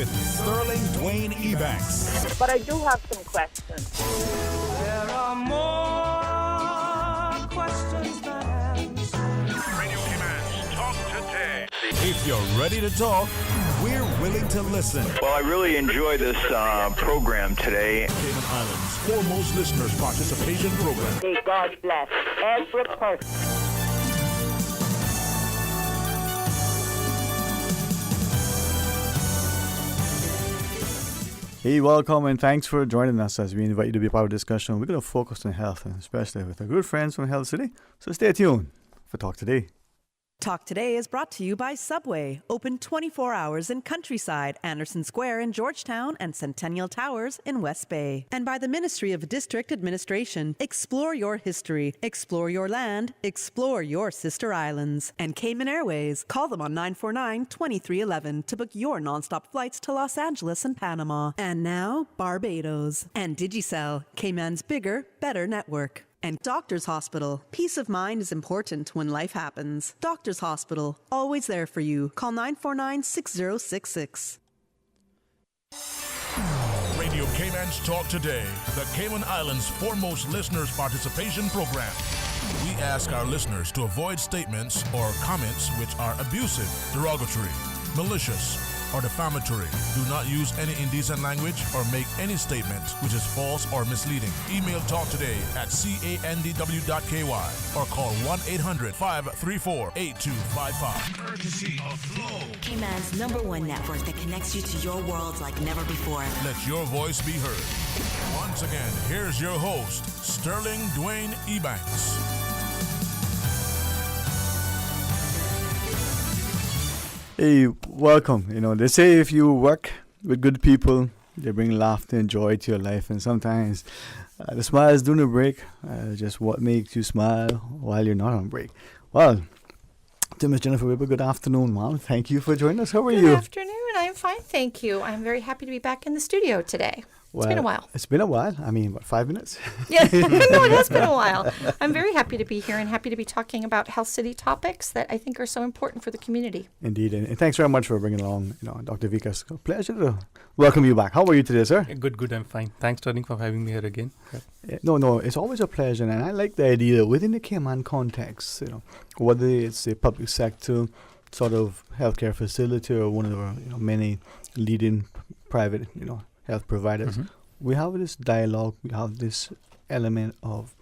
with Sterling Dwayne Ebanks. But I do have some questions. There are more questions than answers. Radio Command, talk today. If you're ready to talk, we're willing to listen. Well, I really enjoy this program today. Cayman Islands' foremost listeners participation program. May God bless every person. Hey, welcome and thanks for joining us as we invite you to be a part of the discussion. We're going to focus on health, and especially with our good friends from Health City. So stay tuned for Talk Today. Talk Today is brought to you by Subway, open 24 hours in Countryside, Anderson Square in Georgetown, and Centennial Towers in West Bay. And by the Ministry of District Administration. Explore your history, explore your land, explore your sister islands. And Cayman Airways. Call them on 949-2311 to book your nonstop flights to Los Angeles and Panama. And now, Barbados. And Digicel, Cayman's bigger, better network. And Doctors Hospital. Peace of mind is important when life happens. Doctors Hospital. Always there for you. Call 949-6066. Radio Cayman's Talk Today, the Cayman Islands' foremost listeners participation program. We ask our listeners to avoid statements or comments which are abusive, derogatory, malicious, or defamatory. Do not use any indecent language or make any statement which is false or misleading. Email talktoday@candw.ky or call 1-800-534-8255. Courtesy of Flow. Cayman's #1 network that connects you to your world like never before. Let your voice be heard. Once again, here's your host, Sterling Dwayne Ebanks. Hey, welcome. You know, they say if you work with good people, they bring laughter and joy to your life. And sometimes the smile is doing a break. Just what makes you smile while you're not on break. Well, to Ms. Jennifer Weber, good afternoon, Mom. Thank you for joining us. How are you? Good afternoon. I'm fine, thank you. I'm very happy to be back in the studio today. It's been a while. It's been a while. I mean, what, 5 minutes? Yeah, no, it has been a while. I'm very happy to be here and happy to be talking about Health City topics that I think are so important for the community. Indeed, and thanks very much for bringing along, Dr. Vikas. Pleasure to welcome you back. How are you today, sir? Good, I'm fine. Thanks, Sterling, for having me here again. No, it's always a pleasure, and I like the idea that within the Cayman context, whether it's a public sector sort of healthcare facility or one of the many leading private, health providers, we have this dialogue, we have this element of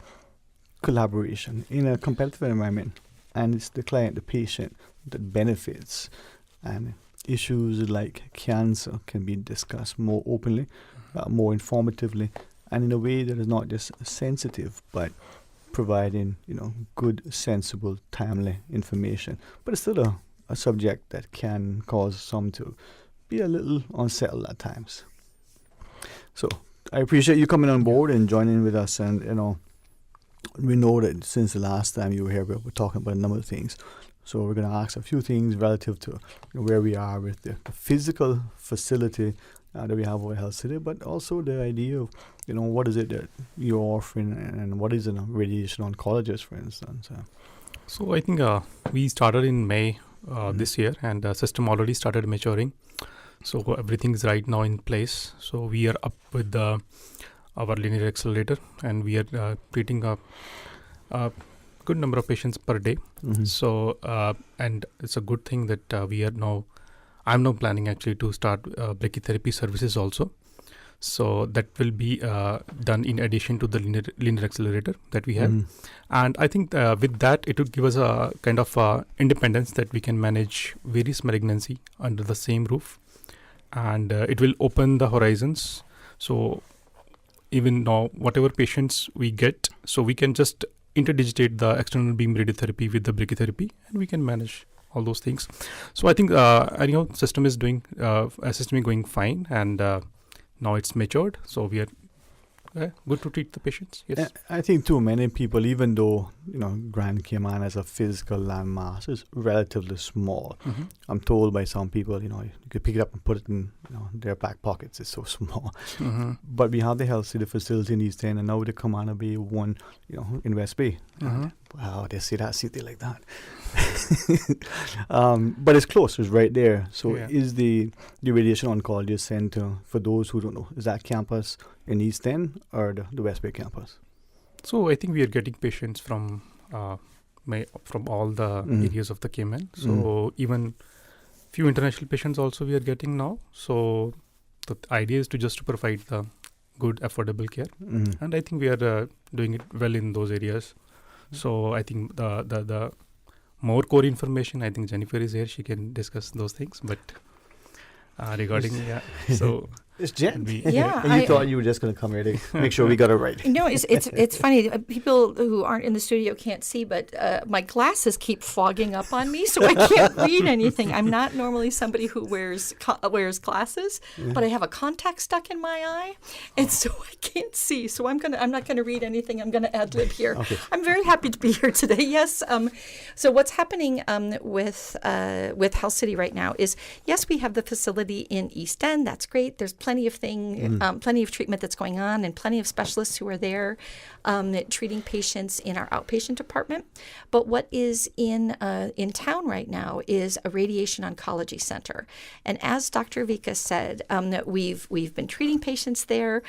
collaboration in a competitive environment, and it's the client, the patient that benefits, and issues like cancer can be discussed more openly, more informatively, and in a way that is not just sensitive, but providing, good, sensible, timely information. But it's still a subject that can cause some to be a little unsettled at times. So I appreciate you coming on board and joining with us. And, we know that since the last time you were here, we're talking about a number of things. So we're going to ask a few things relative to where we are with the physical facility that we have over Health City, but also the idea of, what is it that you're offering and what is a radiation oncologist, for instance. So I think we started in May this year, and the system already started maturing. So everything is right now in place. So we are up with our linear accelerator, and we are treating a good number of patients per day. So and it's a good thing that I'm now planning actually to start brachytherapy services also. So that will be done in addition to the linear accelerator that we have. And I think with that, it would give us a kind of independence that we can manage various malignancy under the same roof. And it will open the horizons. So even now, whatever patients we get, so we can just interdigitate the external beam radiotherapy with the brachytherapy, and we can manage all those things. So I think system is going fine, and now it's matured. So we are good to treat the patients. Yes, I think too many people, even though Grand Cayman as a physical landmass is relatively small, I'm told by some people, you could pick it up and put it in their back pockets. It's so small. But we have the Health City facility in East End, and now the Camana Bay one, in West Bay. wow, they see that city like that. But it's close, it's right there. So is the Radiation Oncology Center, for those who don't know, is that campus in East End or the West Bay campus? So I think we are getting patients from all the areas of the Cayman. So even few international patients also we are getting now. So the idea is to provide the good, affordable care. And I think we are doing it well in those areas. So I think the more core information, I think Jennifer is here. She can discuss those things. But regarding, so... It's Jen. Yeah, and you thought you were just going to come here to make sure we got it right. No, it's funny. People who aren't in the studio can't see, but my glasses keep fogging up on me, so I can't read anything. I'm not normally somebody who wears glasses, but I have a contact stuck in my eye, and so I can't see. So I'm not gonna read anything. I'm gonna ad lib here. Okay. I'm very happy to be here today. Yes. So what's happening with Health City right now is, yes, we have the facility in East End. That's great. There's plenty of plenty of treatment that's going on, and plenty of specialists who are there treating patients in our outpatient department. But what is in town right now is a radiation oncology center. And as Dr. Vika said, we've been treating patients there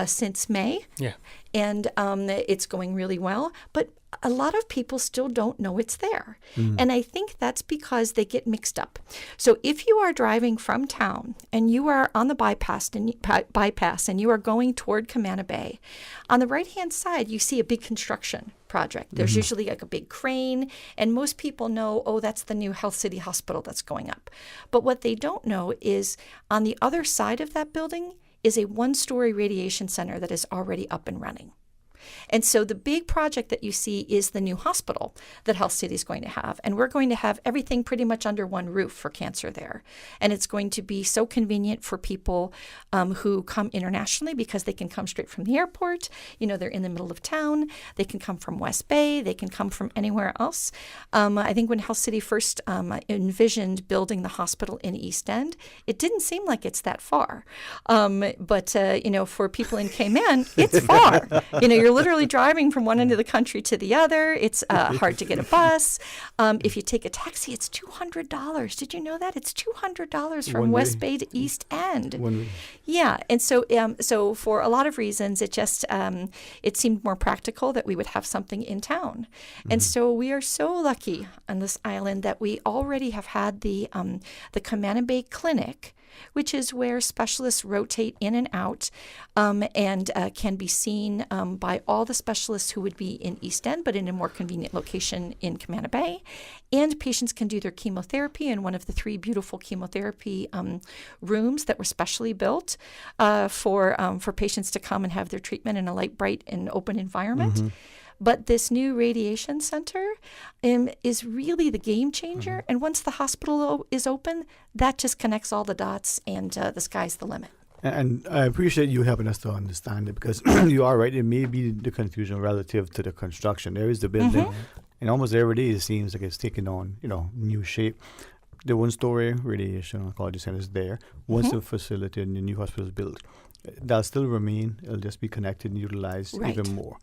since May. Yeah. And it's going really well. But a lot of people still don't know it's there. And I think that's because they get mixed up. So if you are driving from town and you are on the bypass and you are going toward Camana Bay, on the right-hand side, you see a big construction project. There's usually like a big crane, and most people know, oh, that's the new Health City Hospital that's going up. But what they don't know is on the other side of that building is a one-story radiation center that is already up and running. And so the big project that you see is the new hospital that Health City is going to have. And we're going to have everything pretty much under one roof for cancer there. And it's going to be so convenient for people who come internationally, because they can come straight from the airport. You know, they're in the middle of town. They can come from West Bay. They can come from anywhere else. I think when Health City first envisioned building the hospital in East End, it didn't seem like it's that far. But for people in Cayman, it's far. You're literally driving from one end of the country to the other. It's hard to get a bus. If you take a taxi, it's $200. Did you know that? It's $200 from West Bay to East End. Yeah, and so for a lot of reasons, it just it seemed more practical that we would have something in town. And so we are so lucky on this island that we already have had the Camana Bay Clinic, which is where specialists rotate in and out and can be seen by all the specialists who would be in East End, but in a more convenient location in Camana Bay. And patients can do their chemotherapy in one of the 3 beautiful chemotherapy rooms that were specially built for patients to come and have their treatment in a light, bright, and open environment. But this new radiation center is really the game changer. And once the hospital is open, that just connects all the dots, and the sky's the limit. And I appreciate you helping us to understand it, because you are right. It may be the confusion relative to the construction. There is the building, and almost every day it seems like it's taking on, new shape. The one-story radiation oncology center is there. Once the facility and the new hospital is built, that'll still remain. It'll just be connected and utilized even more.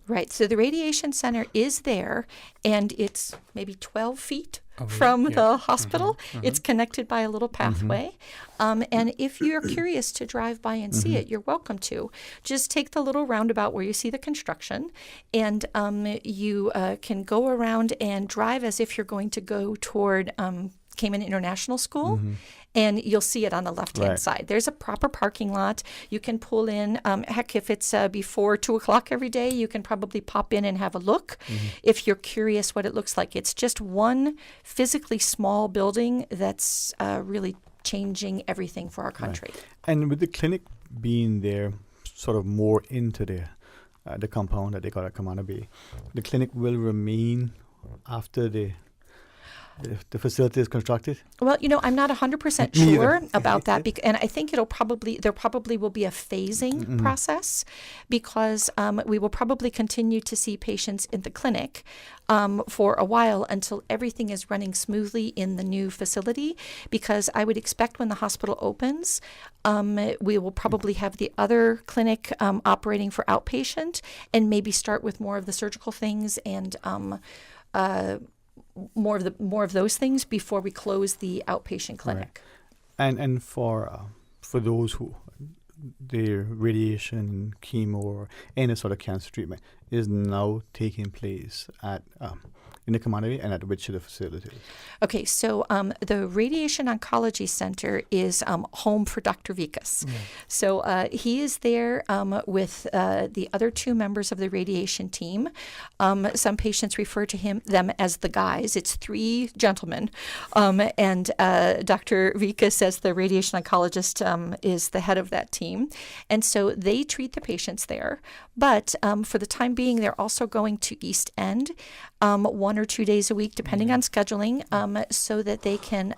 Right. So the radiation center is there, and it's maybe 12 feet from the hospital. It's connected by a little pathway. And if you're curious to drive by and see it, you're welcome to. Just take the little roundabout where you see the construction, and you can go around and drive as if you're going to go toward Cayman International School. And you'll see it on the left-hand side. There's a proper parking lot. You can pull in. Heck, if it's before 2 o'clock every day, you can probably pop in and have a look if you're curious what it looks like. It's just one physically small building that's really changing everything for our country. And with the clinic being there sort of more into the compound that they got at Camana Bay, the clinic will remain after the the facility is constructed? Well, I'm not 100% Me sure either. about that, and I think there probably will be a phasing process, because we will probably continue to see patients in the clinic for a while until everything is running smoothly in the new facility, because I would expect when the hospital opens, we will probably have the other clinic operating for outpatient, and maybe start with more of the surgical things and more of those things before we close the outpatient clinic. Right. And for those who their radiation, chemo, or any sort of cancer treatment is now taking place at in the community, and at which of the facilities? Okay, so the Radiation Oncology Center is home for Dr. Vikas. Yeah. So he is there with the other two members of the radiation team. Some patients refer to them as the guys. It's three gentlemen. And Dr. Vikas, as the radiation oncologist, is the head of that team. And so they treat the patients there. But for the time being, they're also going to East End 1 or 2 days a week, depending on scheduling, so that they can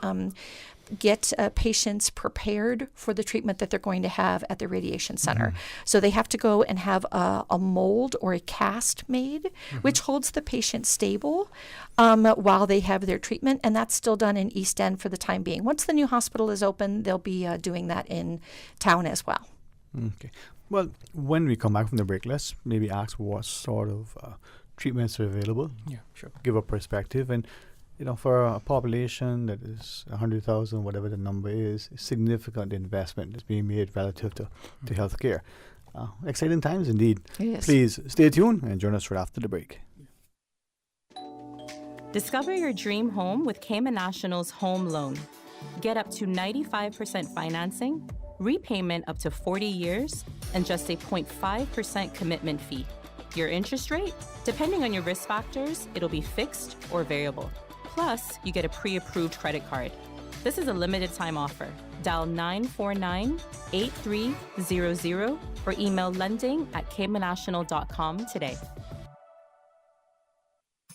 get patients prepared for the treatment that they're going to have at the radiation center. So they have to go and have a mold or a cast made, which holds the patient stable while they have their treatment, and that's still done in East End for the time being. Once the new hospital is open, they'll be doing that in town as well. Okay. Well, when we come back from the break, let's maybe ask what sort of treatments are available. Yeah, sure. Give a perspective. And, for a population that is 100,000, whatever the number is, significant investment is being made relative to healthcare. Exciting times indeed. Yes. Please stay tuned and join us right after the break. Discover your dream home with Cayman National's home loan. Get up to 95% financing, repayment up to 40 years, and just a 0.5% commitment fee. Your interest rate? Depending on your risk factors, it'll be fixed or variable. Plus, you get a pre-approved credit card. This is a limited time offer. Dial 949-8300 or email lending@caymannational.com today.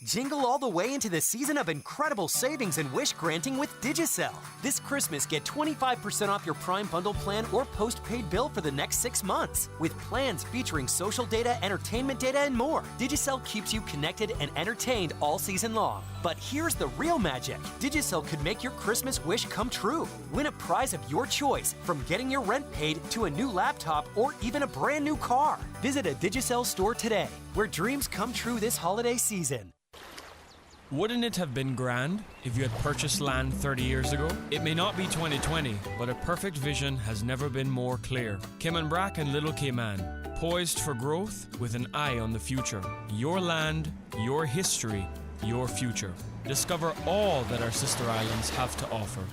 Jingle all the way into the season of incredible savings and wish granting with Digicel. This Christmas, get 25% off your Prime Bundle plan or postpaid bill for the next 6 months. With plans featuring social data, entertainment data, and more, Digicel keeps you connected and entertained all season long. But here's the real magic. Digicel could make your Christmas wish come true. Win a prize of your choice, from getting your rent paid to a new laptop or even a brand new car. Visit a Digicel store today, where dreams come true this holiday season. Wouldn't it have been grand if you had purchased land 30 years ago? It may not be 2020, but a perfect vision has never been more clear. Cayman Brac and Little Cayman, poised for growth with an eye on the future. Your land, your history, your future. Discover all that our sister islands have to offer.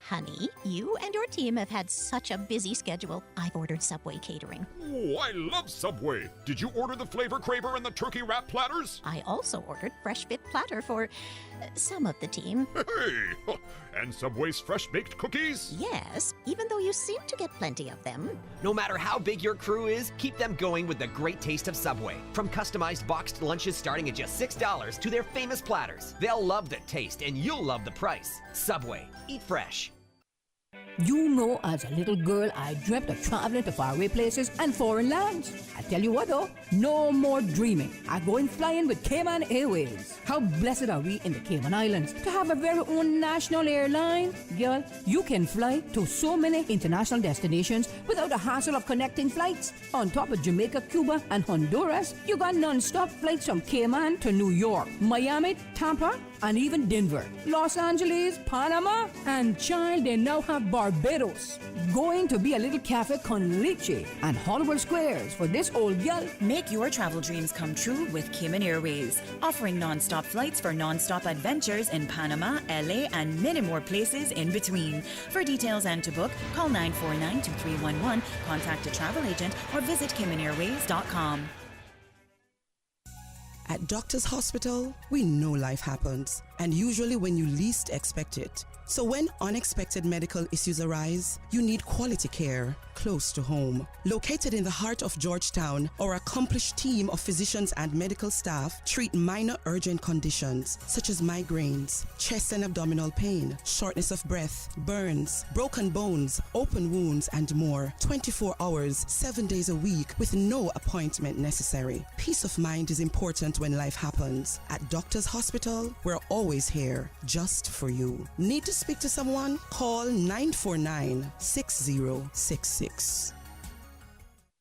Honey, you and your team have had such a busy schedule. I've ordered Subway catering. Oh, I love Subway. Did you order the flavor craver and the turkey wrap platters? I also ordered Fresh Fit Platter for some of the team. Hey! And Subway's fresh baked cookies? Yes, even though you seem to get plenty of them. No matter how big your crew is, keep them going with the great taste of Subway. From customized boxed lunches starting at just $6 to their famous platters. They'll love the taste and you'll love the price. Subway. Eat fresh. You know, as a little girl, I dreamt of traveling to faraway places and foreign lands. I tell you what though, no more dreaming. I'm going flying with Cayman Airways. How blessed are we in the Cayman Islands to have a very own national airline? Girl, you can fly to so many international destinations without the hassle of connecting flights. On top of Jamaica, Cuba, and Honduras, you got non-stop flights from Cayman to New York, Miami, Tampa, and even Denver, Los Angeles, Panama, and child, they now have Barbados. Going to be a little cafe con leche and Hollywood Squares for this old gal. Make your travel dreams come true with Cayman Airways, offering non-stop flights for non-stop adventures in Panama, LA, and many more places in between. For details and to book, call 949-2311, contact a travel agent, or visit CaymanAirways.com. At Doctors Hospital, we know life happens, and usually when you least expect it. So when unexpected medical issues arise, you need quality care close to home. Located in the heart of Georgetown, our accomplished team of physicians and medical staff treat minor urgent conditions such as migraines, chest and abdominal pain, shortness of breath, burns, broken bones, open wounds, and more. 24 hours, 7 days a week with no appointment necessary. Peace of mind is important when life happens. At Doctors Hospital, we're always here just for you. Need to speak to someone? Call 949-6066.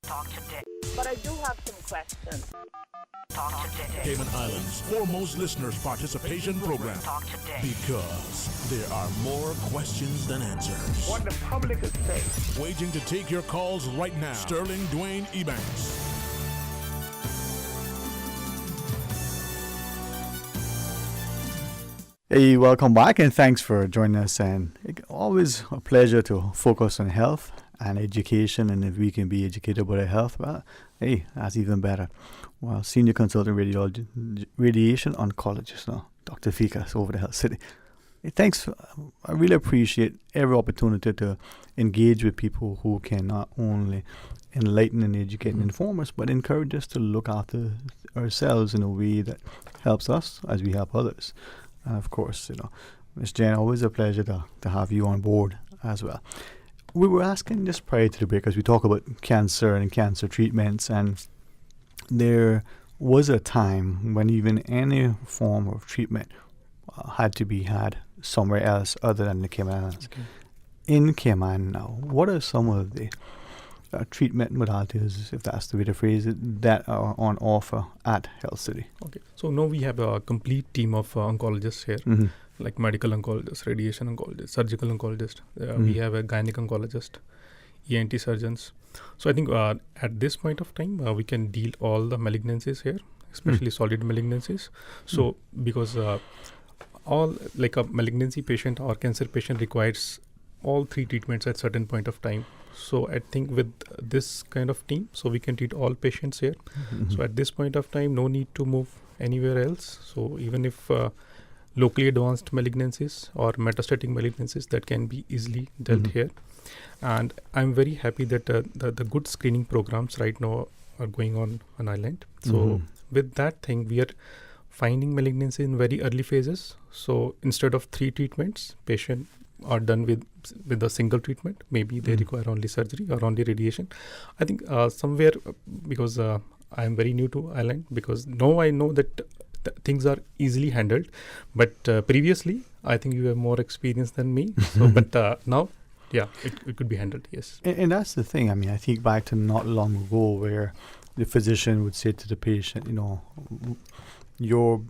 Talk today. But I do have some questions. Talk today. Cayman Islands' foremost listeners participation program. Talk today. Because there are more questions than answers. What the public is saying. Waiting to take your calls right now. Sterling Dwayne Ebanks. Hey, welcome back and thanks for joining us. And always a pleasure to focus on health and education. And if we can be educated about our health, well, hey, that's even better. Well, Senior Consultant Radiation Oncologist now, Dr. Fikas over the Health City. Hey, thanks. I really appreciate every opportunity to engage with people who can not only enlighten and educate and inform us, but encourage us to look after ourselves in a way that helps us as we help others. And of course, Ms. Jen, always a pleasure to have you on board as well. We were asking just prior to the break, as we talk about cancer and cancer treatments, and there was a time when even any form of treatment had to be had somewhere else other than the Cayman Islands. Okay. In Cayman now, what are some of the treatment modalities, if that's the way to phrase it, that are on offer at Health City? Okay. So now we have a complete team of oncologists here, like medical oncologists, radiation oncologists, surgical oncologists. We have a gynec oncologist, ENT surgeons. So I think at this point of time, we can deal all the malignancies here, especially solid malignancies. So because all like a malignancy patient or cancer patient requires all three treatments at certain point of time. So I think with this kind of team, so we can treat all patients here. So at this point of time, no need to move anywhere else. So even if locally advanced malignancies or metastatic malignancies, that can be easily dealt here. And I'm very happy that the good screening programs right now are going on island. So with that thing, we are finding malignancy in very early phases. So instead of 3 treatments, patient are done with a single treatment. Maybe they require only surgery or only radiation. I think somewhere, because I am very new to island, because now I know that things are easily handled. But previously, I think you have more experience than me. So, but now, yeah, it could be handled, yes. And that's the thing. I mean, I think back to not long ago where the physician would say to the patient, your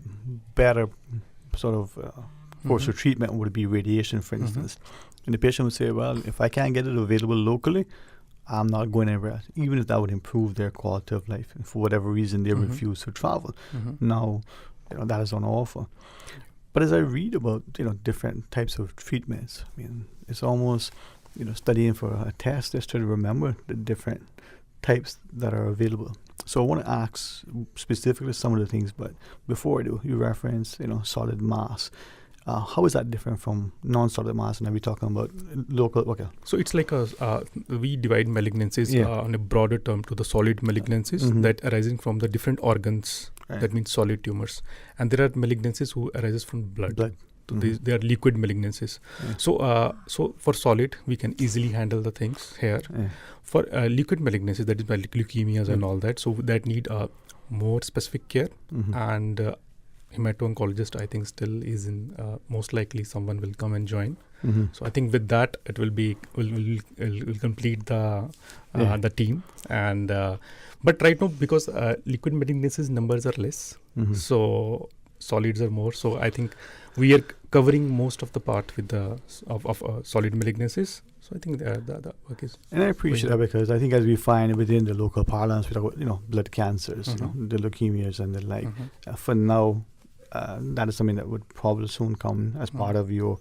better sort of course of treatment would be radiation, for instance. And the patient would say, well, if I can't get it available locally, I'm not going anywhere else, even if that would improve their quality of life. And for whatever reason, they refuse to travel. Now, that is on offer. But as I read about, different types of treatments, I mean, it's almost, studying for a test, just to remember the different types that are available. So I want to ask specifically some of the things, but before I do, you reference, solid mass. How is that different from non-solid mass? And are we talking about local? Okay. So it's like we divide malignancies on a broader term to the solid malignancies that arising from the different organs. Right. That means solid tumors. And there are malignancies who arises from blood. So they are liquid malignancies. So for solid, we can easily handle the things here. For liquid malignancies, that is like leukemias and all that, so that need more specific care. And hemato-oncologist, I think, still is in most likely someone will come and join. So I think with that, it will be will complete the team. And but right now, because liquid malignancies numbers are less, so solids are more. So I think we are covering most of the part with the of solid malignancies. So I think the work is. And I appreciate that, because I think as we find within the local parlance, we talk about blood cancers, the leukemias and the like. For now, that is something that would probably soon come as part of your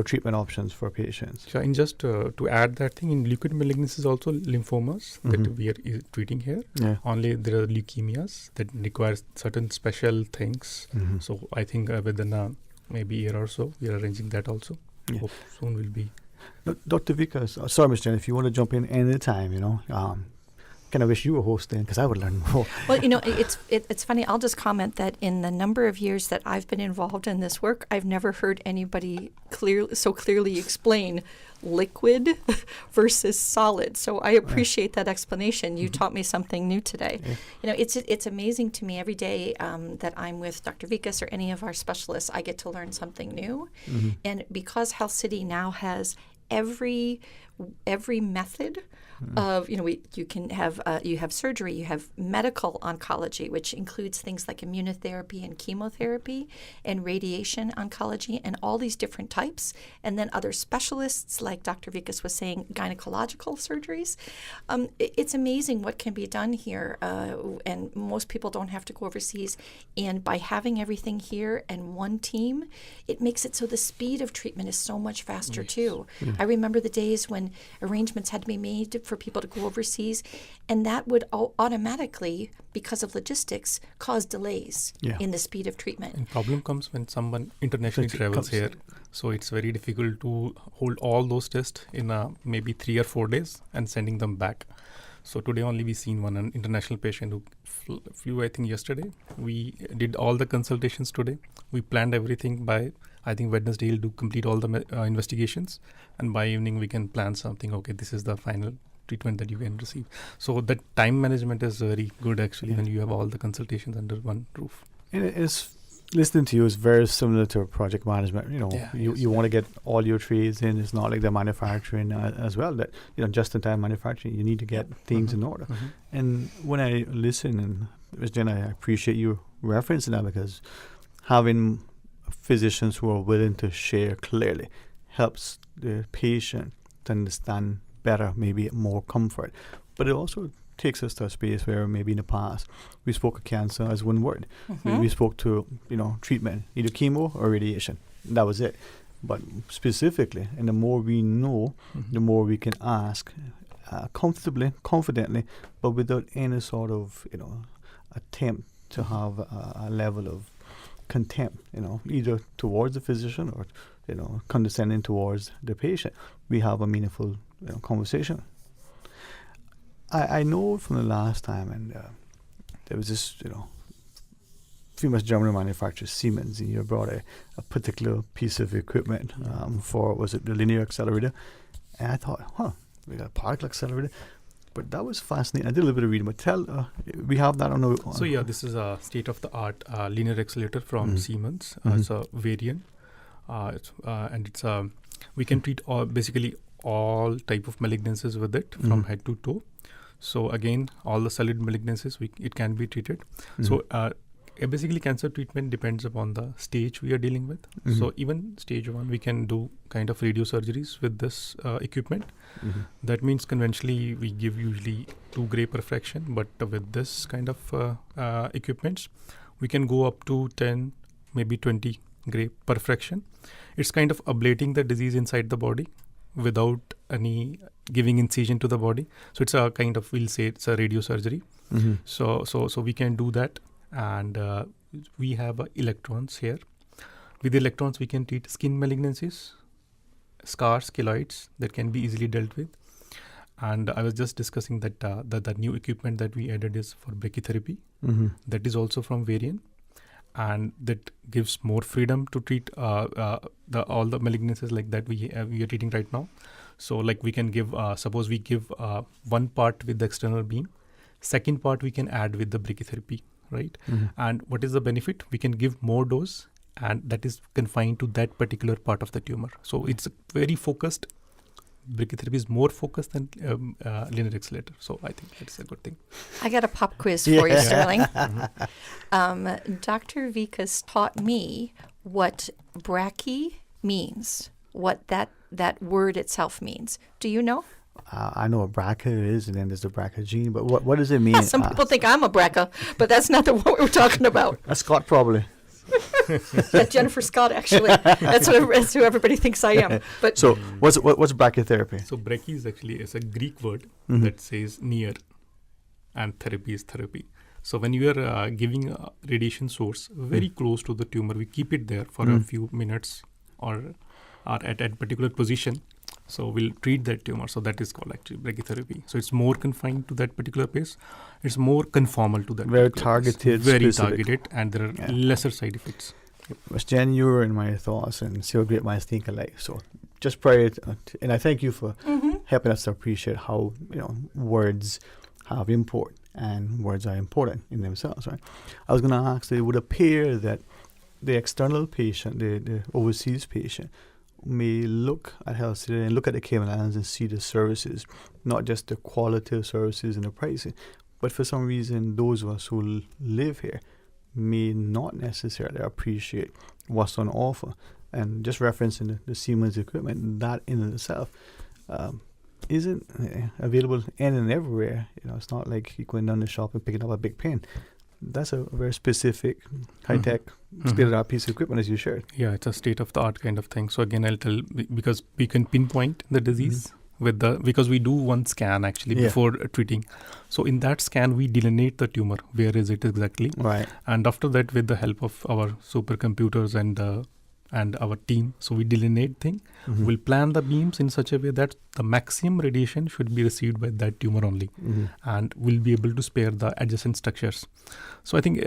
treatment options for patients. So, and just to add that thing, in liquid malignancies also lymphomas that we are treating here. Only there are leukemias that require certain special things. So I think within maybe year or so. We are arranging that also. Yeah. Hope soon will be. Dr. Vikas, sorry, Mr. Jen, if you want to jump in any time, kind of wish you were hosting because I would learn more. Well, it's funny. I'll just comment that in the number of years that I've been involved in this work, I've never heard anybody so clearly explain liquid versus solid. So I appreciate that explanation. You taught me something new today. Yeah. It's amazing to me every day that I'm with Dr. Vikas or any of our specialists, I get to learn something new. Mm-hmm. And because Health City now has every method of, you have surgery, you have medical oncology, which includes things like immunotherapy and chemotherapy and radiation oncology and all these different types. And then other specialists, like Dr. Vikas was saying, gynecological surgeries. It's amazing what can be done here. And most people don't have to go overseas. And by having everything here and one team, it makes it so the speed of treatment is so much faster too. Yeah. I remember the days when arrangements had to be made for people to go overseas, and that would automatically, because of logistics, cause delays in the speed of treatment. And problem comes when someone internationally travels here. So it's very difficult to hold all those tests in maybe 3 or 4 days and sending them back. So today only we seen an international patient who flew, I think, yesterday. We did all the consultations today. We planned everything by, I think, Wednesday he'll complete all the investigations. And by evening we can plan something. Okay, this is the final treatment that you can receive. So the time management is very good actually when you have all the consultations under one roof. And it's listening to you is very similar to project management. You want to get all your trades in. It's not like the manufacturing as well. That just in time manufacturing, you need to get things in order. Mm-hmm. And when I listen, and Ms. Jen, I appreciate you referencing that, because having physicians who are willing to share clearly helps the patient to understand better, maybe more comfort. But it also takes us to a space where maybe in the past we spoke of cancer as one word. Mm-hmm. We spoke to treatment, either chemo or radiation. That was it. But specifically, and the more we know, the more we can ask comfortably, confidently, but without any sort of attempt to have a level of contempt, either towards the physician or condescending towards the patient. We have a meaningful conversation. I know from the last time, and there was this famous German manufacturer, Siemens, and you brought a particular piece of equipment for, was it the linear accelerator? And I thought, we got a particle accelerator. But that was fascinating. I did a little bit of reading, but we have that on the... So this is a state-of-the-art linear accelerator from Siemens. It's a variant. We can treat basically all type of malignancies with it from head to toe. So again, all the solid malignancies, it can be treated. So basically cancer treatment depends upon the stage we are dealing with. So even stage 1, we can do kind of radiosurgeries with this equipment. That means conventionally we give usually 2 gray perfection, but with this kind of equipments, we can go up to 10, maybe 20 gray perfection. It's kind of ablating the disease inside the body without any giving incision to the body. So it's a kind of, we'll say it's a radiosurgery. So we can do that. And we have electrons here. With the electrons, we can treat skin malignancies, scars, keloids that can be easily dealt with. And I was just discussing that the new equipment that we added is for brachytherapy. That is also from Varian. And that gives more freedom to treat all the malignancies like that we are treating right now. So like we can give, suppose we give one part with the external beam, second part we can add with the brachytherapy. Right? And what is the benefit? We can give more dose, and that is confined to that particular part of the tumor. So it's very focused. Brachytherapy is more focused than linear accelerator. So I think that's a good thing. I got a pop quiz for you, Sterling. Dr. Vikas taught me what brachy means, what that word itself means. Do you know? I know what BRCA is, and then there's the BRCA gene, but what does it mean? Some people think I'm a BRCA, but that's not what we're talking about. A Scott, probably. That's Jennifer Scott, actually. That's who everybody thinks I am. But so what's brachytherapy? So brachy is actually a Greek word that says near, and therapy is therapy. So when you are giving a radiation source very close to the tumor, we keep it there for a few minutes or at a particular position. So we'll treat that tumor. So that is called actually brachytherapy. So it's more confined to that particular place. It's more conformal to that. Very targeted, very specific. targeted, and there are lesser side effects. But Jen, you were in my thoughts, and see what great minds think alike. So just prior to, and I thank you for helping us to appreciate how words have import, and words are important in themselves, right? I was going to ask, it would appear that the external patient, the overseas patient, may look at Health City and look at the Cayman Islands and see the services, not just the quality of services and the pricing, but for some reason those of us who live here may not necessarily appreciate what's on offer. And just referencing the Siemens equipment, that in itself isn't available in and everywhere. It's not like you going down the shop and picking up a big pen. That's a very specific, high-tech, state-of-the-art piece of equipment, as you shared. Yeah, it's a state-of-the-art kind of thing. So again, I'll tell, because we can pinpoint the disease because we do one scan actually before treating. So in that scan, we delineate the tumor. Where is it exactly? Right. And after that, with the help of our supercomputers and our team, so we delineate thing. We'll plan the beams in such a way that the maximum radiation should be received by that tumor only, and we'll be able to spare the adjacent structures. So I think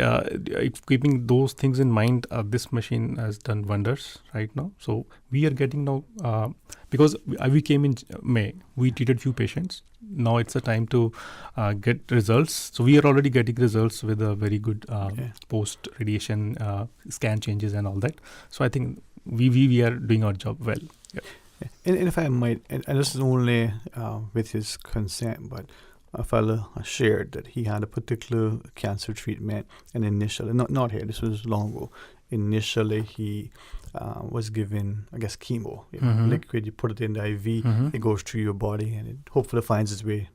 keeping those things in mind, this machine has done wonders right now. So we are getting now, because we came in May, we treated few patients. Now it's a time to get results. So we are already getting results with a very good post-radiation scan changes and all that. So I think we are doing our job well. Yeah. And if I might, and this is only with his consent, but a fellow shared that he had a particular cancer treatment, and initially, not here, this was long ago, initially he was given, I guess, chemo, liquid, you put it in the IV, it goes through your body, and it hopefully finds its way.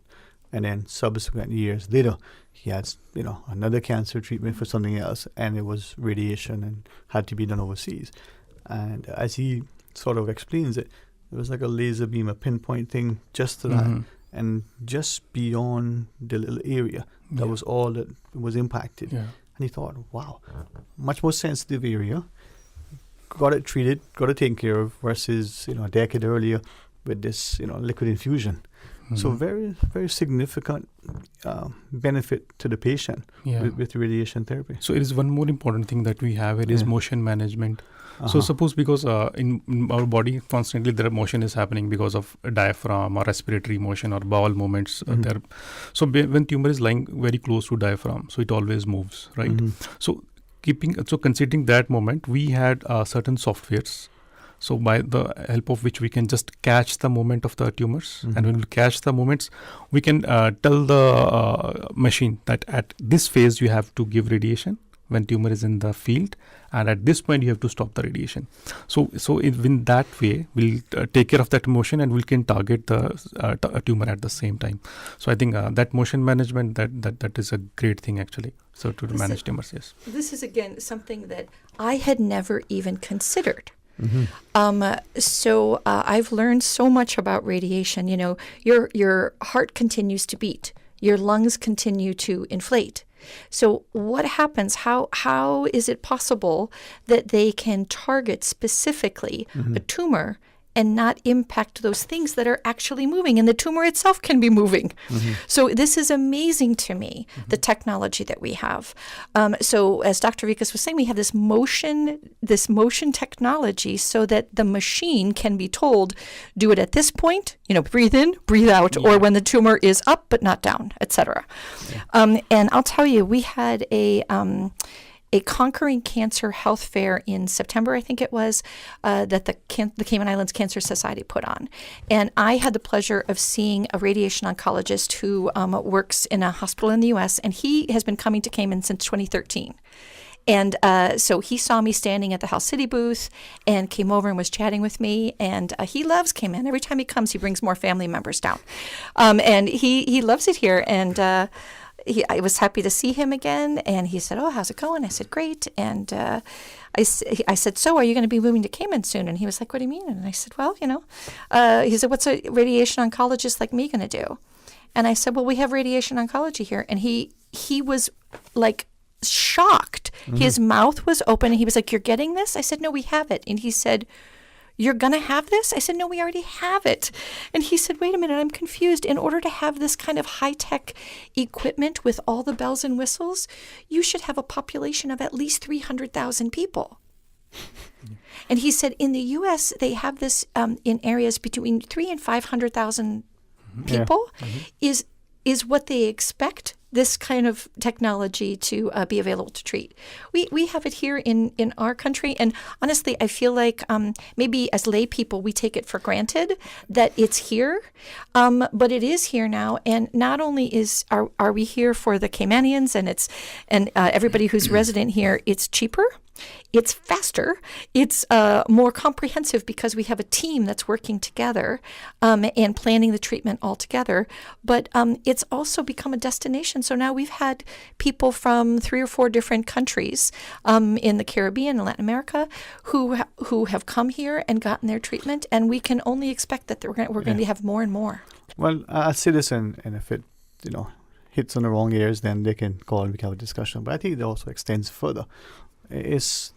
And then subsequent years later, he had, another cancer treatment for something else, and it was radiation and had to be done overseas. And as he sort of explains it, it was like a laser beam, a pinpoint thing just to that. And just beyond the little area, that was all that was impacted. And he thought, wow, much more sensitive area, got it treated, got it taken care of, versus, a decade earlier with this, liquid infusion. So very, very significant benefit to the patient with radiation therapy. So it is one more important thing that we have. It is motion management. So suppose because in our body constantly there motion is happening because of diaphragm or respiratory motion or bowel movements. There. So when tumor is lying very close to diaphragm, so it always moves, right? So considering that moment, we had certain softwares. So by the help of which we can just catch the movement of the tumors. And when we catch the movements, we can tell the machine that at this phase you have to give radiation when tumor is in the field, and at this point you have to stop the radiation. So in that way, we'll take care of that motion, and we can target the tumor at the same time. So I think that motion management, that is a great thing actually. So to manage tumors, yes. This is again something that I had never even considered. So I've learned so much about radiation. Your heart continues to beat, your lungs continue to inflate. So what happens? How is it possible that they can target specifically a tumor and not impact those things that are actually moving, and the tumor itself can be moving? So this is amazing to me, the technology that we have. So as Dr. Vikas was saying, we have this motion technology so that the machine can be told, do it at this point, breathe in, breathe out, or when the tumor is up but not down, etc. And I'll tell you, we had a Conquering Cancer Health Fair in September, I think it was, that the Cayman Islands Cancer Society put on. And I had the pleasure of seeing a radiation oncologist who works in a hospital in the U.S., and he has been coming to Cayman since 2013. And so he saw me standing at the Health City booth and came over and was chatting with me. And he loves Cayman. Every time he comes, he brings more family members down. And he loves it here. And I was happy to see him again, and he said, "Oh, how's it going?" I said, "Great." And I said, "So, are you going to be moving to Cayman soon?" And he was like, "What do you mean?" And I said, "Well, he said, what's a radiation oncologist like me going to do?" And I said, well, we have radiation oncology here. And he was like shocked. His mouth was open and he was like, you're getting this? I said, no, we have it. And he said, you're going to have this? I said, no, we already have it. And he said, wait a minute, I'm confused. In order to have this kind of high-tech equipment with all the bells and whistles, you should have a population of at least 300,000 people. And he said, in the U.S., they have this in areas between 300,000 and 500,000 people is what they expect this kind of technology to be available to treat. We have it here in our country, and honestly, I feel like maybe as lay people, we take it for granted that it's here, but it is here now. And not only are we here for the Caymanians and everybody who's resident here, it's cheaper. It's faster. It's more comprehensive because we have a team that's working together and planning the treatment all together. But it's also become a destination. So now we've had people from 3 or 4 different countries in the Caribbean and Latin America who have come here and gotten their treatment. And we can only expect that we're going to have more and more. Well, I'll say this, and if it hits on the wrong ears, then they can call and we can have a discussion. But I think it also extends further. It's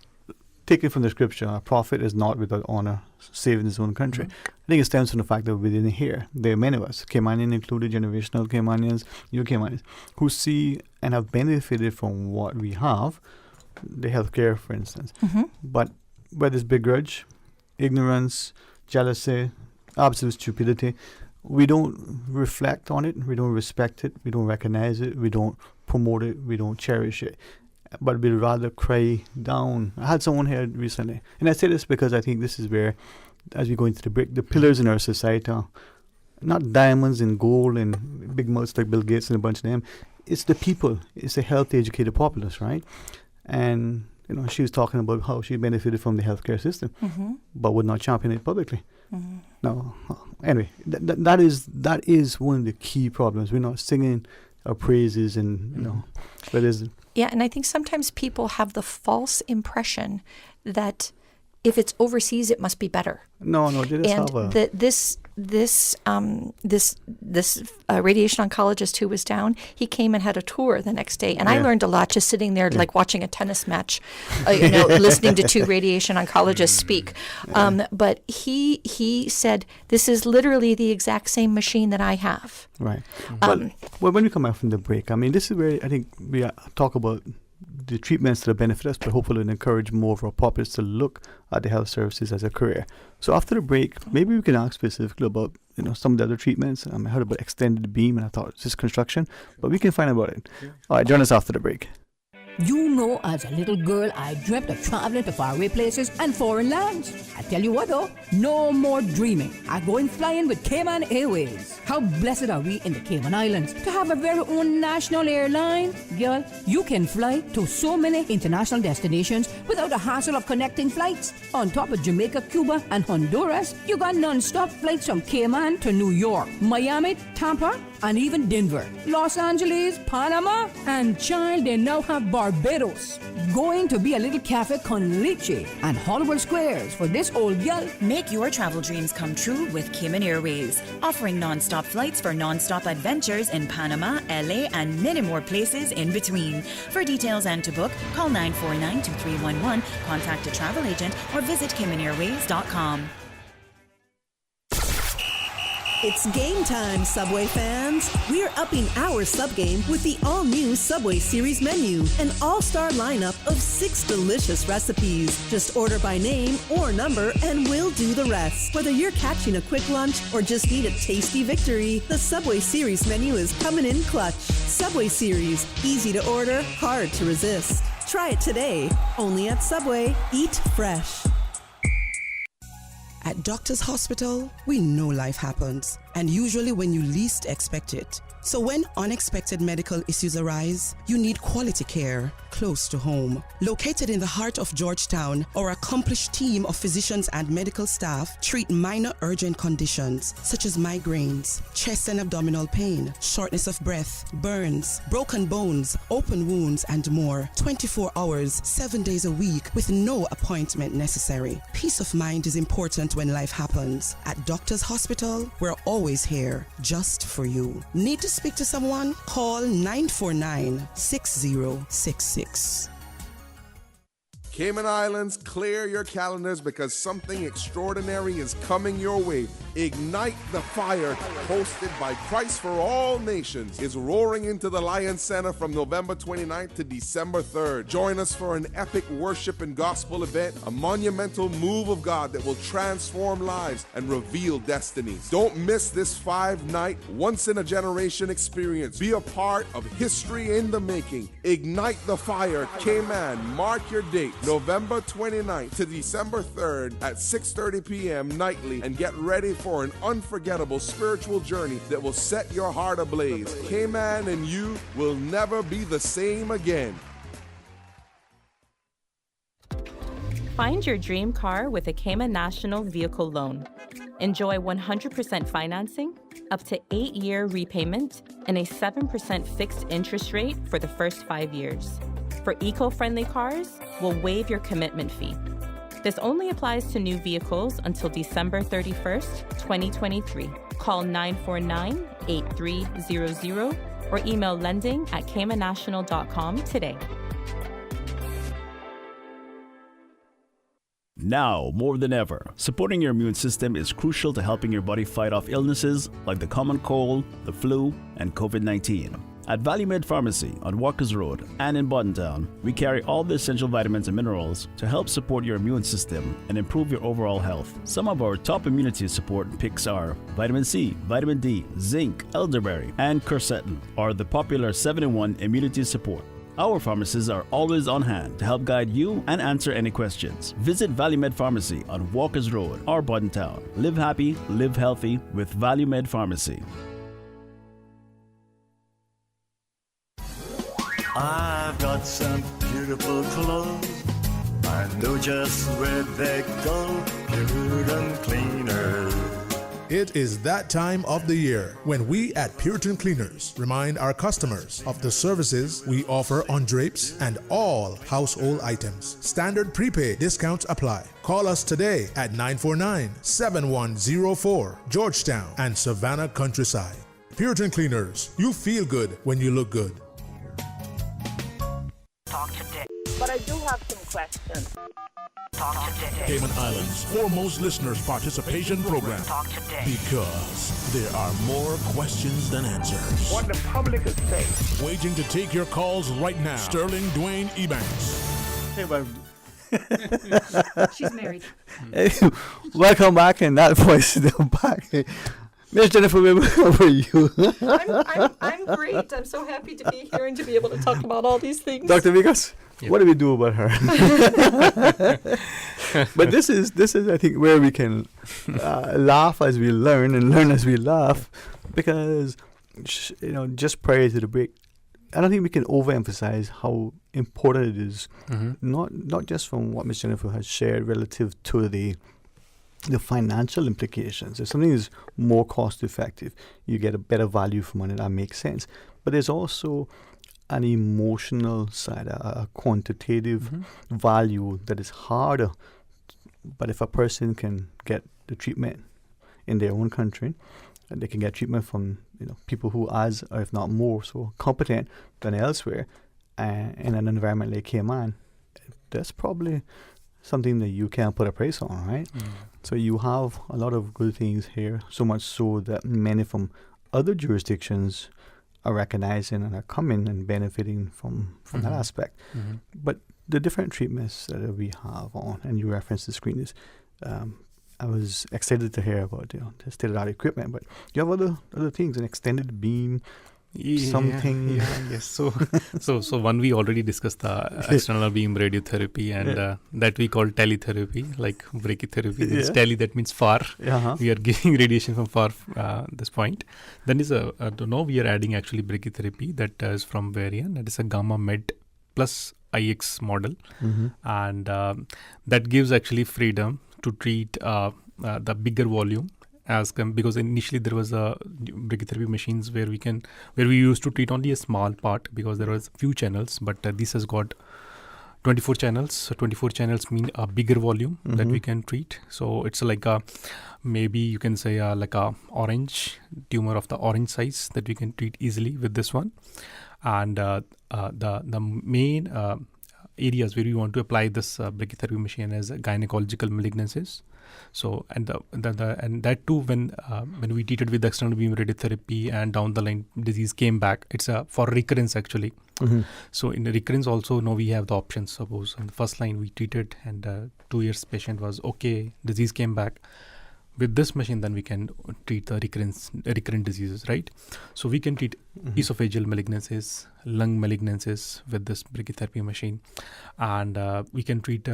taken from the scripture, a prophet is not without honor, save in his own country. I think it stems from the fact that within here, there are many of us, Caymanian included, generational Caymanians, new Caymanians, who see and have benefited from what we have, the healthcare, for instance. But where there's begrudge, ignorance, jealousy, absolute stupidity, we don't reflect on it, we don't respect it, we don't recognize it, we don't promote it, we don't cherish it. But we'd rather cry down. I had someone here recently, and I say this because I think this is where, as we go into the break, the pillars in our society are not diamonds and gold and big mouths like Bill Gates and a bunch of them. It's the people. It's the healthy, educated populace, right? And she was talking about how she benefited from the healthcare system, but would not champion it publicly. No, anyway, that is one of the key problems. We're not singing our praises, and that is. Yeah, and I think sometimes people have the false impression that if it's overseas, it must be better. No, they just have a... This radiation oncologist who was down, he came and had a tour the next day, and I learned a lot just sitting there, like watching a tennis match, listening to 2 radiation oncologists speak. But he said, "This is literally the exact same machine that I have." Right. Well, when we come back from the break, I mean, this is where I think we talk about the treatments that benefit us, but hopefully encourage more of our populace to look at the health services as a career. So after the break, maybe we can ask specifically about some of the other treatments. I heard about extended beam, and I thought it's just construction, but we can find out about it. All right, join us after the break. You know, as a little girl, I dreamt of traveling to faraway places and foreign lands. I tell you what though, no more dreaming. I'm going flying with Cayman Airways. How blessed are we in the Cayman Islands to have a very own national airline? Girl, you can fly to so many international destinations without the hassle of connecting flights. On top of Jamaica, Cuba, and Honduras, you got non-stop flights from Cayman to New York, Miami, Tampa, and even Denver, Los Angeles, Panama, and child, they now have Barbados. Going to be a little cafe con leche and Hollywood Squares for this old girl. Make your travel dreams come true with Cayman Airways, offering non-stop flights for non-stop adventures in Panama, LA, and many more places in between. For details and to book, call 949-2311, contact a travel agent, or visit CaymanAirways.com. It's game time, Subway fans. We're upping our sub game with the all-new Subway Series menu, an all-star lineup of 6 delicious recipes. Just order by name or number and we'll do the rest. Whether you're catching a quick lunch or just need a tasty victory, the Subway Series menu is coming in clutch. Subway Series, easy to order, hard to resist. Try it today, only at Subway. Eat fresh. At Doctors Hospital, we know life happens, and usually when you least expect it. So when unexpected medical issues arise, you need quality care close to home. Located in the heart of Georgetown, our accomplished team of physicians and medical staff treat minor urgent conditions such as migraines, chest and abdominal pain, shortness of breath, burns, broken bones, open wounds, and more. 24 hours, 7 days a week with no appointment necessary. Peace of mind is important when life happens. At Doctors Hospital, we're always always here, just for you. Need to speak to someone? Call 949-6066. Cayman Islands, clear your calendars because something extraordinary is coming your way. Ignite the Fire, hosted by Christ for All Nations, is roaring into the Lions Center from November 29th to December 3rd. Join us for an epic worship and gospel event, a monumental move of God that will transform lives and reveal destinies. Don't miss this 5-night, once-in-a-generation experience. Be a part of history in the making. Ignite the Fire, Cayman. Mark your date, November 29th to December 3rd at 6:30 p.m. nightly, and get ready for an unforgettable spiritual journey that will set your heart ablaze. Cayman and you will never be the same again. Find your dream car with a Cayman National Vehicle Loan. Enjoy 100% financing, up to 8-year repayment, and a 7% fixed interest rate for the first 5 years. For eco-friendly cars, we'll waive your commitment fee. This only applies to new vehicles until December 31st, 2023. Call 949-8300 or email lending@caymannational.com today. Now, more than ever, supporting your immune system is crucial to helping your body fight off illnesses like the common cold, the flu, and COVID-19. At ValueMed Pharmacy on Walkers Road and in Bordentown, we carry all the essential vitamins and minerals to help support your immune system and improve your overall health. Some of our top immunity support picks are vitamin C, vitamin D, zinc, elderberry, and quercetin, or the popular 7-in-1 immunity support. Our pharmacists are always on hand to help guide you and answer any questions. Visit ValueMed Pharmacy on Walkers Road or Bordentown. Live happy, live healthy with ValueMed Pharmacy. I've got some beautiful clothes. I know just where they go. Puritan Cleaners. It is that time of the year when we at Puritan Cleaners remind our customers of the services we offer on drapes and all household items. Standard prepaid discounts apply. Call us today at 949-7104, Georgetown and Savannah Countryside. Puritan Cleaners, you feel good when you look good. Talk today. But I do have some questions. Talk today. Cayman Islands' foremost listeners participation program. Talk today. Because there are more questions than answers. What the public is saying. Waiting to take your calls right now. Sterling Dwayne Ebanks. Hey, but She's married. Hey, welcome back, and that voice is back. Miss Jennifer, where were you? I'm great. I'm so happy to be here and to be able to talk about all these things. Dr. Vigas, what do we do about her? But this is I think where we can laugh as we learn and learn as we laugh, because just prior to the break, I don't think we can overemphasize how important it is, not just from what Ms. Jennifer has shared relative to the financial implications. If something is more cost effective, you get a better value for money. That makes sense. But there's also an emotional side, a quantitative value that is harder. But if a person can get the treatment in their own country, and they can get treatment from people who as, or if not more, so competent than elsewhere, in an environment like Cayman, that's probably something that you can't put a price on, right? So you have a lot of good things here, so much so that many from other jurisdictions are recognizing and are coming and benefiting from that aspect. But the different treatments that we have on, and you referenced the screen, I was excited to hear about the state-of-the-art equipment, but you have other things, an extended beam, something. Yes. So one, we already discussed the external beam radiotherapy, and that we call teletherapy, like brachytherapy. It's tele, that means far. We are giving radiation from far this point. Then is now we are adding actually brachytherapy that is from Varian. That is a gamma med plus IX model, and that gives actually freedom to treat the bigger volume. Because initially there was brachytherapy machines where we used to treat only a small part because there was few channels, but this has got 24 channels. So 24 channels mean a bigger volume that we can treat. So it's like maybe you can say like a orange tumor of the orange size that we can treat easily with this one. And the main areas where we want to apply this brachytherapy machine is gynecological malignancies. So and that too when we treated with external beam radiotherapy and down the line disease came back, it's for recurrence actually. So in the recurrence also now we have the options. Suppose in the first line we treated and 2 years patient was okay, disease came back. With this machine, then we can treat the recurrent diseases, right? So we can treat esophageal malignancies, lung malignancies with this brachytherapy machine, and we can treat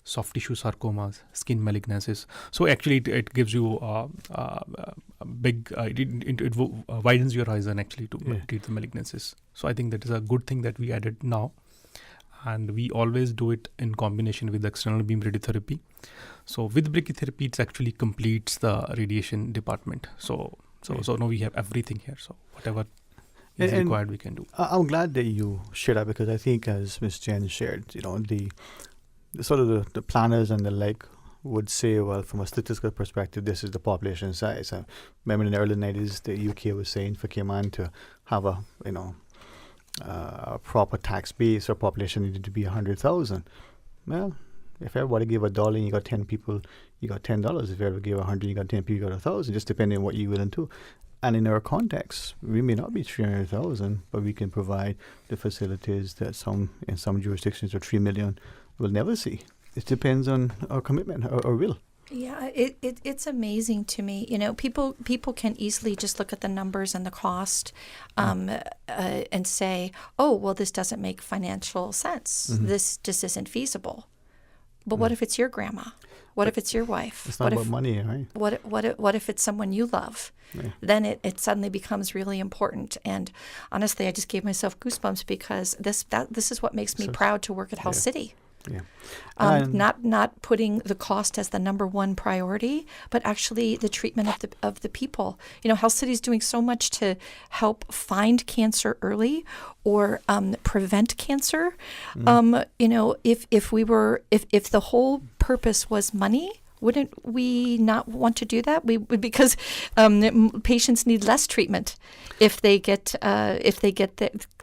soft tissue sarcomas, skin malignancies. So actually, it gives you a big, it widens your horizon actually to treat the malignancies. So I think that is a good thing that we added now. And we always do it in combination with external beam radiotherapy. So with brachytherapy, it actually completes the radiation department. So now we have everything here. So whatever is required, we can do. I'm glad that you shared that, because I think, as Ms. Jen shared, the sort of the planners and the like would say, well, from a statistical perspective, this is the population size. I remember in the early 90s, the UK was saying for Cayman to have a proper tax base or population needed to be 100,000. Well, if everybody gave $1 and you got 10 people, you got $10. If everybody gave 100, you got 10 people, you got 1,000, just depending on what you're willing to. And in our context, we may not be 300,000, but we can provide the facilities that in some jurisdictions or 3 million will never see. It depends on our commitment, our will. Yeah, it's amazing to me. People can easily just look at the numbers and the cost and say, oh, well, this doesn't make financial sense. This just isn't feasible. But what if it's your grandma? What if it's your wife? It's not about money, right? What if it's someone you love? Yeah. Then it suddenly becomes really important. And honestly, I just gave myself goosebumps because this is what makes me proud to work at Health City. Yeah. Not putting the cost as the number one priority, but actually the treatment of the people. Health City is doing so much to help find cancer early or prevent cancer. If the whole purpose was money, wouldn't we not want to do that? Because patients need less treatment if they get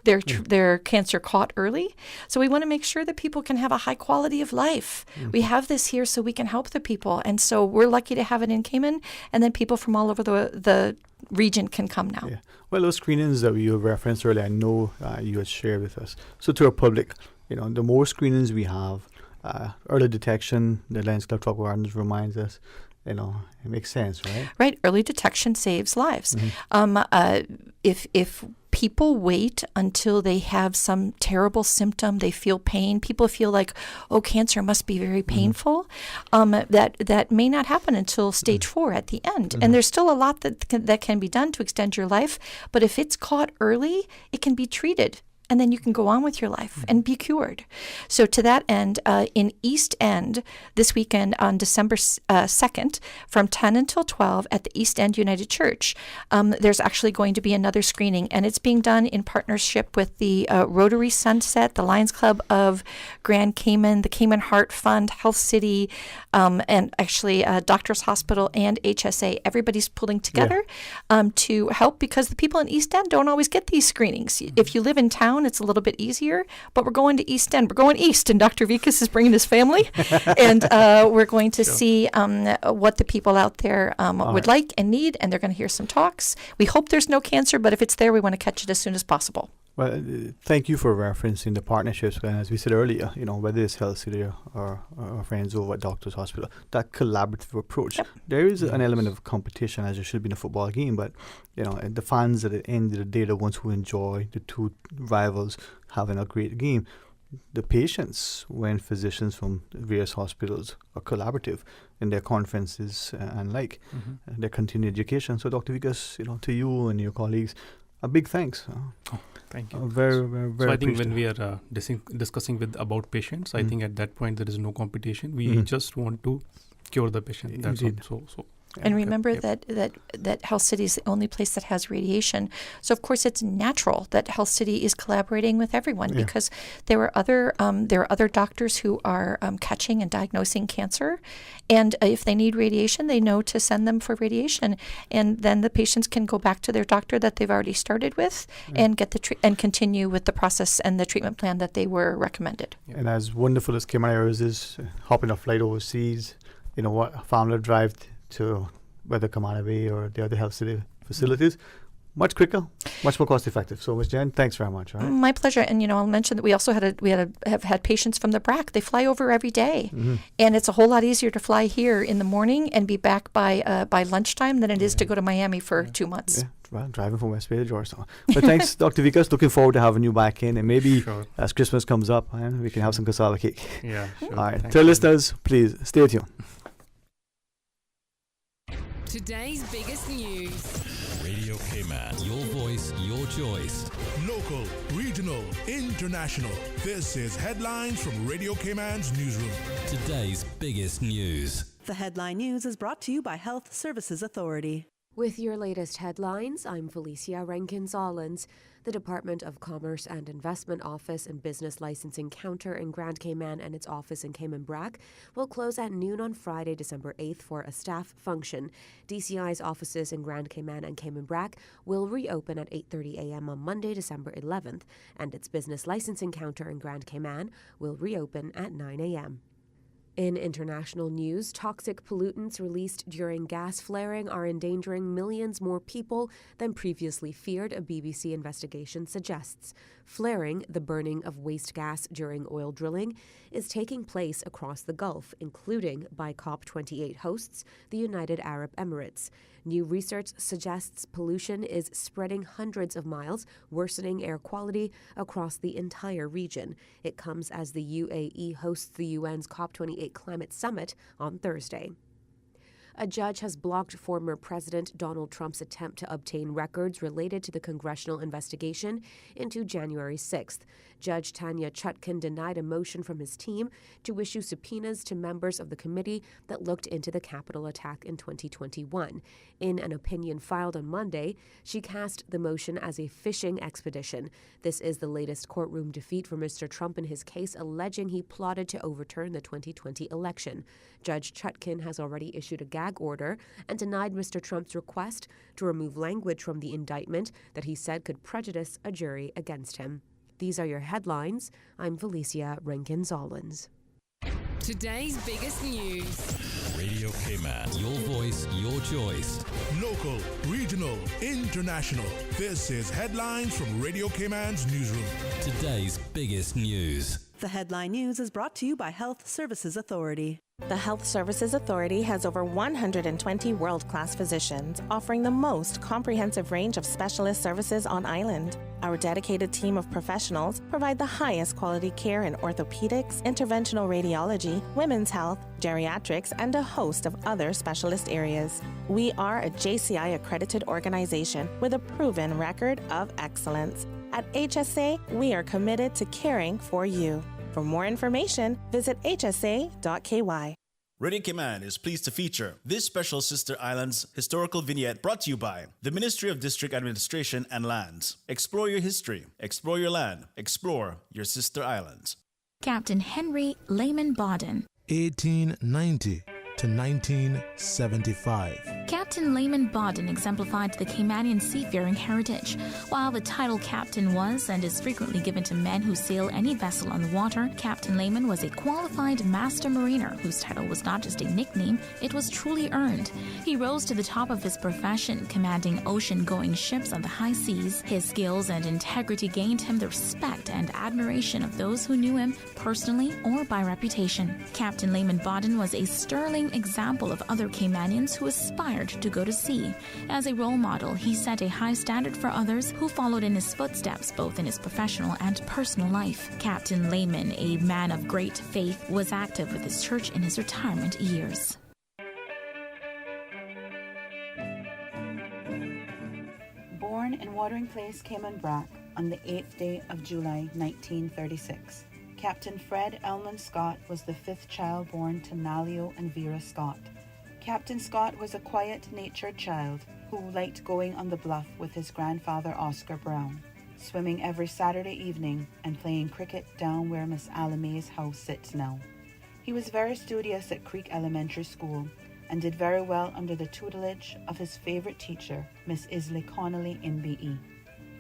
their cancer caught early. So we want to make sure that people can have a high quality of life. We have this here so we can help the people, and so we're lucky to have it in Cayman. And then people from all over the region can come now. Yeah. Well, those screenings that you referenced earlier, I know you had shared with us. So to our public, the more screenings we have, early detection, the Lions Club Tropical Gardens reminds us, it makes sense, right? Right. Early detection saves lives. If people wait until they have some terrible symptom, they feel pain, people feel like, oh, cancer must be very painful, that may not happen until stage 4 at the end. And there's still a lot that can be done to extend your life. But if it's caught early, it can be treated. And then you can go on with your life and be cured. So to that end, in East End, this weekend on December 2nd, from 10 until 12 at the East End United Church, there's actually going to be another screening. And it's being done in partnership with the Rotary Sunset, the Lions Club of Grand Cayman, the Cayman Heart Fund, Health City, and actually Doctors Hospital and HSA. Everybody's pulling together to help, because the people in East End don't always get these screenings. If you live in town, it's a little bit easier, but we're going to East End. We're going east, and Dr. Vikas is bringing his family, and we're going to see what the people out there would like and need, and they're going to hear some talks. We hope there's no cancer, but if it's there, we want to catch it as soon as possible. Well, thank you for referencing the partnerships. And as we said earlier, whether it's Health City or our friends over at Doctors Hospital, that collaborative approach. Yep. There is an element of competition, as there should be in a football game, but the fans at the end of the day, the ones who enjoy the two rivals having a great game. The patients, when physicians from various hospitals are collaborative in their conferences and their continued education. So, Dr. Vikas, to you and your colleagues, a big thanks. Thank you. Very, very, very. So I think when we are discussing about patients, I think at that point there is no competition. We just want to cure the patient. That's all. So And remember that Health City is the only place that has radiation. So of course it's natural that Health City is collaborating with everyone because there are other doctors who are catching and diagnosing cancer, and if they need radiation, they know to send them for radiation, and then the patients can go back to their doctor that they've already started with and get the and continue with the process and the treatment plan that they were recommended. And as wonderful as Cayman Airways is, hopping a flight overseas, what family drive to whether Kamana Bay or the other Health City facilities, much quicker, much more cost effective. So, Ms. Jen, thanks very much. Right? My pleasure. And I'll mention that we also have had patients from the BRAC. They fly over every day, and it's a whole lot easier to fly here in the morning and be back by lunchtime than it is to go to Miami for 2 months. Yeah. Well, driving from West Bay to Georgetown. But thanks, Dr. Vikas. Looking forward to having you back in, and maybe as Christmas comes up, we can have some kasala cake. Yeah, sure. All right. To listeners, please stay tuned. Today's biggest news. Radio Cayman, your voice, your choice. Local, regional, international. This is Headlines from Radio Cayman's newsroom. Today's biggest news. The Headline News is brought to you by Health Services Authority. With your latest headlines, I'm Felicia Rankins-Ollins. The Department of Commerce and Investment Office and Business Licensing Counter in Grand Cayman and its office in Cayman Brac will close at noon on Friday, December 8th for a staff function. DCI's offices in Grand Cayman and Cayman Brac will reopen at 8:30 a.m. on Monday, December 11th, and its Business Licensing Counter in Grand Cayman will reopen at 9 a.m. In international news, toxic pollutants released during gas flaring are endangering millions more people than previously feared, a BBC investigation suggests. Flaring, the burning of waste gas during oil drilling, is taking place across the Gulf, including by COP28 hosts, the United Arab Emirates. New research suggests pollution is spreading hundreds of miles, worsening air quality across the entire region. It comes as the UAE hosts the UN's COP28 Climate Summit on Thursday. A judge has blocked former President Donald Trump's attempt to obtain records related to the congressional investigation into January 6th. Judge Tanya Chutkan denied a motion from his team to issue subpoenas to members of the committee that looked into the Capitol attack in 2021. In an opinion filed on Monday, she cast the motion as a fishing expedition. This is the latest courtroom defeat for Mr. Trump in his case, alleging he plotted to overturn the 2020 election. Judge Chutkan has already issued a gag order and denied Mr. Trump's request to remove language from the indictment that he said could prejudice a jury against him. These are your headlines. I'm Felicia Rankins-Ollins. Today's biggest news. Radio Cayman, your voice, your choice. Local, regional, international. This is Headlines from Radio Cayman's newsroom. Today's biggest news. The Headline News is brought to you by Health Services Authority. The Health Services Authority has over 120 world-class physicians offering the most comprehensive range of specialist services on island. Our dedicated team of professionals provide the highest quality care in orthopedics, interventional radiology, women's health, geriatrics, and a host of other specialist areas. We are a JCI accredited organization with a proven record of excellence. At HSA, we are committed to caring for you. For more information, visit hsa.ky. Radio Cayman is pleased to feature this special Sister Islands historical vignette brought to you by the Ministry of District Administration and Lands. Explore your history, explore your land, explore your Sister Islands. Captain Henry Lehman Bodden. 1890 to 1975. Captain Lehman Bodden exemplified the Caymanian seafaring heritage. While the title captain was and is frequently given to men who sail any vessel on the water, Captain Lehman was a qualified master mariner whose title was not just a nickname, it was truly earned. He rose to the top of his profession, commanding ocean-going ships on the high seas. His skills and integrity gained him the respect and admiration of those who knew him personally or by reputation. Captain Lehman Bodden was a sterling example of other Caymanians who aspired to go to sea. As a role model, he set a high standard for others who followed in his footsteps both in his professional and personal life. Captain Lehman, a man of great faith, was active with his church in his retirement years. Born in Watering Place, Cayman Brac, on the 8th day of July 1936. Captain Fred Elman Scott was the fifth child born to Nalio and Vera Scott. Captain Scott was a quiet-natured child who liked going on the bluff with his grandfather Oscar Brown, swimming every Saturday evening and playing cricket down where Miss Alamay's house sits now. He was very studious at Creek Elementary School and did very well under the tutelage of his favorite teacher, Miss Isley Connolly MBE.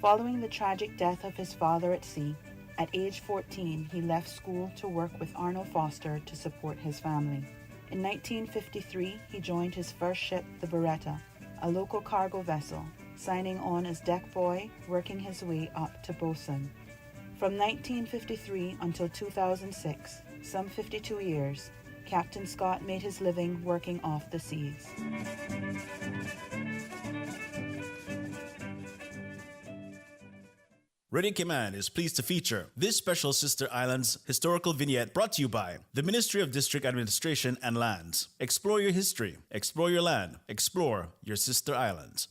Following the tragic death of his father at sea, at age 14 he left school to work with Arnold Foster to support his family. In 1953 he joined his first ship, the Beretta, a local cargo vessel, signing on as deck boy, working his way up to boatswain. From 1953 until 2006, some 52 years, Captain Scott made his living working off the seas. Radio Cayman is pleased to feature this special Sister Islands historical vignette brought to you by the Ministry of District Administration and Lands. Explore your history, explore your land, explore your Sister Islands.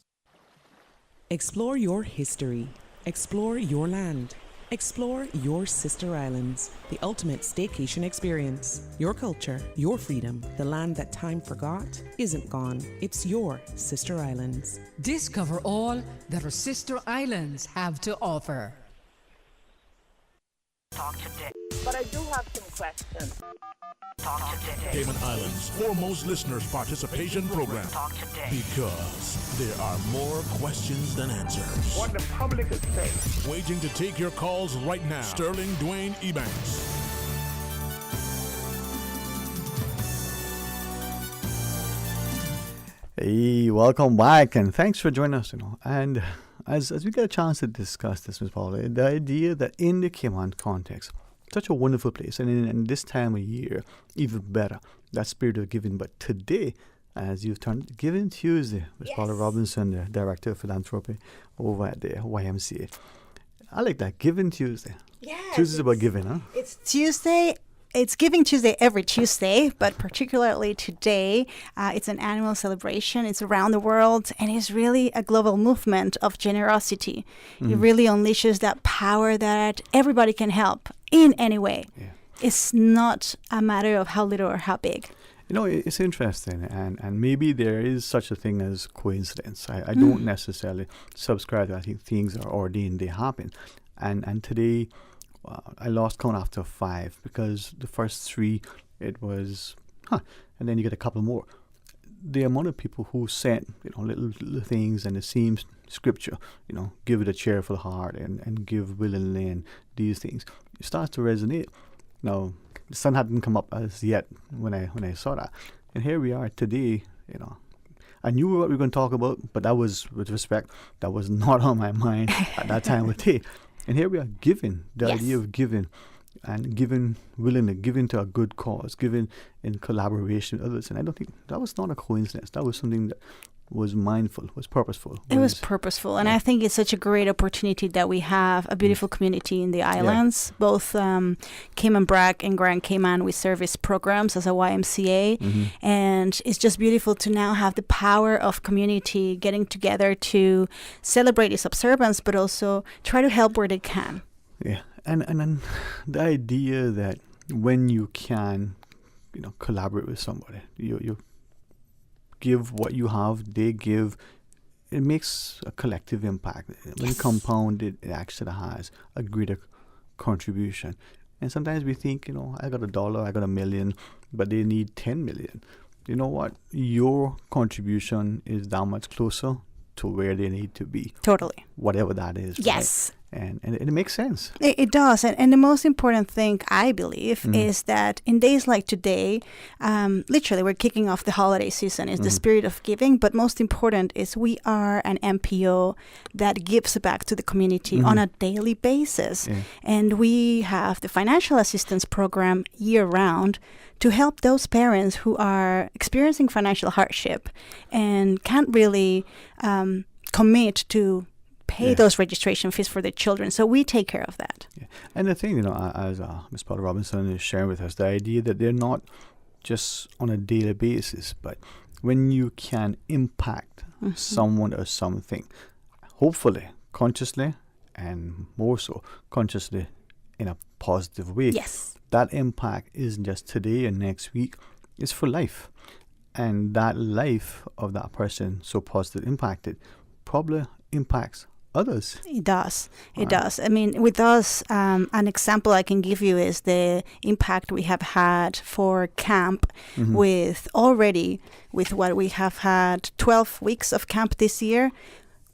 Explore your history, explore your land, explore your Sister Islands, the ultimate staycation experience. Your culture, your freedom, the land that time forgot isn't gone. It's your Sister Islands. Discover all that our sister islands have to offer. Talk today. But I do have some questions. Talk today. Cayman Islands' foremost listeners participation program. Talk today. Because there are more questions than answers. What the public is saying. Waiting to take your calls right now. Sterling Dwayne Ebanks. Hey, welcome back, and thanks for joining us. And as we get a chance to discuss this, Ms. Paula, the idea that in the Cayman context, such a wonderful place, and in this time of year, even better, that spirit of giving. But today, as you've turned Giving Tuesday, Ms. Paula Robinson, the Director of Philanthropy over at the YMCA. I like that, Giving Tuesday. Yes. Tuesday's about giving, huh? It's Tuesday. It's Giving Tuesday every Tuesday, but particularly today, it's an annual celebration. It's around the world, and it's really a global movement of generosity. It really unleashes that power that everybody can help in any way. Yeah. It's not a matter of how little or how big. It's interesting, and maybe there is such a thing as coincidence. I don't necessarily subscribe to. I think things are ordained, they happen. And today, I lost count after 5 because the first 3, it was, and then you get a couple more. The amount of people who sent, little things, and the same scripture, give it a cheerful heart and give willingly, and these things, it starts to resonate. Now, the sun hadn't come up as yet when I saw that, and here we are today. I knew what we were going to talk about, but that was, with respect, that was not on my mind at that time of day. And here we are giving, the idea of giving, and giving willingly, giving to a good cause, giving in collaboration with others. And I don't think that was not a coincidence. That was something that was mindful, was purposeful. It was purposeful. And I think it's such a great opportunity that we have a beautiful community in the islands. Both Cayman Brac and Grand Cayman, we service programs as a YMCA. And it's just beautiful to now have the power of community getting together to celebrate its observance, but also try to help where they can. Yeah. And then the idea that when you can, collaborate with somebody, you give what you have, they give, it makes a collective impact. When compounded, it actually has a greater contribution. And sometimes we think, I got $1, I got $1 million, but they need 10 million. You know what? Your contribution is that much closer to where they need to be. Totally. Whatever that is. Yes. Right? And it makes sense. It does. And the most important thing, I believe, is that in days like today, literally we're kicking off the holiday season. It's the spirit of giving. But most important is we are an MPO that gives back to the community on a daily basis. Yeah. And we have the financial assistance program year-round to help those parents who are experiencing financial hardship and can't really commit to pay those registration fees for their children. So we take care of that. Yeah. And the thing, as Ms. Paula Robinson is sharing with us, the idea that they're not just on a daily basis, but when you can impact someone or something, hopefully, consciously, and more so, consciously in a positive way. Yes. That impact isn't just today and next week, it's for life. And that life of that person so positively impacted probably impacts others. It does. It does. I mean, with us, an example I can give you is the impact we have had for camp with what we have had 12 weeks of camp this year.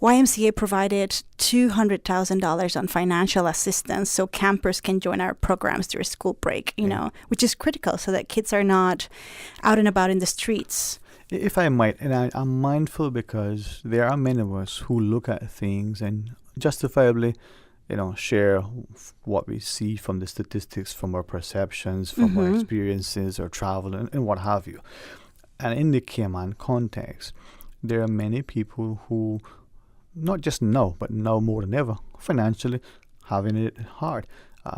YMCA provided $200,000 on financial assistance so campers can join our programs during school break, which is critical so that kids are not out and about in the streets. If I might, and I'm mindful because there are many of us who look at things and justifiably, share what we see from the statistics, from our perceptions, from our experiences, or travel, and what have you. And in the Cayman context, there are many people who, not just now, but now more than ever, financially having it hard.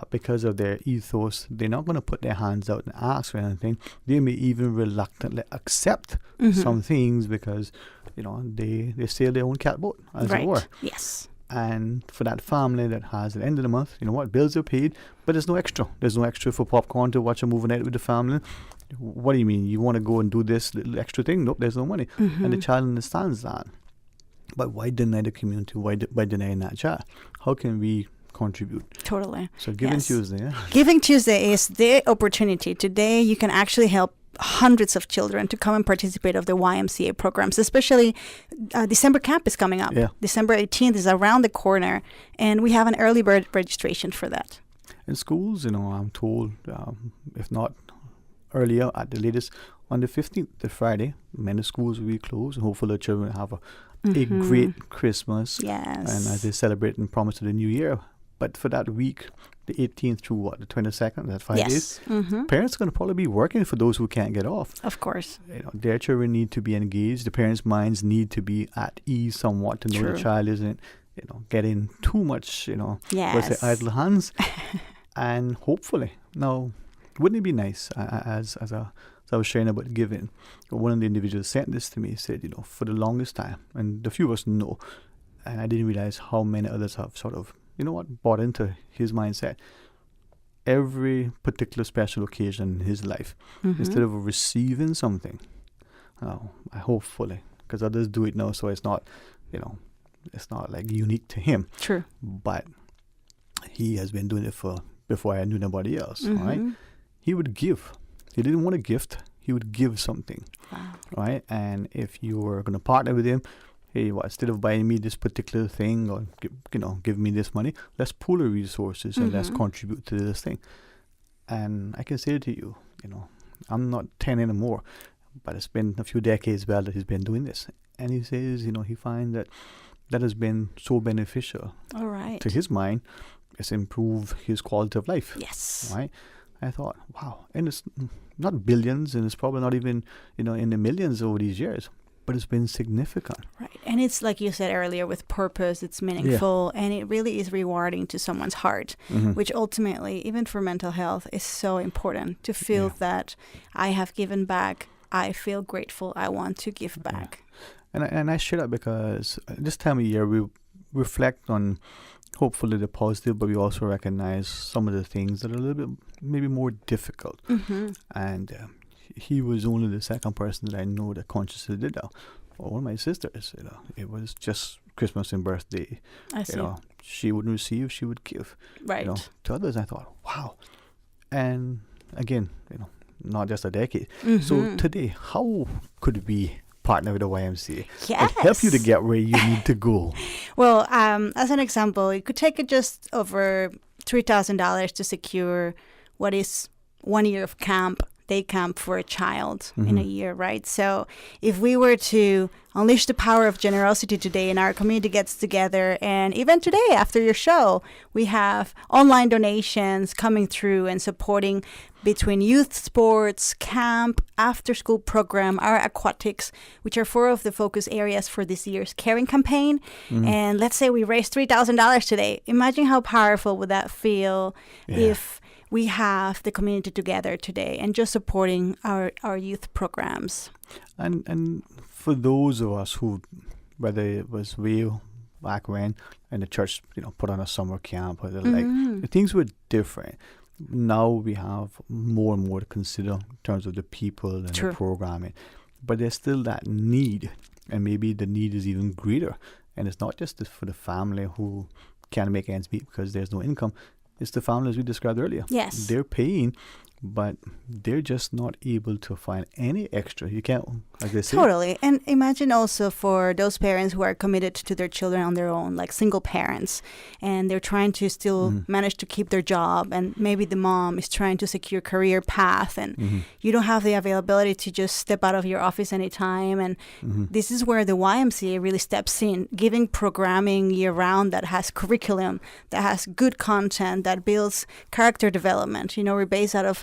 Because of their ethos, they're not going to put their hands out and ask for anything. They may even reluctantly accept some things because, they sail their own catboat, as it were. Yes. And for that family that has at the end of the month, bills are paid, but there's no extra. There's no extra for popcorn to watch a movie night with the family. What do you mean? You want to go and do this little extra thing? Nope, there's no money. And the child understands that. But why deny the community? Why deny that child? How can we contribute? Totally. So Giving Tuesday. Yeah? Giving Tuesday is the opportunity. Today you can actually help hundreds of children to come and participate of the YMCA programs, especially December camp is coming up. Yeah. December 18th is around the corner, and we have an early bird registration for that. In schools, I'm told, if not earlier, at the latest, on the 15th, the Friday, many schools will be closed. Hopefully the children have a great Christmas. Yes. And as they celebrate and promise to the new year. But for that week, the 18th through the 22nd, that's 5 days, parents are going to probably be working for those who can't get off. Of course. Their children need to be engaged. The parents' minds need to be at ease somewhat to know the child isn't, getting too much, idle hands. And hopefully, now, wouldn't it be nice, as I was sharing about giving, one of the individuals sent this to me, said, for the longest time, and a few of us know, and I didn't realize how many others have sort of, bought into his mindset. Every particular special occasion in his life, instead of receiving something, hopefully, because others do it now, so it's not, it's not like unique to him. True. But he has been doing it before I knew nobody else, right? He would give. He didn't want a gift. He would give something, right? And if you were going to partner with him, hey, instead of buying me this particular thing or, give me this money, let's pool the resources and let's contribute to this thing. And I can say to you, I'm not 10 anymore, but it's been a few decades that he's been doing this. And he says, he finds that has been so beneficial. All right. To his mind, it's improved his quality of life. Yes. Right? I thought, wow. And it's not billions, and it's probably not even, in the millions over these years. But it's been significant. Right. And it's like you said earlier, with purpose, it's meaningful, and it really is rewarding to someone's heart, which ultimately, even for mental health, is so important to feel that I have given back. I feel grateful. I want to give back. And I share that because this time of year, we reflect on hopefully the positive, but we also recognize some of the things that are a little bit maybe more difficult. And he was only the second person that I know that consciously did that. Or one of my sisters, it was just Christmas and birthday. I see. She wouldn't receive, she would give. Right. To others, I thought, wow. And again, not just a decade. So today, how could we partner with the YMCA and help you to get where you need to go? Well, as an example, it could take just over $3,000 to secure what is 1 year of day camp for a child in a year, right? So if we were to unleash the power of generosity today and our community gets together, and even today after your show, we have online donations coming through and supporting between youth sports, camp, after-school program, our aquatics, which are 4 of the focus areas for this year's caring campaign. And let's say we raised $3,000 today. Imagine how powerful would that feel if we have the community together today and just supporting our youth programs. And for those of us who, whether it was way back when and the church, put on a summer camp or things were different. Now we have more and more to consider in terms of the people and the programming. but there's still that need, and maybe the need is even greater. And it's not just for the family who can't make ends meet because there's no income. It's the families we described earlier. Yes. They're paying, but they're just not able to find any extra. You can't, like they say. Totally. And imagine also for those parents who are committed to their children on their own, like single parents, and they're trying to still manage to keep their job, and maybe the mom is trying to secure career path, and you don't have the availability to just step out of your office anytime. And this is where the YMCA really steps in, giving programming year-round that has curriculum, that has good content, that builds character development. You know, we're based out of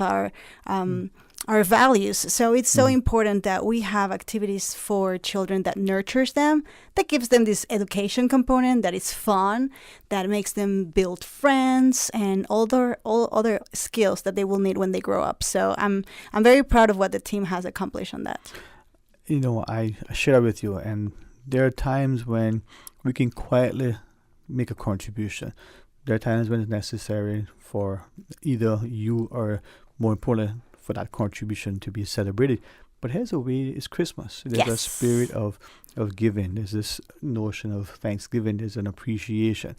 our values. So it's so important that we have activities for children that nurtures them, that gives them this education component, that is fun, that makes them build friends and all other skills that they will need when they grow up. So I'm very proud of what the team has accomplished on that. You know, I share with you, and there are times when we can quietly make a contribution. There are times when it's necessary for either you or, more importantly, for that contribution to be celebrated. But here's a way, it's Christmas. There's a spirit of giving. There's this notion of Thanksgiving. There's an appreciation.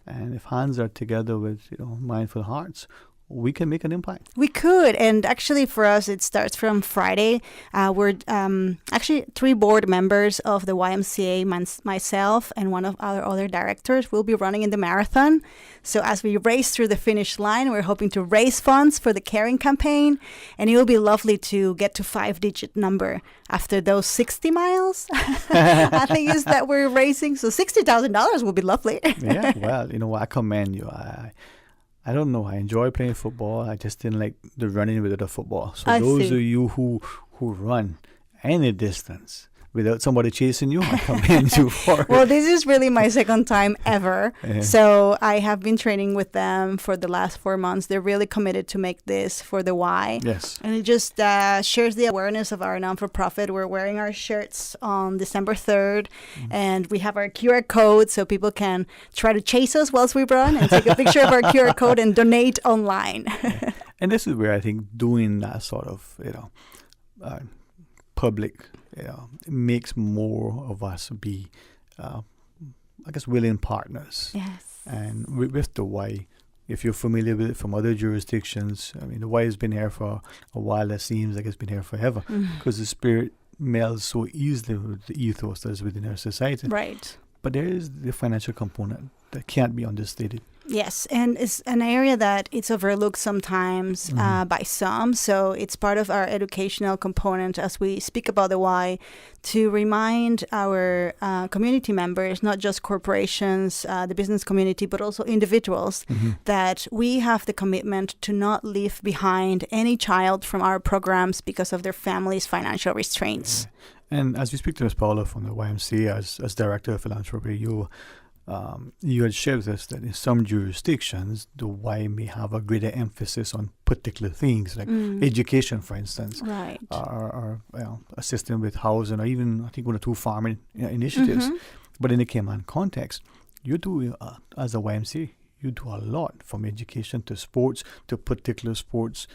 And if hands are together with, mindful hearts, we can make an impact. We could. And actually for us, it starts from Friday. We're actually 3 board members of the YMCA, myself and one of our other directors, will be running in the marathon. So as we race through the finish line, we're hoping to raise funds for the Caring campaign. And it will be lovely to get to 5-digit number after those 60 miles, I think is that we're racing. So $60,000 will be lovely. Yeah, well, I commend you. I don't know. I enjoy playing football. I just didn't like the running without a football. So those of you who run any distance without somebody chasing you, I commend you for it. Well, this is really my second time ever. So I have been training with them for the last 4 months. They're really committed to make this for the Y. Yes. And it just shares the awareness of our non-for-profit. We're wearing our shirts on December 3rd, and we have our QR code so people can try to chase us whilst we run and take a picture of our QR code and donate online. And this is where I think doing that sort of, public, makes more of us be, willing partners. Yes. And with the Y, if you're familiar with it from other jurisdictions, I mean, the Y has been here for a while. It seems like it's been here forever because the spirit melds so easily with the ethos that is within our society. Right. But there is the financial component that can't be understated. Yes, and it's an area that it's overlooked sometimes by some. So it's part of our educational component as we speak about the Y, to remind our community members, not just corporations, the business community, but also individuals, that we have the commitment to not leave behind any child from our programs because of their family's financial restraints. And as we speak to Ms. Paula from the YMCA as Director of Philanthropy, you had shared with us that in some jurisdictions, the Y may have a greater emphasis on particular things, like education, for instance, right, or assisting with housing, or even, I think, 1 or 2 farming initiatives. But in the Cayman context, you do, as a YMCA, you do a lot, from education to sports, to particular sports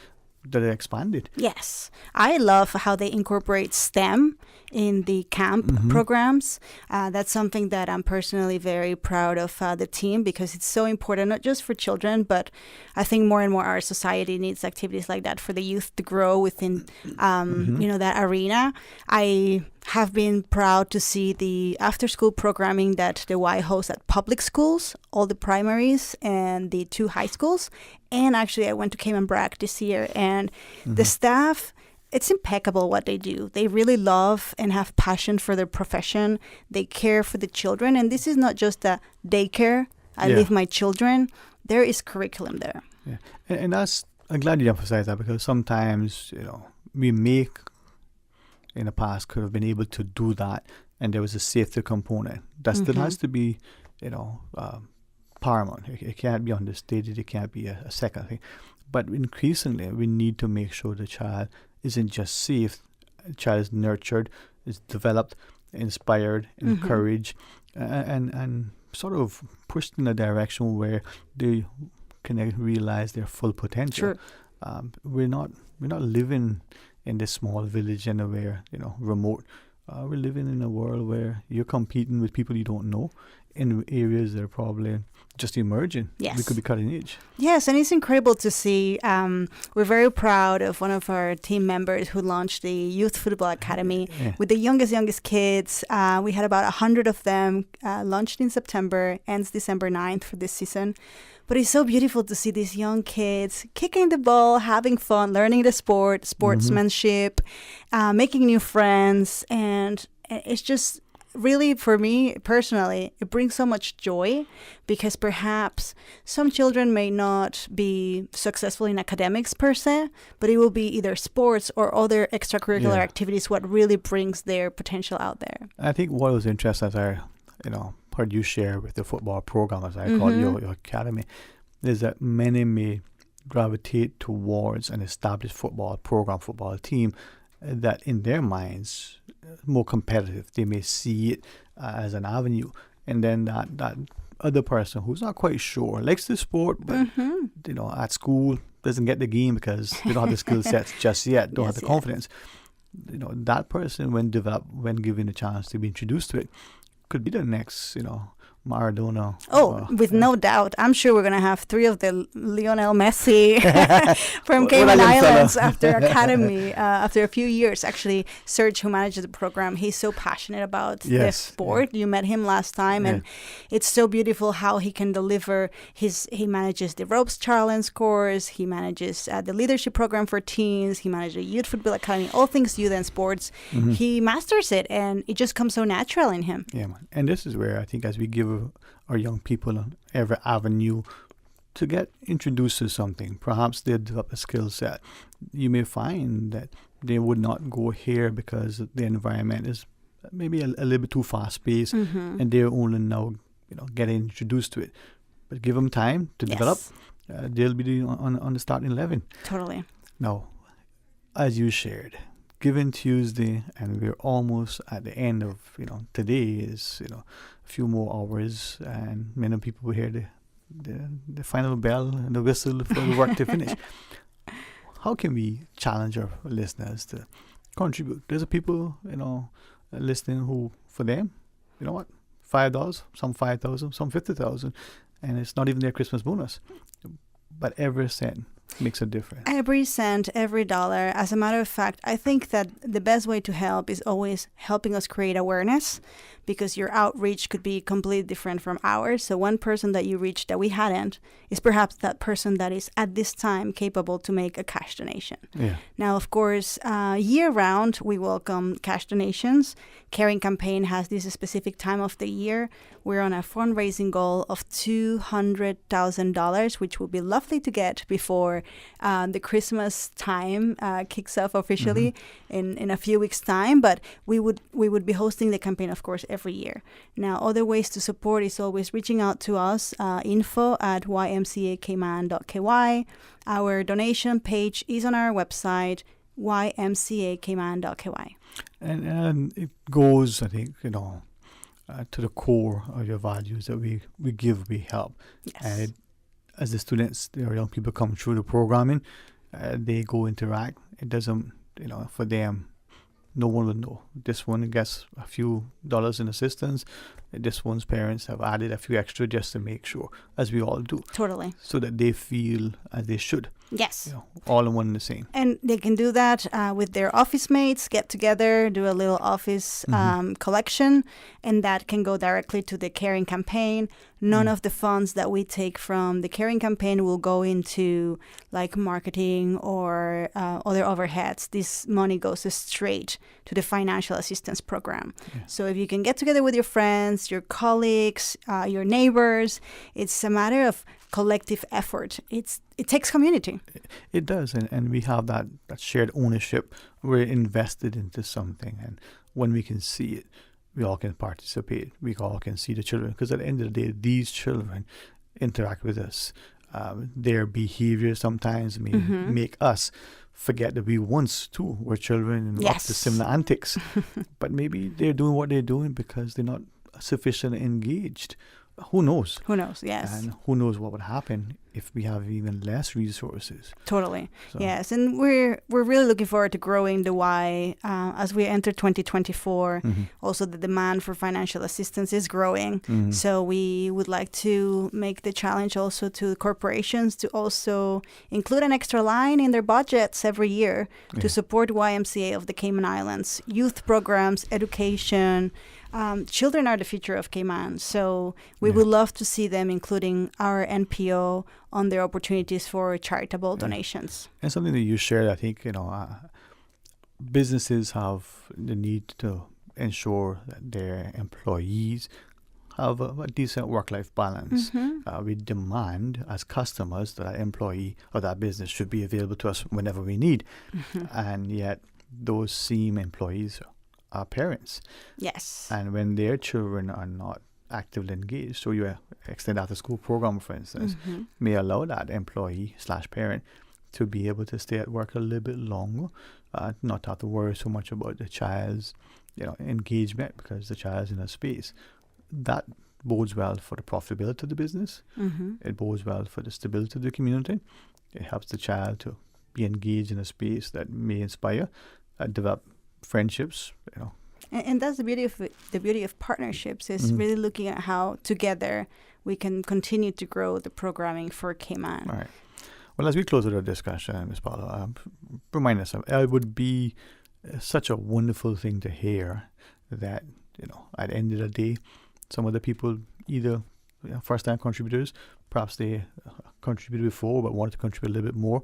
that are expanded. Yes. I love how they incorporate STEM in the camp programs. That's something that I'm personally very proud of the team, because it's so important, not just for children, but I think more and more our society needs activities like that for the youth to grow within, that arena. I have been proud to see the after-school programming that the Y hosts at public schools, all the primaries and the 2 high schools. And actually, I went to Cayman Brac this year, and the staff, it's impeccable what they do. They really love and have passion for their profession. They care for the children. And this is not just a daycare. I leave my children. There is curriculum there. Yeah. And that's, I'm glad you emphasize that, because sometimes, we in the past could have been able to do that, and there was a safety component that still has to be, paramount. It can't be understated. It can't be a second thing. But increasingly, we need to make sure the child isn't just safe. The child is nurtured, is developed, inspired, encouraged, and sort of pushed in a direction where they can realize their full potential. Sure. We're not living in this small village and where, remote. We're living in a world where you're competing with people you don't know in areas that are probably just emerging. Yes. We could be cutting edge. Yes, and it's incredible to see. We're very proud of one of our team members who launched the Youth Football Academy with the youngest kids. We had about 100 of them, launched in September, ends December 9th for this season. But it's so beautiful to see these young kids kicking the ball, having fun, learning the sport, sportsmanship, making new friends. And it's just really, for me personally, it brings so much joy because perhaps some children may not be successful in academics per se, but it will be either sports or other extracurricular activities what really brings their potential out there. I think what was interesting as I, heard you share with the football program, as I call your academy, is that many may gravitate towards an established football program, football team that in their minds more competitive. They may see it as an avenue, and then that other person who's not quite sure likes the sport, but at school doesn't get the game because they don't have the skill sets just yet, don't have the confidence. That person, when given a chance to be introduced to it, could be the next, Maradona. With no doubt. I'm sure we're going to have 3 of the Lionel Messi from Cayman Islands after academy, after a few years. Actually, Serge, who manages the program, he's so passionate about the sport. You met him last time, and it's so beautiful how he can deliver he manages the ropes challenge course, he manages the leadership program for teens, he manages the youth football academy, all things youth and sports. He masters it, and it just comes so natural in him. Yeah, man. And this is where I think as we give our young people on every avenue to get introduced to something, perhaps they develop a skill set. You may find that they would not go here because the environment is maybe a little bit too fast-paced, and they're only now getting introduced to it. But give them time to develop. They'll be on the starting 11. Totally. Now, as you shared, Giving Tuesday, and we're almost at the end of today is a few more hours, and many people will hear the final bell and the whistle for the work to finish. How can we challenge our listeners to contribute? There's people listening who, for them, $5, some 5,000, some 50,000, and it's not even their Christmas bonus, but every cent makes a difference. Every cent, every dollar. As a matter of fact, I think that the best way to help is always helping us create awareness, because your outreach could be completely different from ours. So one person that you reached that we hadn't is perhaps that person that is at this time capable to make a cash donation. Yeah. Now, of course, year-round, we welcome cash donations. Caring Campaign has this specific time of the year. We're on a fundraising goal of $200,000, which would be lovely to get before the Christmas time kicks off officially in a few weeks' time. But we would be hosting the campaign, of course, every year. Now, other ways to support is always reaching out to us, info@ymcacayman.ky. Our donation page is on our website, ymcacayman.ky. And it goes, I think, to the core of your values that we give, we help. Yes. And as the students, the young people come through the programming, they go interact. It doesn't, for them, no one will know. This one gets a few dollars in assistance. This one's parents have added a few extra just to make sure, as we all do. Totally. So that they feel as they should. Yes. All in one and the same. And they can do that with their office mates, get together, do a little office collection, and that can go directly to the Caring Campaign. None of the funds that we take from the Caring Campaign will go into like marketing or other overheads. This money goes straight to the financial assistance program. Yeah. So if you can get together with your friends, your colleagues, your neighbors, it's a matter of collective effort. It takes community. It does, and we have that shared ownership. We're invested into something, and when we can see it, we all can participate. We all can see the children, because at the end of the day, these children interact with us. Their behavior sometimes may make us forget that we once too were children and up to similar antics. But maybe they're doing what they're doing because they're not sufficiently engaged who knows? Who knows, yes. And who knows what would happen if we have even less resources. Totally, So- yes. And we're really looking forward to growing the Y as we enter 2024. Also, the demand for financial assistance is growing. So we would like to make the challenge also to corporations to also include an extra line in their budgets every year to support YMCA of the Cayman Islands, youth programs, education. Children are the future of Cayman, so we would love to see them including our NPO on their opportunities for charitable donations. And something that you shared, I think, businesses have the need to ensure that their employees have a decent work-life balance. We demand as customers that our employee or that business should be available to us whenever we need. And yet those same employees are parents. Yes. And when their children are not actively engaged, so your extended after-school program, for instance, may allow that employee/parent to be able to stay at work a little bit longer, not have to worry so much about the child's engagement because the child's in a space. That bodes well for the profitability of the business. It bodes well for the stability of the community. It helps the child to be engaged in a space that may inspire, develop friendships, And that's the beauty of partnerships is really looking at how together we can continue to grow the programming for Cayman. All right. Well, as we close out our discussion, Ms. Paula, remind us, it would be such a wonderful thing to hear that, at the end of the day, some of the people, either first-time contributors, perhaps they contributed before but wanted to contribute a little bit more,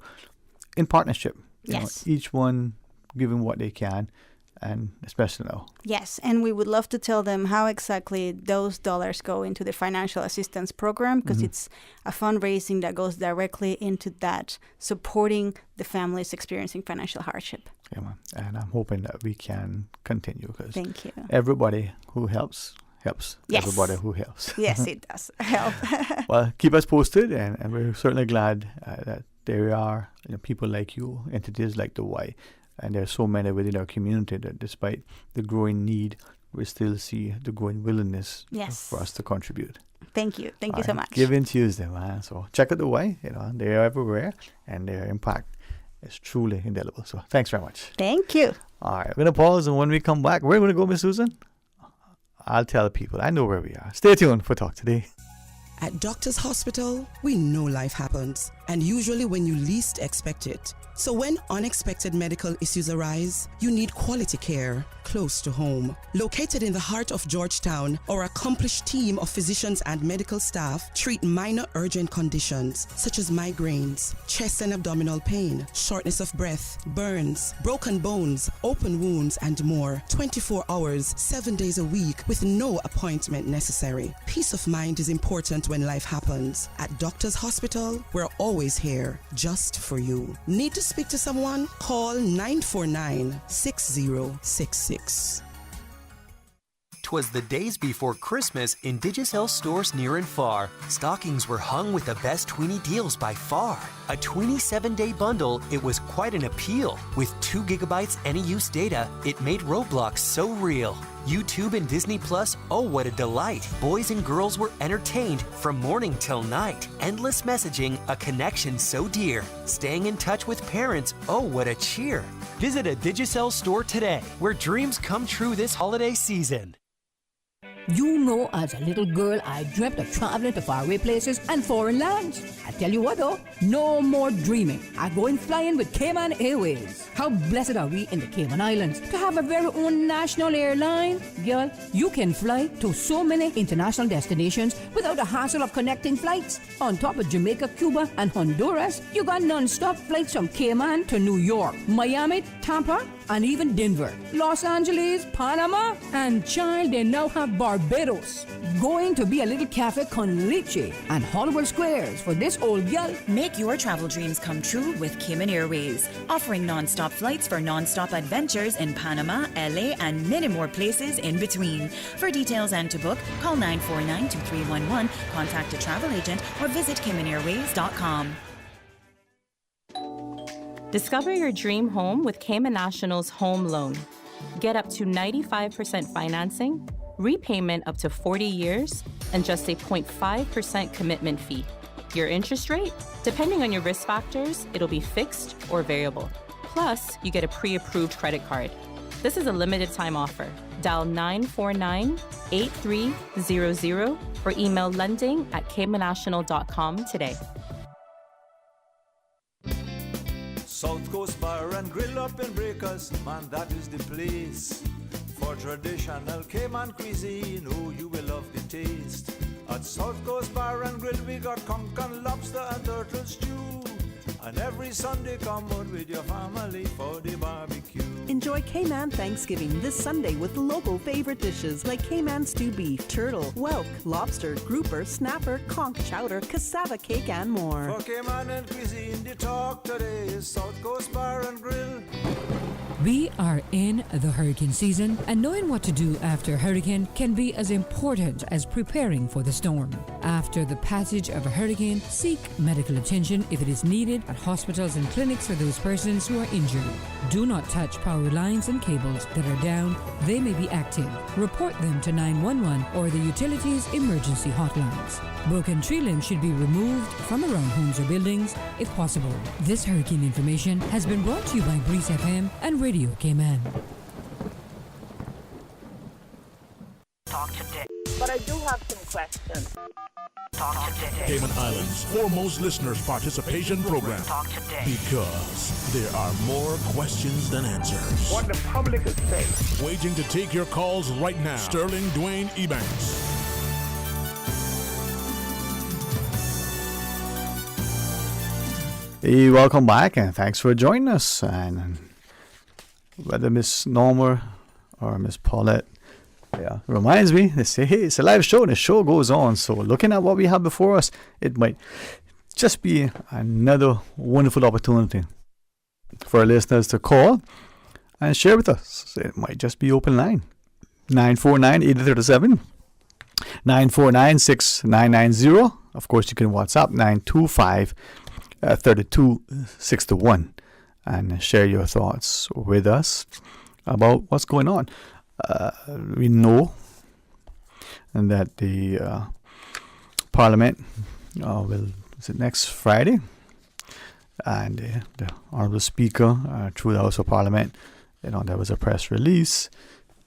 in partnership. Yes. Each one giving what they can, and especially now. Yes, and we would love to tell them how exactly those dollars go into the financial assistance program, because it's a fundraising that goes directly into that, supporting the families experiencing financial hardship. Yeah, man. And I'm hoping that we can continue because Thank you. Everybody who helps. Yes. Everybody who helps. Yes, it does help. Well, keep us posted, and we're certainly glad that there are people like you, entities like the Y, and there are so many within our community that despite the growing need, we still see the growing willingness for us to contribute. Thank you. Thank you so much. Giving Tuesday, man. So check out the Y. They are everywhere, and their impact is truly indelible. So thanks very much. Thank you. All right, we're going to pause, and when we come back, where are we going to go, Miss Susan? I'll tell people. I know where we are. Stay tuned for Talk Today. At Doctor's Hospital, we know life happens, and usually when you least expect it. So when unexpected medical issues arise, you need quality care close to home. Located in the heart of Georgetown, our accomplished team of physicians and medical staff treat minor urgent conditions such as migraines, chest and abdominal pain, shortness of breath, burns, broken bones, open wounds, and more. 24 hours, 7 days a week with no appointment necessary. Peace of mind is important when life happens. At Doctor's Hospital, we're always here just for you. Need to speak to someone? Call 949-6066. 'Twas the days before Christmas in Digicel stores near and far. Stockings were hung with the best tweenie deals by far. A 27-day bundle, it was quite an appeal. With 2 gigabytes any use data, it made Roblox so real. YouTube and Disney Plus, oh what a delight. Boys and girls were entertained from morning till night. Endless messaging, a connection so dear. Staying in touch with parents, oh what a cheer. Visit a Digicel store today, where dreams come true this holiday season. You know, as a little girl, I dreamt of traveling to faraway places and foreign lands. I tell you what though, no more dreaming. I'm going flying with Cayman Airways. How blessed are we in the Cayman Islands to have a very own national airline? Girl, you can fly to so many international destinations without the hassle of connecting flights. On top of Jamaica, Cuba, and Honduras, you got non-stop flights from Cayman to New York, Miami, Tampa, and even Denver, Los Angeles, Panama, and child, they now have Barbados. Going to be a little cafe con leche and Hollywood Squares for this old gal. Make your travel dreams come true with Cayman Airways, offering non-stop flights for non-stop adventures in Panama, LA, and many more places in between. For details and to book, call 949-2311, contact a travel agent, or visit CaymanAirways.com. Discover your dream home with Cayman National's home loan. Get up to 95% financing, repayment up to 40 years, and just a 0.5% commitment fee. Your interest rate? Depending on your risk factors, it'll be fixed or variable. Plus, you get a pre-approved credit card. This is a limited time offer. Dial 949-8300 or email lending@caymanational.com today. South Coast Bar and Grill up in Breakers, man, that is the place. For traditional Cayman cuisine, oh, you will love the taste. At South Coast Bar and Grill, we got conch and lobster and turtle stew. And every Sunday, come out with your family for the barbecue. Enjoy Cayman Thanksgiving this Sunday with local favorite dishes like Cayman stew beef, turtle, whelk, lobster, grouper, snapper, conch chowder, cassava cake, and more. For Cayman and cuisine, the talk today is South Coast Bar and Grill. We are in the hurricane season, and knowing what to do after a hurricane can be as important as preparing for the storm. After the passage of a hurricane, seek medical attention if it is needed at hospitals and clinics for those persons who are injured. Do not touch power lines and cables that are down. They may be active. Report them to 911 or the utilities emergency hotlines. Broken tree limbs should be removed from around homes or buildings if possible. This hurricane information has been brought to you by Breeze FM and Radio Cayman. Talk today. But I do have some questions. Talk today. Cayman Islands' foremost listeners participation program. Talk today. Because there are more questions than answers. What the public is saying. Waiting to take your calls right now. Sterling Dwayne Ebanks. Hey, welcome back, and thanks for joining us. And whether Miss Norma or Miss Paulette, reminds me, they say, hey, it's a live show, and the show goes on. So looking at what we have before us, it might just be another wonderful opportunity for our listeners to call and share with us. It might just be open line. 949-8037, 949-6990. Of course, you can WhatsApp 925-3261 and share your thoughts with us about what's going on. We know that the Parliament will next Friday, and the Honourable Speaker through the House of Parliament, there was a press release,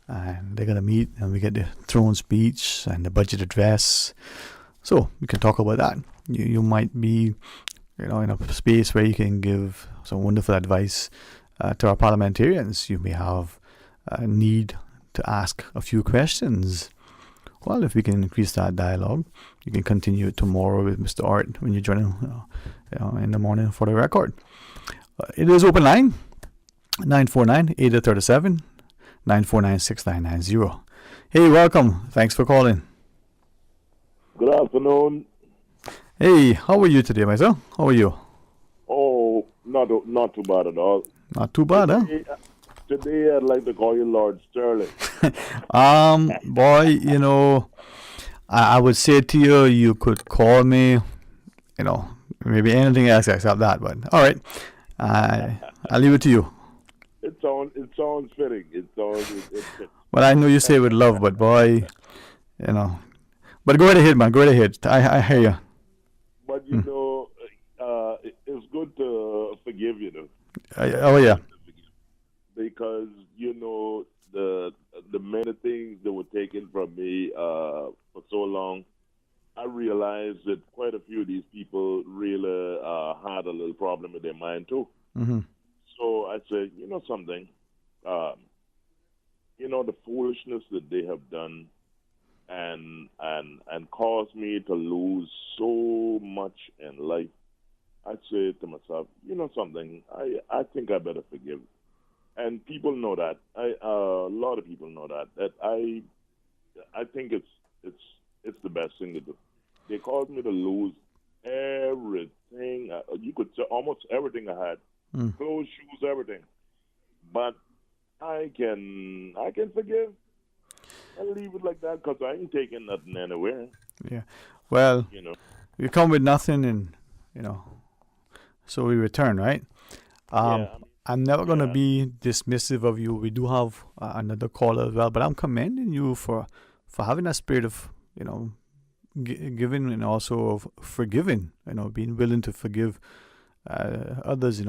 and they're going to meet and we get the throne speech and the budget address. So we can talk about that. You might be in a space where you can give some wonderful advice to our parliamentarians. You may have a need to ask a few questions. Well, if we can increase that dialogue, you can continue it tomorrow with Mr. Art when you join him in the morning for the record. It is open line, 949-8037, 949-6990. Hey, welcome. Thanks for calling. Good afternoon. Hey, how are you today, myself? How are you? Oh, not too bad at all. Not too bad, Today I'd like to call you Lord Sterling. Boy, I would say to you, you could call me, maybe anything else except that, but all right. I'll leave it to you. It sounds fitting. It fits. Well, I know you say it with love, but boy, But go right ahead, man. Go right ahead. I hear you. But it's good to forgive, Oh yeah. Because the many things that were taken from me for so long, I realized that quite a few of these people really had a little problem with their mind too. Mm-hmm. So I said, something, the foolishness that they have done and caused me to lose so much in life. I said to myself, something, I think I better forgive. And people know that. A lot of people know that I think it's the best thing to do. They caused me to lose everything. You could say almost everything I had, clothes, shoes, everything. But I can forgive and leave it like that because I ain't taking nothing anywhere. Yeah. Well, we come with nothing, and so we return, right? I'm never going to be dismissive of you. We do have another caller as well, but I'm commending you for having that spirit of, giving and also of forgiving, being willing to forgive others,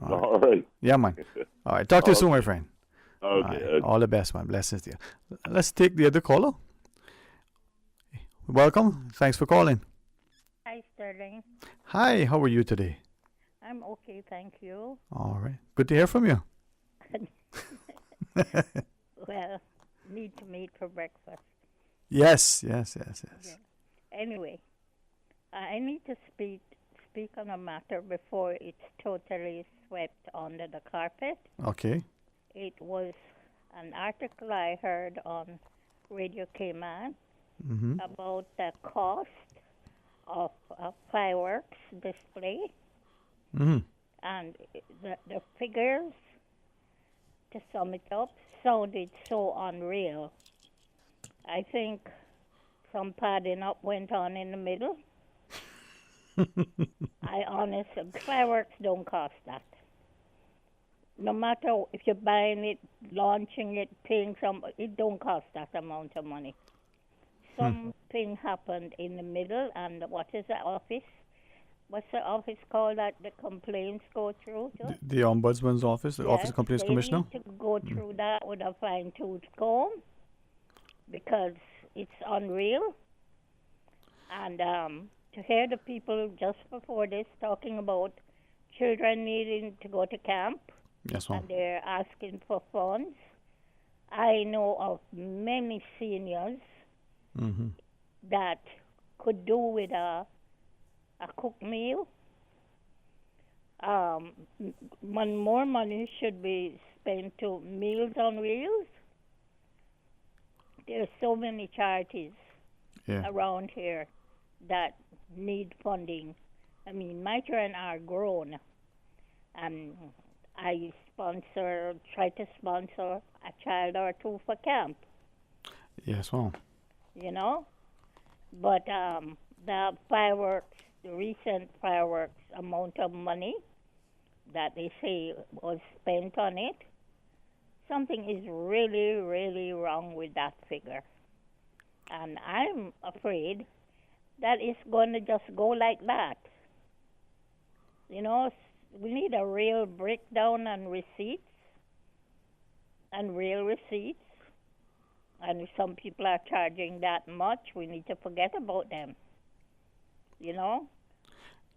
All right. Yeah, man. All right. Talk to you soon, my friend. Okay. All the best, man. Blessings to you. Let's take the other caller. Welcome. Thanks for calling. Hi, Sterling. Hi. How are you today? I'm okay, thank you. All right. Good to hear from you. Well, need to meet for breakfast. Yes. Yeah. Anyway, I need to speak on a matter before it's totally swept under the carpet. Okay. It was an article I heard on Radio Cayman about the cost of a fireworks display. And the figures, to sum it up, sounded so unreal. I think some padding up went on in the middle. Fireworks don't cost that. No matter if you're buying it, launching it, paying it don't cost that amount of money. Something happened in the middle, and what is the office? What's the office called that the complaints go through to? The Ombudsman's Office, the Office of Complaints Commissioner? They need to go through that with a fine-tooth comb because it's unreal. And to hear the people just before this talking about children needing to go to camp, yes, ma'am. And they're asking for funds. I know of many seniors that could do with a cooked meal. More money should be spent to Meals on Wheels. There are so many charities around here that need funding. I mean, my children are grown, and I try to sponsor a child or two for camp. Yes, ma'am. But the fireworks, the recent fireworks amount of money that they say was spent on it, something is really, really wrong with that figure. And I'm afraid that it's going to just go like that. We need a real breakdown on receipts and real receipts. And if some people are charging that much, we need to forget about them.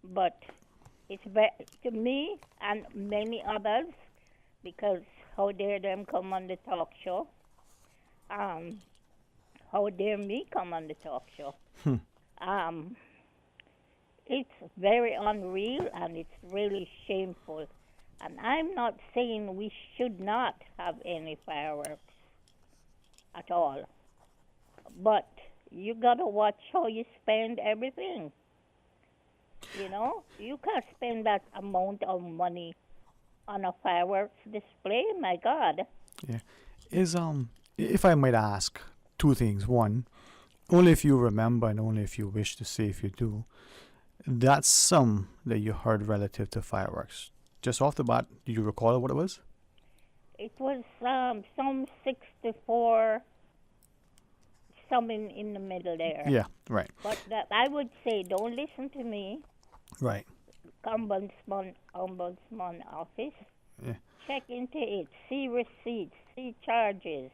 But it's to me and many others, because how dare them come on the talk show? How dare me come on the talk show? It's very unreal and it's really shameful. And I'm not saying we should not have any fireworks at all. But you got to watch how you spend everything. You can't spend that amount of money on a fireworks display. My God. Yeah. If I might ask, two things. One, only if you remember and only if you wish to say if you do, that sum that you heard relative to fireworks, just off the bat, do you recall what it was? It was some 64, something in the middle there. Yeah, right. But I would say, don't listen to me. Right. Ombudsman office. Yeah. Check into it. See receipts. See charges.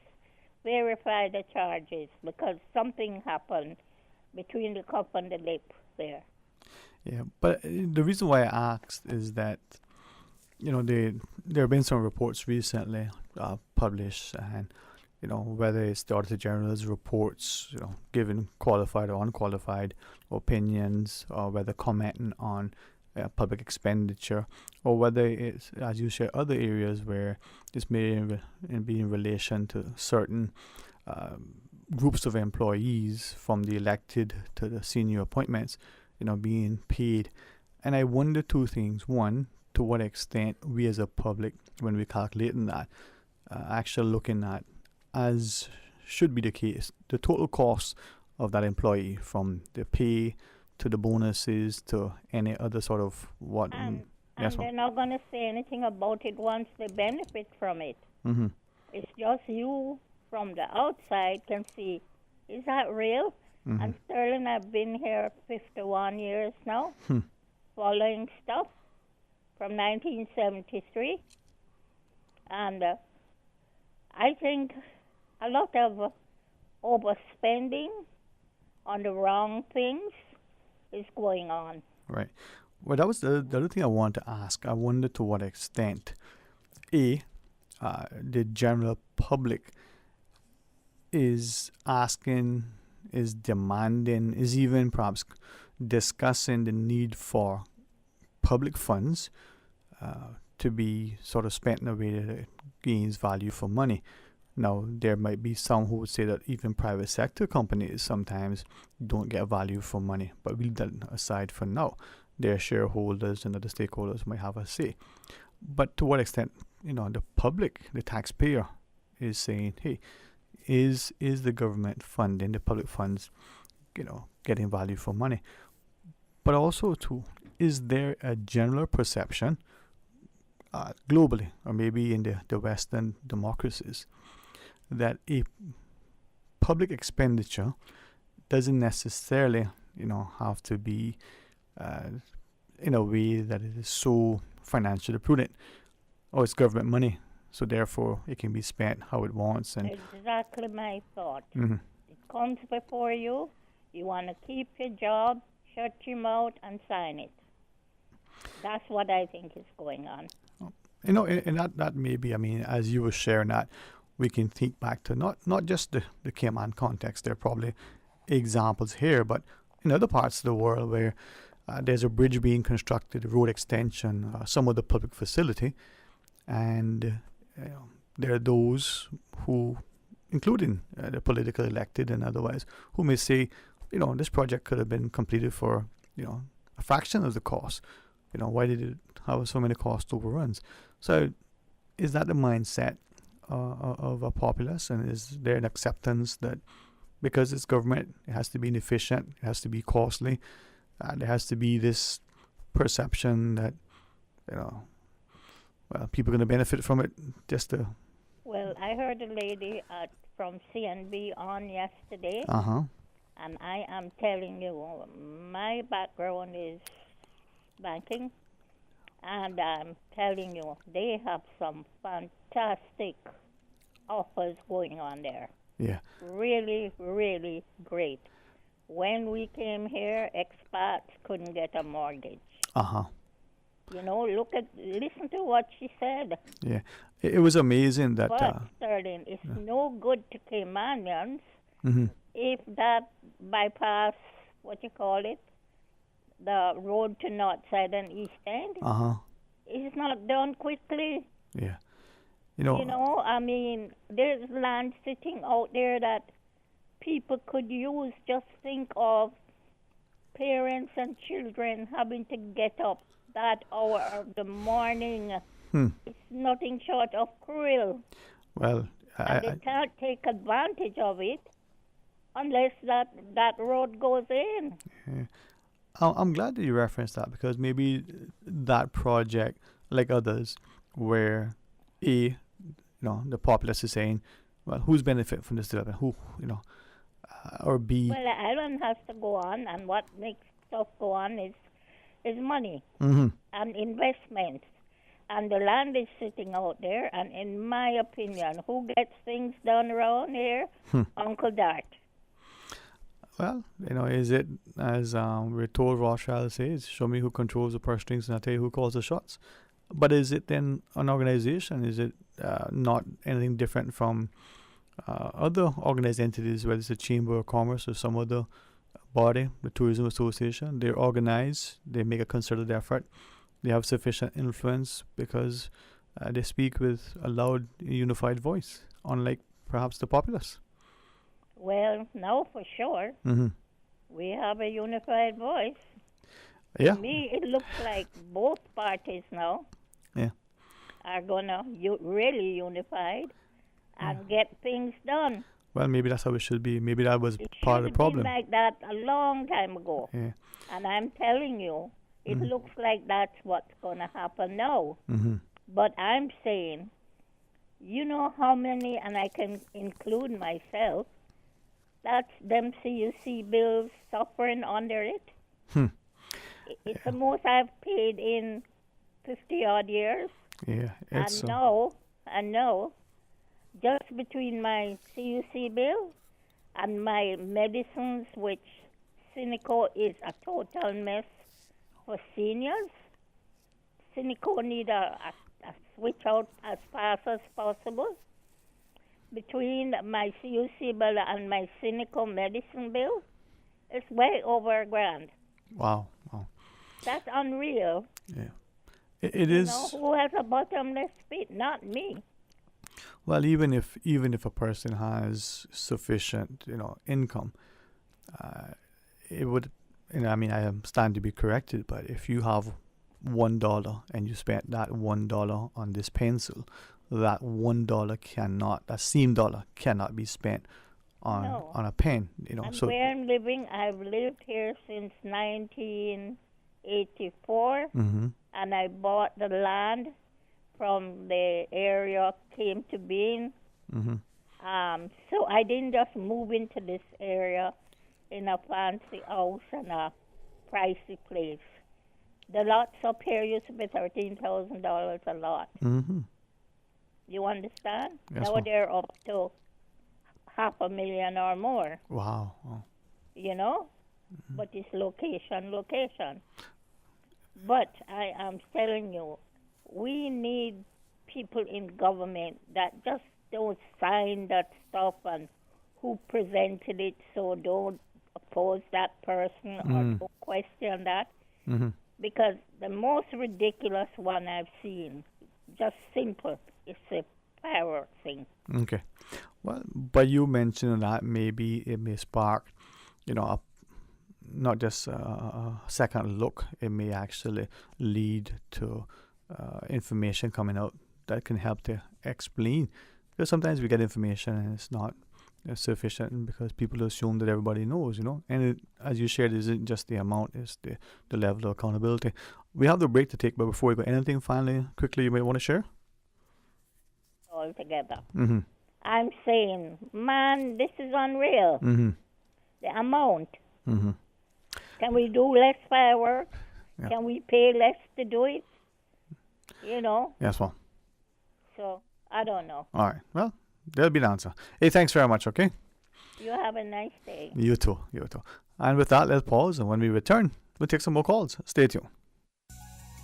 Verify the charges, because something happened between the cup and the lip there. Yeah, but the reason why I asked is that, there have been some reports recently published, and, whether it's the Auditor General's reports, giving qualified or unqualified opinions, or whether commenting on public expenditure, or whether it's, as you say, other areas where it's may be in relation to certain groups of employees, from the elected to the senior appointments, being paid. And I wonder two things. One, to what extent we as a public, when we're calculating that, actually looking at, as should be the case, the total cost of that employee, from the pay to the bonuses to any other sort of what. And yes, they're not going to say anything about it once they benefit from it. Mm-hmm. It's just you from the outside can see, is that real? Mm-hmm. And Sterling, I've been here 51 years now, following stuff from 1973. And I think a lot of overspending on the wrong things is going on. Right. Well, that was the other thing I wanted to ask. I wonder to what extent, the general public is asking, is demanding, is even perhaps discussing the need for public funds to be sort of spent in a way that gains value for money. Now, there might be some who would say that even private sector companies sometimes don't get value for money, but we'll leave that aside for now. Their shareholders and other stakeholders might have a say. But to what extent, the public, the taxpayer, is saying, hey, is the government funding, the public funds, getting value for money? But also, too, is there a general perception globally, or maybe in the Western democracies, that a public expenditure doesn't necessarily, have to be in a way that it is so financially prudent, or it's government money, so therefore it can be spent how it wants. And exactly my thought. Mm-hmm. It comes before you. You want to keep your job, shut your mouth, and sign it. That's what I think is going on. And that maybe, as you were sharing that, we can think back to not just the Cayman context. There are probably examples here, but in other parts of the world where there's a bridge being constructed, a road extension, some other public facility, and there are those who, including the politically elected and otherwise, who may say, this project could have been completed for, a fraction of the cost. Why did it have so many cost overruns? So is that the mindset of a populace? And is there an acceptance that because it's government, it has to be inefficient, it has to be costly, there has to be this perception that, people are going to benefit from it just to... Well, I heard a lady from CNB on yesterday, and I am telling you, my background is banking, and I'm telling you, they have some fantastic offers going on there. Yeah. Really, really great. When we came here, expats couldn't get a mortgage. Listen to what she said. Yeah. It was amazing that... But, Sterling, it's no good to Caymanians mm-hmm. if that bypass, the road to North Side and East End, is not done quickly. Yeah. There's land sitting out there that people could use. Just think of parents and children having to get up that hour of the morning. It's nothing short of cruel. Well, they can't take advantage of it unless that road goes in. Yeah. I'm glad that you referenced that, because maybe that project, like others, where the populace is saying, well, who's benefit from this development? Who, or B. Well, the island has to go on, and what makes stuff go on is money and investment. And the land is sitting out there, and in my opinion, who gets things done around here? Uncle Dart. Well, is it, as we're told Rothschild says, show me who controls the purse strings and I'll tell you who calls the shots. But is it then an organization? Is it not anything different from other organized entities, whether it's a Chamber of Commerce or some other body, the Tourism Association? They're organized, they make a concerted effort, they have sufficient influence because they speak with a loud, unified voice, unlike perhaps the populace. Well, no, for sure. We have a unified voice. Yeah. To me, it looks like both parties now are going to really unified and get things done. Well, maybe that's how it should be. Maybe that was part of the problem. It should have been like that a long time ago. Yeah. And I'm telling you, it looks like that's what's going to happen now. Mm-hmm. But I'm saying You know how many, and I can include myself, that's them CUC bills suffering under it. It's the most I've paid in 50-odd years. Yeah, it's And now, just between my CUC bill and my medicines, which Cineco is a total mess for seniors. Cineco need a switch out as fast as possible. Between my CUC bill and my Cineco medicine bill, it's way over $1,000. Wow. That's unreal. Yeah. It is. Who has a bottomless pit? Not me. Well, even if a person has sufficient, income, it would. I mean, I am stand to be corrected, but if you have $1 and you spent that $1 on this pencil, that that same dollar cannot be spent on a pen. And where I'm living, I've lived here since 1984, and I bought the land from the area came to being. So I didn't just move into this area in a fancy house and a pricey place. The lots up here used to be $13,000 a lot. You understand? Yes, now they're up to $500,000 or more. Wow. But it's location. But I am telling you, we need people in government that just don't sign that stuff and who presented it, so don't oppose that person or don't question that. Because the most ridiculous one I've seen, just simple, it's a power thing. Okay. Well, but you mentioned that maybe it may spark, not just a second look. It may actually lead to information coming out that can help to explain. Because sometimes we get information and it's not sufficient because people assume that everybody knows, And it, as you shared, isn't just the amount, it's the level of accountability. We have the break to take, but before we go, anything finally, quickly, you might want to share? Altogether. I'm saying, man, this is unreal. The amount. Can we do less fireworks? Yeah. Can we pay less to do it? Yes, well. So, I don't know. All right. Well, there'll be an answer. Hey, thanks very much, okay? You have a nice day. You too. And with that, let's pause. And when we return, we'll take some more calls. Stay tuned.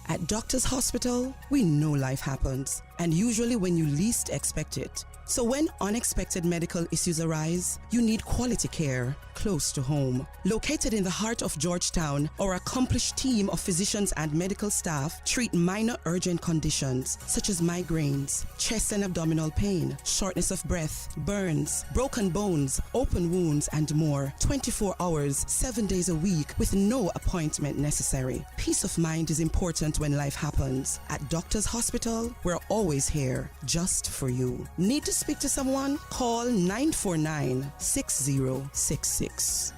At Doctor's Hospital, we know life happens, and usually when you least expect it. So when unexpected medical issues arise, you need quality care close to home. Located in the heart of Georgetown, our accomplished team of physicians and medical staff treat minor urgent conditions such as migraines, chest and abdominal pain, shortness of breath, burns, broken bones, open wounds, and more. 24 hours, 7 days a week with no appointment necessary. Peace of mind is important when life happens. At Doctor's Hospital, we're always here just for you. Need to speak to someone? Call 949-6066.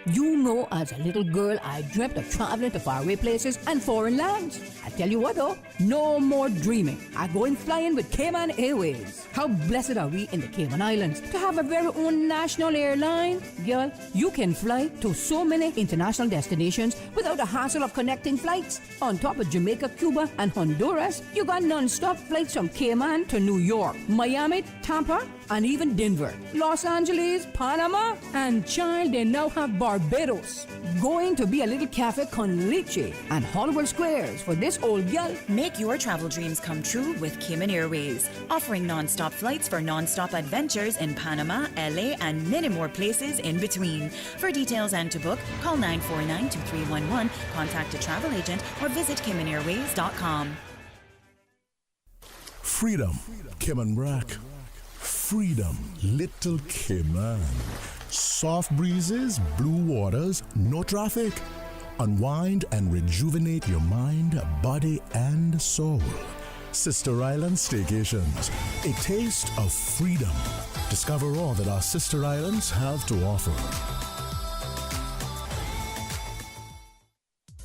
You know, as a little girl, I dreamt of traveling to faraway places and foreign lands. I tell you what though, no more dreaming. I'm going flying with Cayman Airways. How blessed are we in the Cayman Islands to have a very own national airline? Girl, you can fly to so many international destinations without the hassle of connecting flights. On top of Jamaica, Cuba, and Honduras, you got non-stop flights from Cayman to New York, Miami, Tampa, and even Denver, Los Angeles, Panama, and child, they now have Barbados. Going to be a little cafe con leche and Hollywood Squares for this old gal. Make your travel dreams come true with Cayman Airways, offering non-stop flights for non-stop adventures in Panama, LA, and many more places in between. For details and to book, call 949-2311, contact a travel agent, or visit CaymanAirways.com. Freedom, Cayman Brack. Freedom, Little Cayman. Soft breezes, blue waters, no traffic. Unwind and rejuvenate your mind, body, and soul. Sister Island Staycations, a taste of freedom. Discover all that our sister islands have to offer.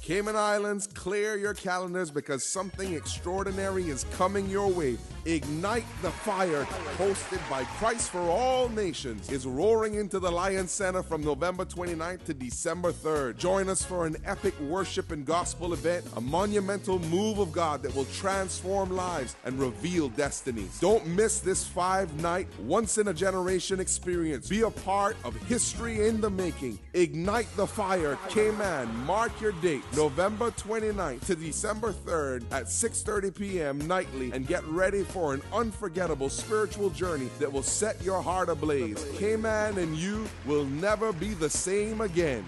Cayman Islands, clear your calendars because something extraordinary is coming your way. Ignite the Fire, hosted by Christ for All Nations, is roaring into the Lions Center from November 29th to December 3rd. Join us for an epic worship and gospel event, a monumental move of God that will transform lives and reveal destinies. Don't miss this 5-night, once-in-a-generation experience. Be a part of history in the making. Ignite the Fire, Cayman. Mark your date, November 29th to December 3rd at 6:30 p.m. nightly, and get ready for an unforgettable spiritual journey that will set your heart ablaze. Cayman and you will never be the same again.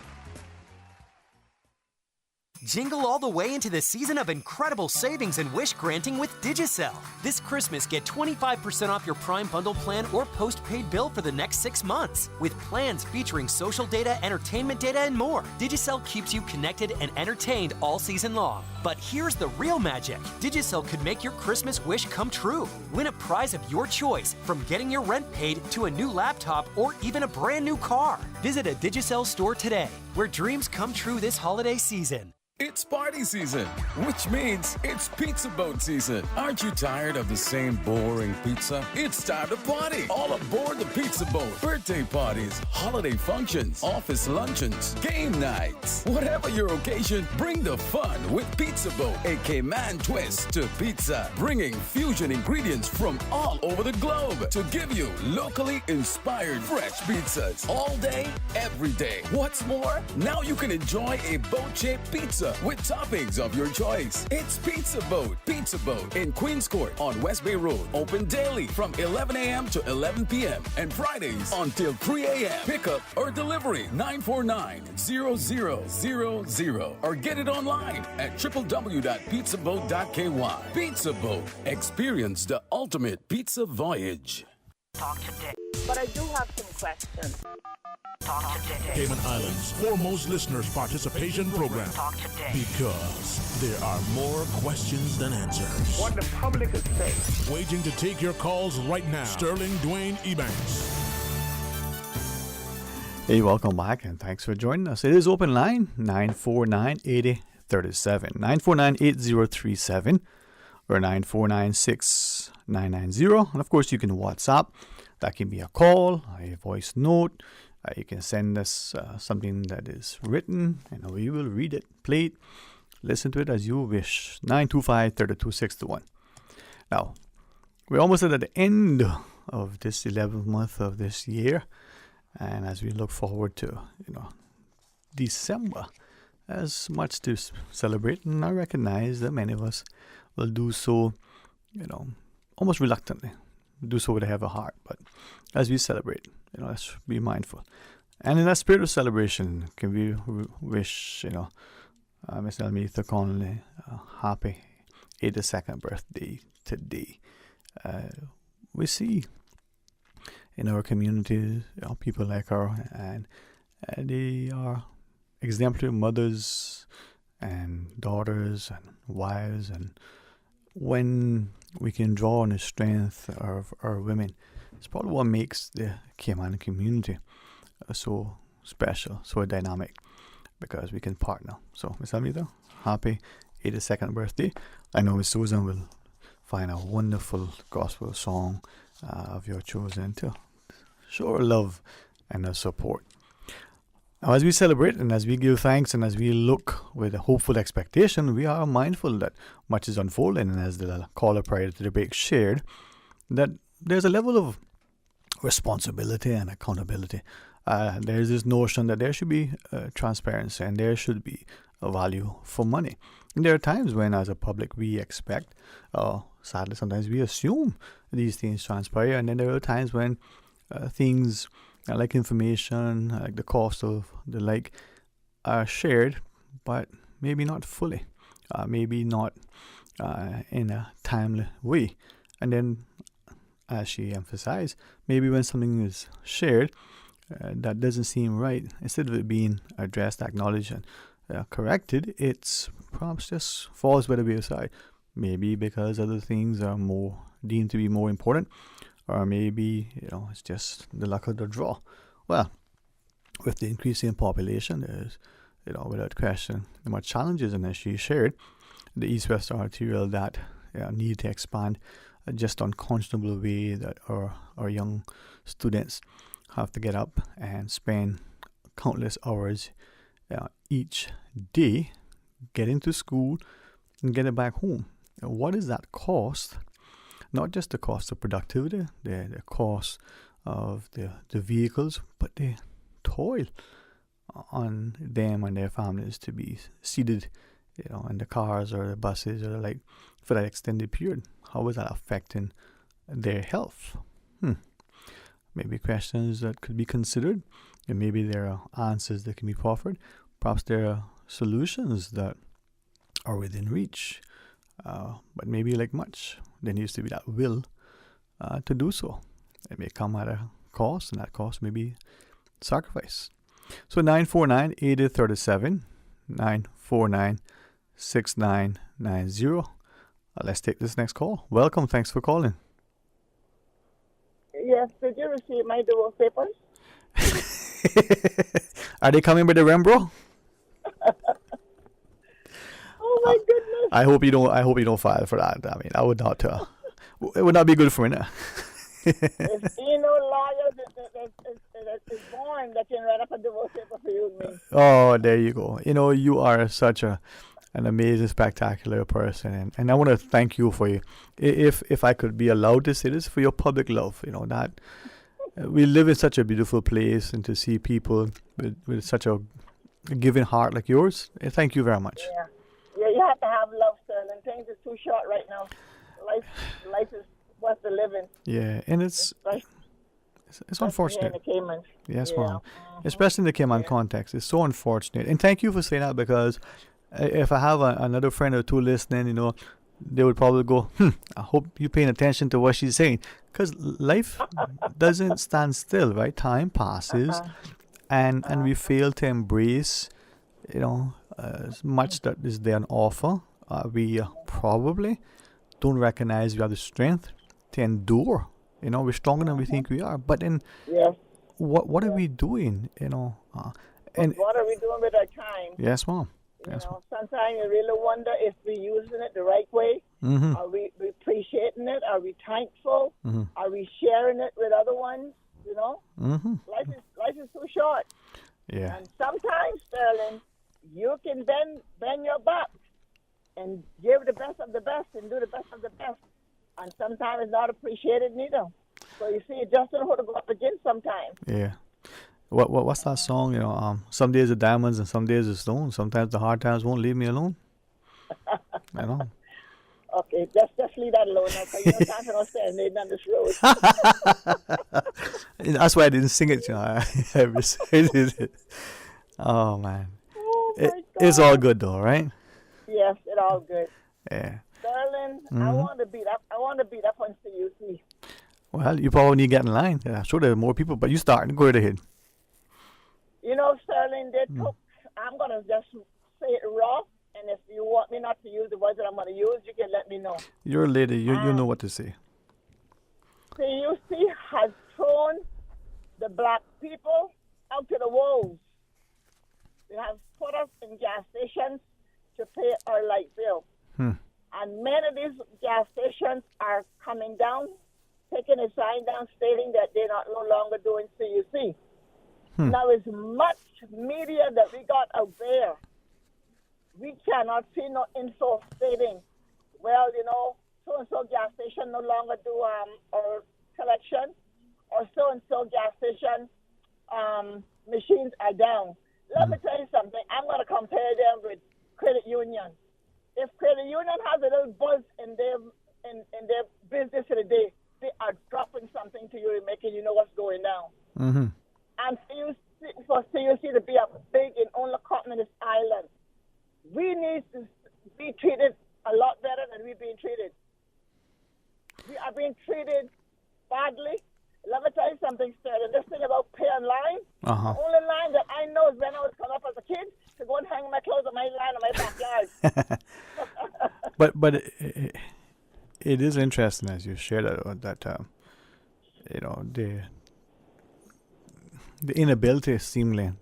Jingle all the way into the season of incredible savings and wish granting with Digicel. This Christmas, get 25% off your Prime Bundle plan or postpaid bill for the next 6 months. With plans featuring social data, entertainment data, and more, Digicel keeps you connected and entertained all season long. But here's the real magic. Digicel could make your Christmas wish come true. Win a prize of your choice, from getting your rent paid to a new laptop or even a brand new car. Visit a Digicel store today, where dreams come true this holiday season. It's party season, which means it's pizza boat season. Aren't you tired of the same boring pizza? It's time to party. All aboard the pizza boat. Birthday parties, holiday functions, office luncheons, game nights. Whatever your occasion, bring the fun with Pizza Boat, a Cayman twist to pizza, bringing fusion ingredients from all over the globe to give you locally inspired fresh pizzas all day, every day. What's more, now you can enjoy a boat-shaped pizza with toppings of your choice. It's Pizza Boat in Queens Court on West Bay Road. Open daily from 11 a.m. to 11 p.m. and Fridays until 3 a.m. Pickup or delivery 949-0000 or get it online at www.pizzaboat.ky. Pizza Boat. Experience the ultimate pizza voyage. Talk today. But I do have some questions. Talk today. Cayman Islands' foremost listeners' participation program. Talk today. Because there are more questions than answers. What the public is saying. Waiting to take your calls right now. Sterling Dwayne Ebanks. Hey, welcome back, and thanks for joining us. It is open line 949-8037, 949-8037, or 949-6990. And of course, you can WhatsApp. That can be a call, a voice note. You can send us something that is written, and we will read it, play it, listen to it as you wish. 925-3261. Now, we're almost at the end of this 11th month of this year, and as we look forward to, December, as much to celebrate, and I recognize that many of us will do so, almost reluctantly, do so with a heavy heart. But as we celebrate, let's be mindful. And in that spirit of celebration, can we wish, Miss Elmitha Connolly a happy 82nd birthday today. We see in our community, people like her, and they are exemplary mothers and daughters and wives, and when we can draw on the strength of our women, it's probably what makes the Cayman community so special, so dynamic, because we can partner. So, Miss Amita, happy 82nd birthday. I know Miss Susan will find a wonderful gospel song of your choosing to show her love and her support. Now, as we celebrate and as we give thanks and as we look with a hopeful expectation, we are mindful that much is unfolding, and as the caller prior to the break shared, that there's a level of responsibility and accountability. There's this notion that there should be transparency and there should be a value for money. And there are times when, as a public, we expect, sadly, sometimes we assume these things transpire, and then there are times when things like information, like the cost of the like, are shared, but maybe not fully, maybe not in a timely way. And then, as she emphasized, maybe when something is shared that doesn't seem right, instead of it being addressed, acknowledged, and corrected, it's perhaps just falls by the wayside. Maybe because other things are more deemed to be more important, or maybe it's just the luck of the draw. Well, with the increasing population, there's without question much challenges, and as she shared, the east-west arterial that need to expand just unconscionable way that our young students have to get up and spend countless hours each day getting to school and getting back home. What is that cost? Not just the cost of productivity, the cost of the vehicles, but the toil on them and their families to be seated, in the cars or the buses or like for that extended period. How is that affecting their health? Maybe questions that could be considered, and maybe there are answers that can be offered. Perhaps there are solutions that are within reach, but maybe like much, there needs to be that will to do so. It may come at a cost, and that cost may be sacrifice. So 949-8037, 949-6990. Let's take this next call. Welcome. Thanks for calling. Yes, did you receive my divorce papers? Are they coming with the Rembrandt? Oh my goodness! I hope you don't file for that. I mean, I would not. It would not be good for me. If lawyers is born that can write up a divorce paper for you and me. Oh, there you go. You are such an amazing, spectacular person, and I want to thank you for if I could be allowed to say this, for your public love. That we live in such a beautiful place, and to see people with such a giving heart like yours, thank you very much. Yeah, you have to have love, Sterling. Things are too short right now. Life is worth the living. Yeah, and it's unfortunate. In the Caymans. Yes, ma'am. Especially in the Cayman context, it's so unfortunate. And thank you for saying that, because if I have another friend or two listening, they would probably go, I hope you're paying attention to what she's saying. Because life doesn't stand still, right? Time passes, and we fail to embrace, as much that is there on offer. We probably don't recognize we have the strength to endure. We're stronger than we think we are. But then, what are we doing? And what are we doing with our time? Yes, ma'am. Sometimes you really wonder if we're using it the right way. Mm-hmm. Are we appreciating it? Are we thankful? Mm-hmm. Are we sharing it with other ones? Mm-hmm. Life is too short. Yeah. And sometimes, Sterling, you can bend your back and give the best of the best and do the best of the best. And sometimes it's not appreciated neither. So you see, it just don't know how to go up against sometimes. Yeah. What's that song? Some days are diamonds and some days are stones. Sometimes the hard times won't leave me alone. I know. Okay, just leave that alone now, because you don't have to stand on this road. That's why I didn't sing it. I recited it. Oh man. Oh my God. It's all good though, right? Yes, it's all good. Yeah. Sterling, I want to beat up on CUC. Well, you probably need to get in line. Yeah, I'm sure there are more people, but you start. Go right ahead. Sterling, they took, I'm going to just say it raw, and if you want me not to use the words that I'm going to use, you can let me know. You're a lady. You know what to say. CUC has thrown the black people out to the wolves. They have put us in gas stations to pay our light bill. And many of these gas stations are coming down, taking a sign down stating that they're no longer doing CUC. Now, as much media that we got out there, we cannot see no info stating, well, so-and-so gas station no longer do or collection, or so-and-so gas station machines are down. Let me tell you something. I'm going to compare them with credit union. If credit union has a little buzz in their business for the day, they are dropping something to you and making you know what's going down. Mm-hmm. And for CUC to be up big in only continent this island, we need to be treated a lot better than we're being treated. We are being treated badly. Let me tell you something, Sterling. This thing about pay online, the only line that I know is when I was coming up as a kid to go and hang my clothes on my line in my backyard. But it is interesting as you share that the inability seemingly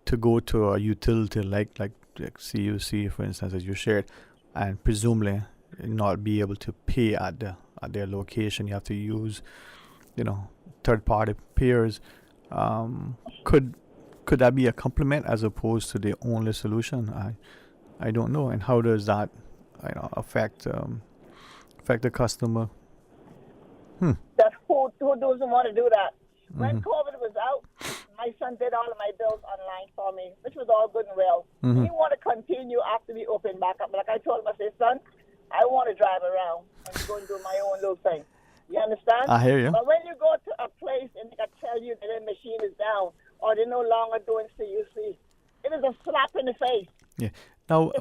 to go to a utility like CUC, for instance, as you shared, and presumably not be able to pay at the at their location. You have to use, third-party peers. Could that be a complement as opposed to the only solution? I don't know. And how does that affect the customer? That who doesn't want to do that? When COVID was out, my son did all of my bills online for me, which was all good and well. He want to continue after we open back up. Like I told him, I said, son, I want to drive around and go and do my own little thing. You understand? I hear you. But when you go to a place and they can tell you that the machine is down or they're no longer doing CUC, it is a slap in the face. Yeah. Now,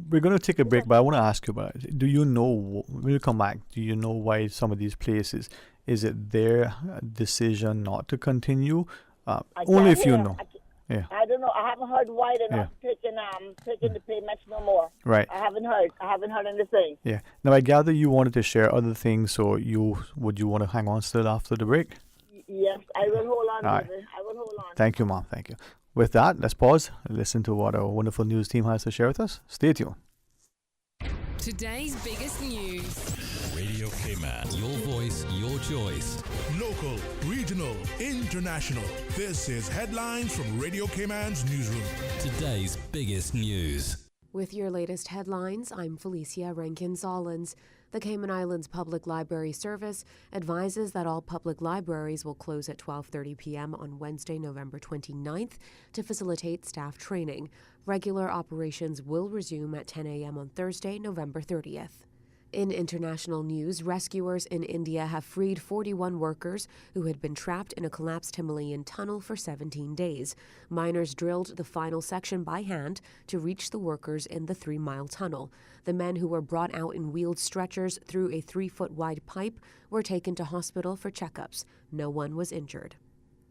we're going to take a break, but I want to ask you about it. Do you know, when you come back, do you know why some of these places, is it their decision not to continue? Only if you know. I don't know. I haven't heard why they're not taking the payments no more. Right. I haven't heard anything. Yeah. Now, I gather you wanted to share other things, so would you want to hang on still after the break? Yes, I will hold on, All right. baby. I will hold on. Thank you, Mom. Thank you. With that, let's pause and listen to what our wonderful news team has to share with us. Stay tuned. Today's biggest news. Radio Cayman, your voice, your choice. Local, regional, international. This is Headlines from Radio Cayman's newsroom. Today's biggest news. With your latest headlines, I'm Felicia Rankin-Solins. The Cayman Islands Public Library Service advises that all public libraries will close at 12:30 p.m. on Wednesday, November 29th to facilitate staff training. Regular operations will resume at 10 a.m. on Thursday, November 30th. In international news, rescuers in India have freed 41 workers who had been trapped in a collapsed Himalayan tunnel for 17 days. Miners drilled the final section by hand to reach the workers in the 3-mile tunnel. The men who were brought out in wheeled stretchers through a 3-foot-wide pipe were taken to hospital for checkups. No one was injured.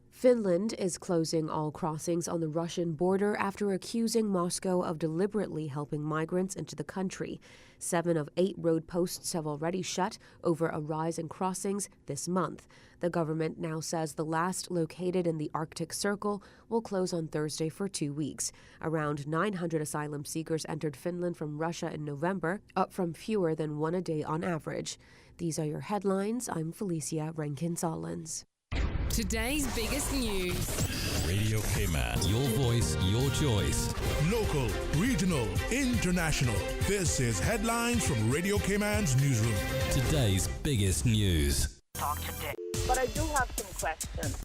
Finland is closing all crossings on the Russian border after accusing Moscow of deliberately helping migrants into the country. 7 of 8 road posts have already shut over a rise in crossings this month. The government now says the last, located in the Arctic Circle, will close on Thursday for 2 weeks. Around 900 asylum seekers entered Finland from Russia in November, up from fewer than 1 a day on average. These are your headlines. I'm Felicia Rankin-Solins. Today's biggest news. Radio Cayman, your voice, your choice. Local, regional, international. This is Headlines from Radio Cayman's newsroom. Today's biggest news. Talk today. But I do have some questions.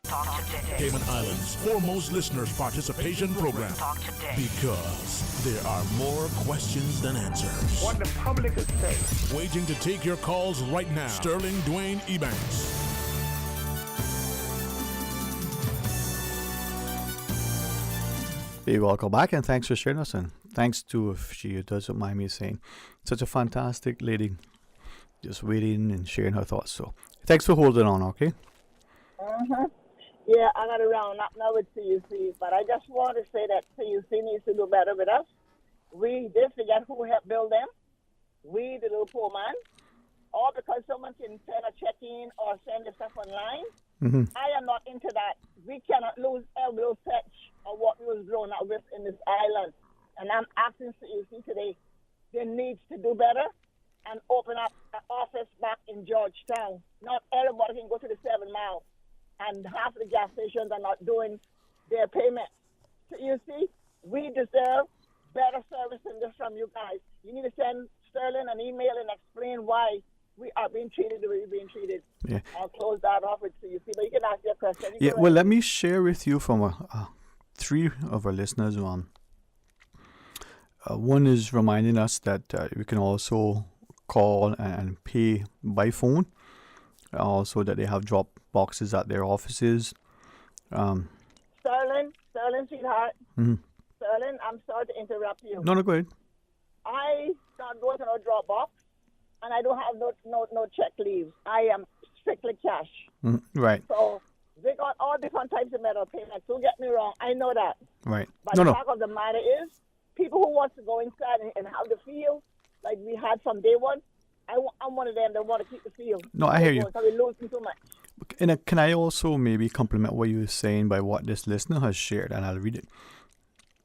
Talk today. Cayman Islands' foremost listeners' participation program. Talk today. Because there are more questions than answers. What the public is saying. Waiting to take your calls right now. Sterling Dwayne Ebanks. Hey, welcome back, and thanks for sharing us. And thanks to, if she doesn't mind me saying, such a fantastic lady, just waiting and sharing her thoughts. So thanks for holding on, okay? Yeah, I got to round up now with CUC, but I just want to say that CUC needs to do better with us. We did forget who helped build them. We, the little poor man, or because someone can send a check-in or send the stuff online. I am not into that. We cannot lose every little touch of what we was grown up with in this island. And I'm asking CUC today, they need to do better and open up an office back in Georgetown. Not everybody can go to the 7 Mile, and half the gas stations are not doing their payments. CUC, we deserve better service than this from you guys. You need to send Sterling an email and explain why we are being treated the way we're being treated. Yeah. I'll close that off with CUC, but you can ask your question. Yeah, well, let me share with you from 3 of our listeners. One is reminding us that we can also call and pay by phone. Also, that they have drop boxes at their offices. Sterling, sweetheart. Sterling, I'm sorry to interrupt you. No, go ahead. I not going to no drop box, and I don't have no check leaves. I am strictly cash. Right. So they got all different types of metal payments. Don't get me wrong, I know that. Right. But the fact of the matter is, people who want to go inside and have the feel like we had from day one, I'm one of them that want to keep the feel. No, I hear you. So we're losing too much. And can I also maybe complement what you were saying by what this listener has shared, and I'll read it.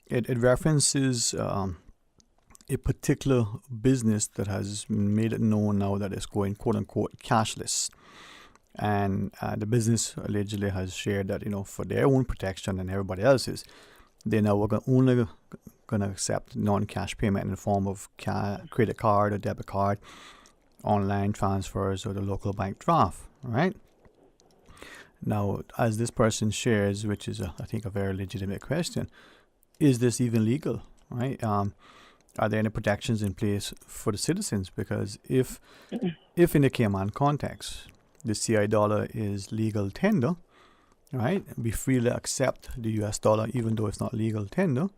It references a particular business that has made it known now that it's going quote unquote cashless. And the business allegedly has shared that, for their own protection and everybody else's, they now are only going to accept non-cash payment in the form of credit card or debit card, online transfers, or the local bank draft, right? Now, as this person shares, which is, I think, a very legitimate question, is this even legal, right? Are there any protections in place for the citizens? Because if in the Cayman context, the CI dollar is legal tender, right? We freely accept the US dollar even though it's not legal tender.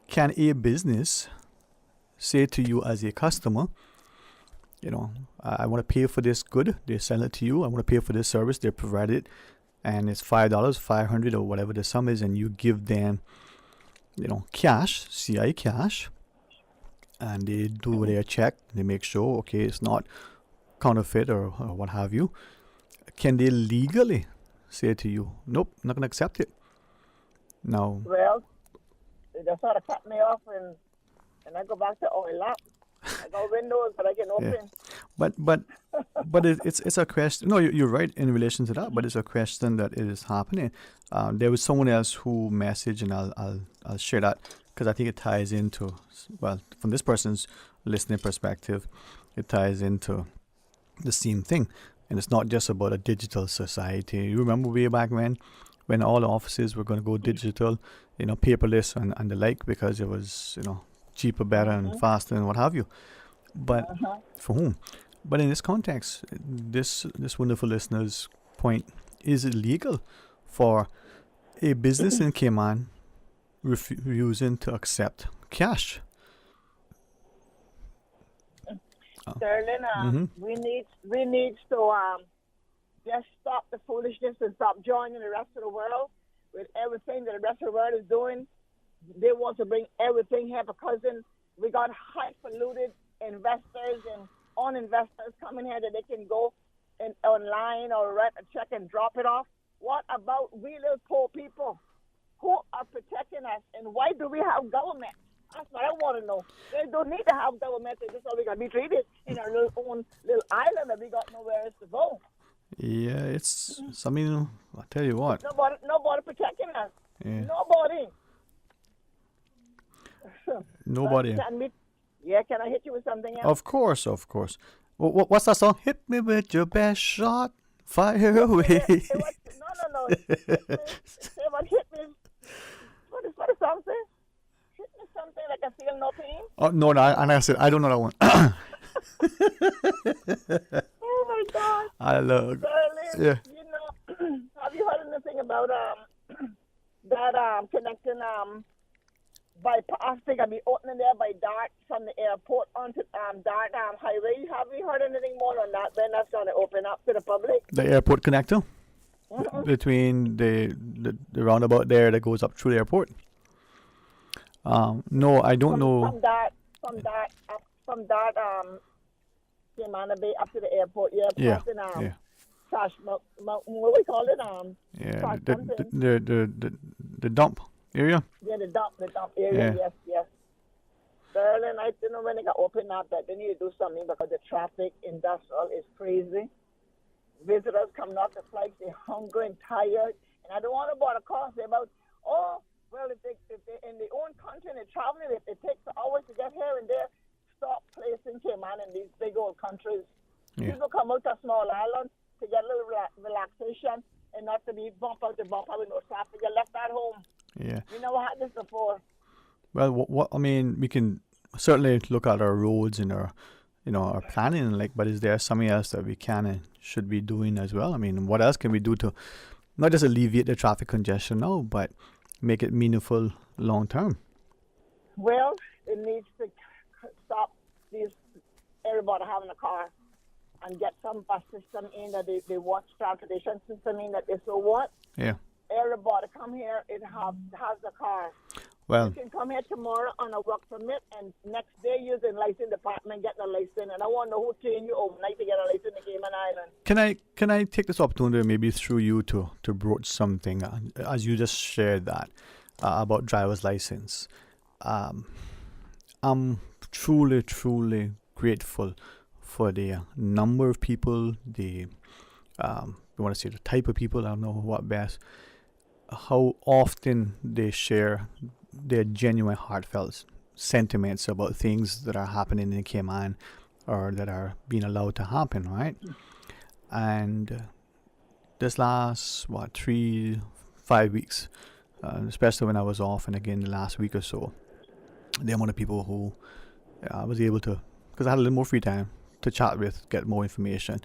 Can a business say to you as a customer, I want to pay for this good, they sell it to you, I want to pay for this service, they provide it, and it's $5, $500 or whatever the sum is, and you give them, cash, CI cash, and they do their check, they make sure, okay, it's not counterfeit or what have you. Can they legally say to you, nope, I'm not going to accept it? No. Well, they just sort of cut me off and I go back to oil up. I got windows that I can open. Yeah. But it's a question. No, you're right in relation to that. But it's a question that it is happening. There was someone else who messaged, and I'll share that because I think it ties into, well, from this person's listening perspective, it ties into the same thing. And it's not just about a digital society. You remember way back when all the offices were going to go digital, paperless and the like, because it was, cheaper, better, and faster, and what have you. But for whom? But in this context, this wonderful listener's point, is it legal for a business in Cayman refusing to accept cash? Sterling, we need to just stop the foolishness and stop joining the rest of the world with everything that the rest of the world is doing. They want to bring everything here because we got highfalutin investors and on-investors coming here that they can go online or write a check and drop it off. What about we little poor people? Who are protecting us, and why do we have government? That's what I want to know. They don't need to have government. They just we got to be treated in our own little island that we got nowhere else to go. Yeah, I mean, I'll tell you what. Nobody protecting us. Yeah. Nobody. Can I hit you with something else? Of course. What's that song? Hit me with your best shot, fire away. No. Hit me. What the song say? Hit me something like I feel no pain. Oh no! And I said I don't know that one. Oh my God! I love. Berlin, have you heard anything about that connecting by I think I'll be opening there by Dart from the airport onto Dart highway. Have you heard anything more on that? Then that's going to open up to the public. The airport connector between the roundabout there that goes up through the airport. No, I don't know. From Dart, Cayman Bay up to the airport. Yeah. Trash mountain. What we call it? The dump area. Yeah, the dump area. Yeah. Yes. Berlin, I don't know when they got open up that they need to do something because the traffic industrial is crazy. Visitors coming off the flights, they're hungry and tired, and I don't want to board a car. Say about, if they in their own country and they're traveling, it takes hours to get here and there. Stop placing Cayman in these big old countries. Yeah. People come out to small islands to get a little relaxation and not to be bump out with no traffic. You're left at home. Yeah. We never had this before. Well, what I mean, we can certainly look at our roads and our planning, but is there something else that we can and should be doing as well? I mean, what else can we do to not just alleviate the traffic congestion now, but make it meaningful long term? Well, it needs to stop everybody having a car and get some bus system in that they want, transportation system in that they so want. Yeah. Everybody come here, it has a car. Well, you can come here tomorrow on a work permit, and next day you're in license department getting a license. And I want to know who trained you overnight to get a license in Cayman Island. Can I take this opportunity, maybe through you, to broach something as you just shared that about driver's license? I'm truly, truly grateful for the number of people, you want to say the type of people, I don't know what best, how often they share their genuine, heartfelt sentiments about things that are happening in Cayman or that are being allowed to happen, right? And this last, 3-5 weeks, especially when I was off, and again the last week or so, the amount of people who I was able to, because I had a little more free time to chat with, get more information,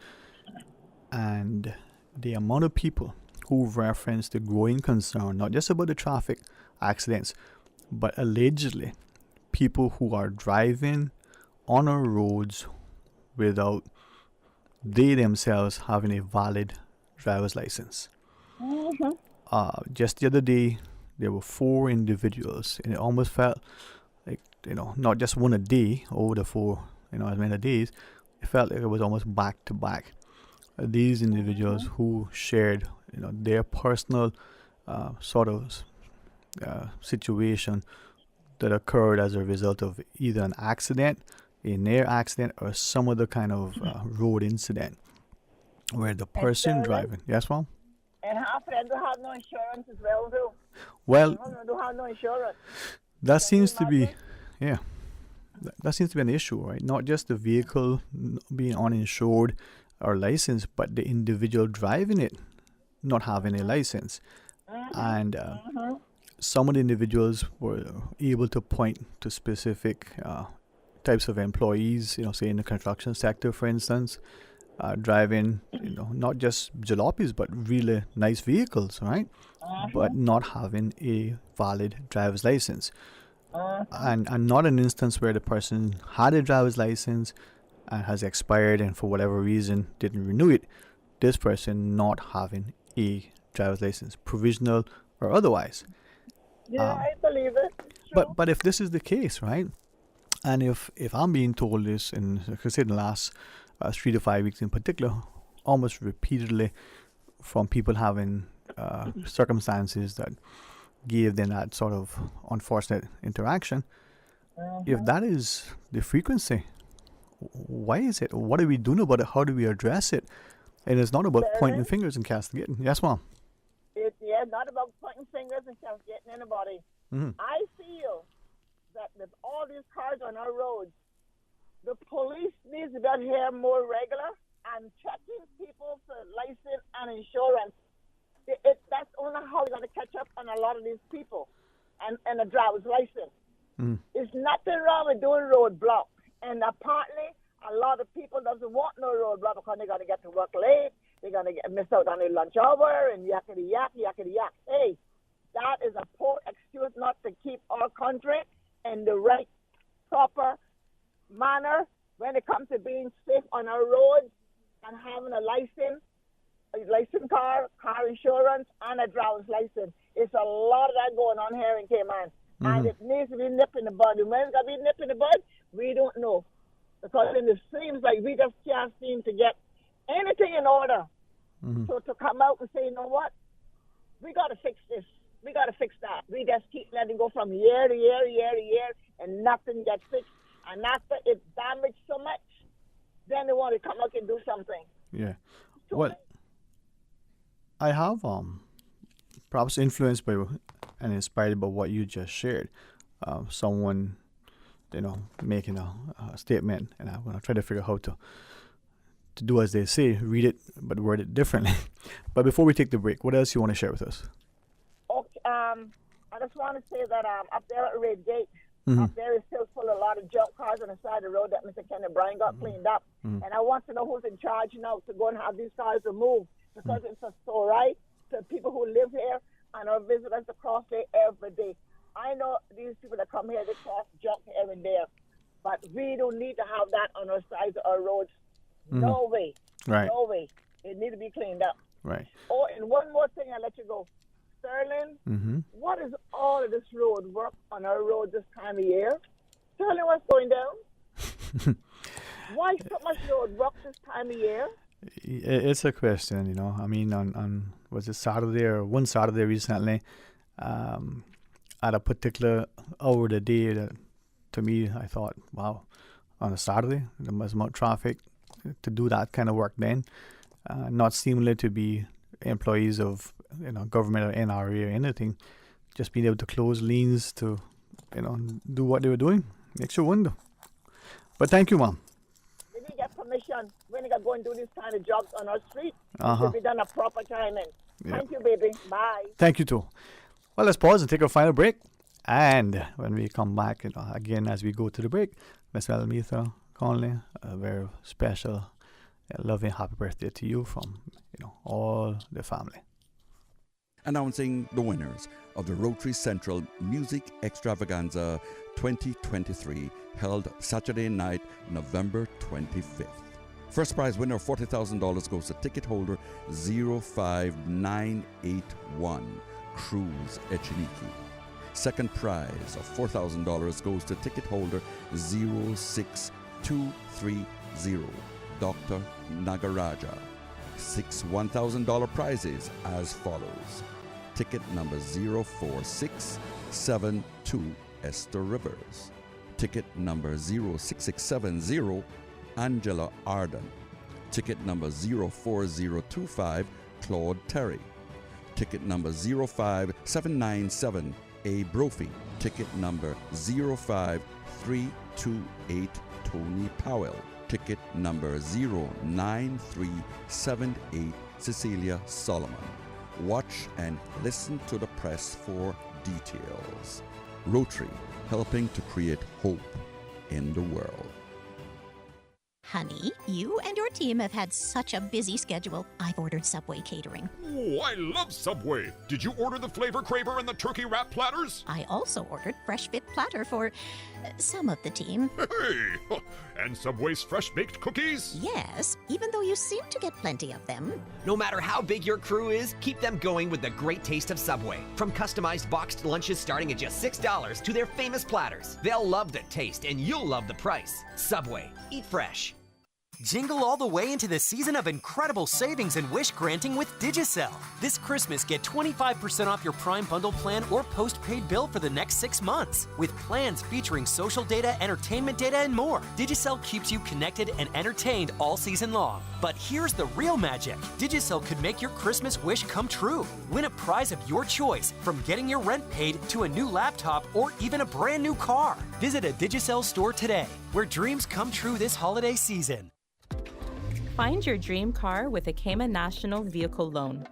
and the amount of people who referenced the growing concern, not just about the traffic accidents, but allegedly people who are driving on our roads without they themselves having a valid driver's license. Just the other day, there were 4 individuals, and it almost felt like, not just one a day over the 4, as many days. It felt like it was almost back to back. These individuals who shared, their personal sort of situation that occurred as a result of either an accident, a near accident, or some other kind of road incident where the person driving. Yes, ma'am? And half of them don't have no insurance as well, too. Well, Some of them don't have no insurance. that seems to be, that seems to be an issue, right? Not just the vehicle being uninsured or licensed, but the individual driving it not having a license. And some of the individuals were able to point to specific types of employees, say in the construction sector, for instance, driving, not just jalopies, but really nice vehicles, right? But not having a valid driver's license. And not an instance where the person had a driver's license and has expired and for whatever reason didn't renew it. This person not having a driver's license, provisional or otherwise. Yeah, I believe it. But if this is the case, right? And if I'm being told this, and like I said, in the last 3 to 5 weeks in particular, almost repeatedly from people having circumstances that gave them that sort of unfortunate interaction, if that is the frequency, why is it? What are we doing about it? How do we address it? And it's not about pointing fingers and castigating. Yes, ma'am. Not about pointing fingers and castigating anybody. I feel that with all these cars on our roads, the police needs to be out here more regular and checking people for license and insurance. That's only how we're going to catch up on a lot of these people and a driver's license. There's nothing wrong with doing roadblocks. And apparently, a lot of people doesn't want no roadblock because they're going to get to work late. They're going to miss out on their lunch hour and yakety yak. Hey, that is a poor excuse not to keep our country in the right, proper manner when it comes to being safe on our roads and having a licensed car insurance, and a driver's license. It's a lot of that going on here in Cayman. And it needs to be nipped in the bud. And when it's going to be nipped in the bud, we don't know. Because it seems like we just can't seem to get anything in order. So to come out and say, you know what, we got to fix this. We got to fix that. We just keep letting go from year to year, and nothing gets fixed. And after it's damaged so much, then they want to come out and do something. Yeah. Well, I have perhaps influenced by and inspired by what you just shared. Someone, making a statement, and I'm going to try to figure out how to do as they say, read it, but word it differently. But before we take the break, what else you want to share with us? Okay, I just want to say that up there at Red Gate, up there is still full of a lot of junk cars on the side of the road that Mr. Kenneth Bryan got cleaned up. And I want to know who's in charge now to go and have these cars removed, because it's a so right to people who live here and our visitors across there every day. I know these people that come here, they cross junk here and there, but we don't need to have that on our sides of our roads. No way. Right. No way. It needs to be cleaned up. Right. Oh, and one more thing, I'll let you go. Sterling, what is all of this road work on our road this time of year? Sterling, what's going down? Why so much road work this time of year? It's a question, I mean, on was it Saturday or one Saturday recently, at a particular hour of the day that to me, I thought, wow, on a Saturday, there was more traffic to do that kind of work then. Not seemingly to be employees of government or NRA or anything, just being able to close lanes to do what they were doing. Makes you wonder. But thank you, Mom. We didn't get permission. We didn't go and do this kind of jobs on our street. It should be done a proper timing. Yeah. Thank you, baby. Bye. Thank you too. Well, let's pause and take a final break. And when we come back, again as we go to the break, Miss Elmitha Conley, a very special, loving happy birthday to you from all the family. Announcing the winners of the Rotary Central Music Extravaganza 2023, held Saturday night, November 25th. First prize winner of $40,000 goes to ticket holder 05981, Cruz Echeniki. Second prize of $4,000 goes to ticket holder 06230, Dr. Nagaraja. 6 $1,000 prizes as follows. Ticket number 04672, Esther Rivers. Ticket number 06670, Angela Arden. Ticket number 04025, Claude Terry. Ticket number 05797, A. Brophy. Ticket number 05328, Tony Powell. Ticket number 09378, Cecilia Solomon. Watch and listen to the press for details. Rotary, helping to create hope in the world. Honey, you and your team have had such a busy schedule. I've ordered Subway catering. Oh, I love Subway. Did you order the Flavor Craver and the turkey wrap platters? I also ordered Fresh Fit Platter for some of the team. Hey! And Subway's fresh baked cookies? Yes, even though you seem to get plenty of them. No matter how big your crew is, keep them going with the great taste of Subway. From customized boxed lunches starting at just $6 to their famous platters. They'll love the taste and you'll love the price. Subway. Eat fresh. Jingle all the way into the season of incredible savings and wish granting with Digicel. This Christmas, get 25% off your Prime Bundle plan or postpaid bill for the next 6 months. With plans featuring social data, entertainment data, and more, Digicel keeps you connected and entertained all season long. But here's the real magic. Digicel could make your Christmas wish come true. Win a prize of your choice, from getting your rent paid to a new laptop or even a brand new car. Visit a Digicel store today, where dreams come true this holiday season. Find your dream car with a Cayman National Vehicle Loan.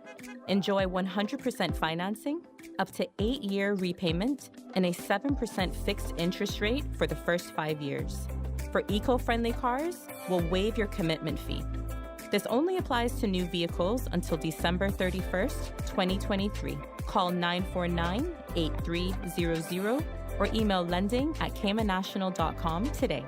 Enjoy 100% financing, up to 8-year repayment, and a 7% fixed interest rate for the first 5 years. For eco-friendly cars, we'll waive your commitment fee. This only applies to new vehicles until December 31st, 2023. Call 949-8300 or email lending@caymannational.com today.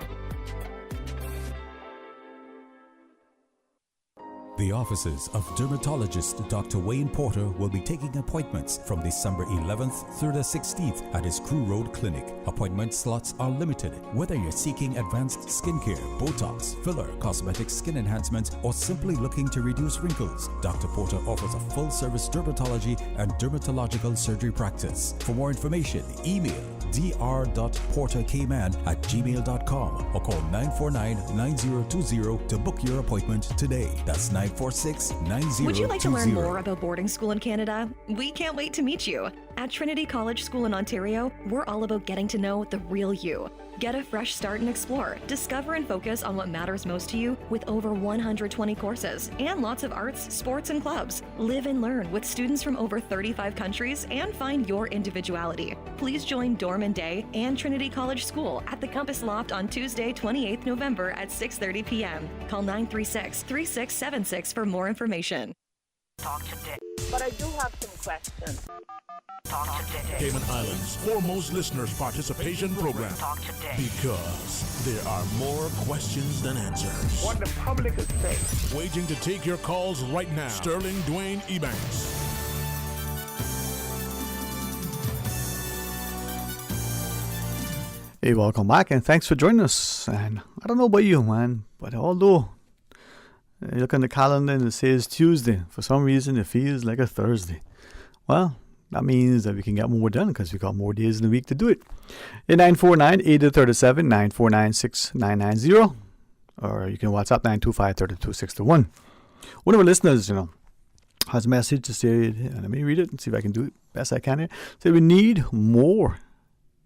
The offices of dermatologist Dr. Wayne Porter will be taking appointments from December 11th through the 16th at his Crew Road Clinic. Appointment slots are limited. Whether you're seeking advanced skincare, Botox, filler, cosmetic skin enhancement, or simply looking to reduce wrinkles, Dr. Porter offers a full-service dermatology and dermatological surgery practice. For more information, email dr.porterkman@gmail.com or call 949-9020 to book your appointment today. That's 946-9020. Would you like to learn more about boarding school in Canada? We can't wait to meet you. At Trinity College School in Ontario, we're all about getting to know the real you. Get a fresh start and explore. Discover and focus on what matters most to you with over 120 courses and lots of arts, sports, and clubs. Live and learn with students from over 35 countries and find your individuality. Please join Dorm and Day and Trinity College School at the Compass Loft on Tuesday, 28th November at 6:30 p.m. Call 936-3676 for more information. Talk today. But I do have some questions. Talk today. Cayman Islands' foremost listeners participation program. Talk today. Because there are more questions than answers. What the public is saying. Waiting to take your calls right now. Sterling Dwayne Ebanks. Hey, welcome back and thanks for joining us. And I don't know about you, man, but although you look on the calendar and it says Tuesday, for some reason it feels like a Thursday. Well, that means that we can get more done because we got more days in the week to do it. 949-837, 949-6990, or you can WhatsApp 925-32621. One of our listeners, has a message to say, let me read it and see if I can do it best I can here. Say we need more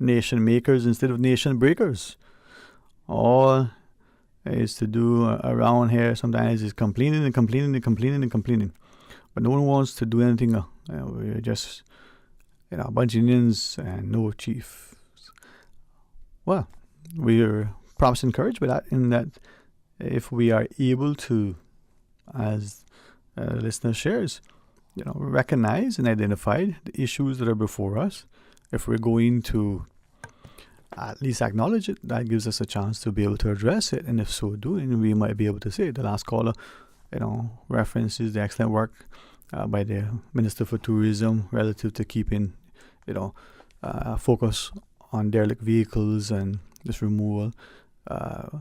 nation makers instead of nation breakers. All is to do around here sometimes is complaining and complaining and complaining and complaining. But no one wants to do anything. We're just a bunch of Indians and no chiefs. Well, we're perhaps encouraged by that, in that if we are able to, as the listener shares, recognize and identify the issues that are before us, if we're going to at least acknowledge it, that gives us a chance to be able to address it. And if so doing, we might be able to say, the last caller, references the excellent work by the Minister for Tourism relative to keeping, focus on derelict vehicles and this removal.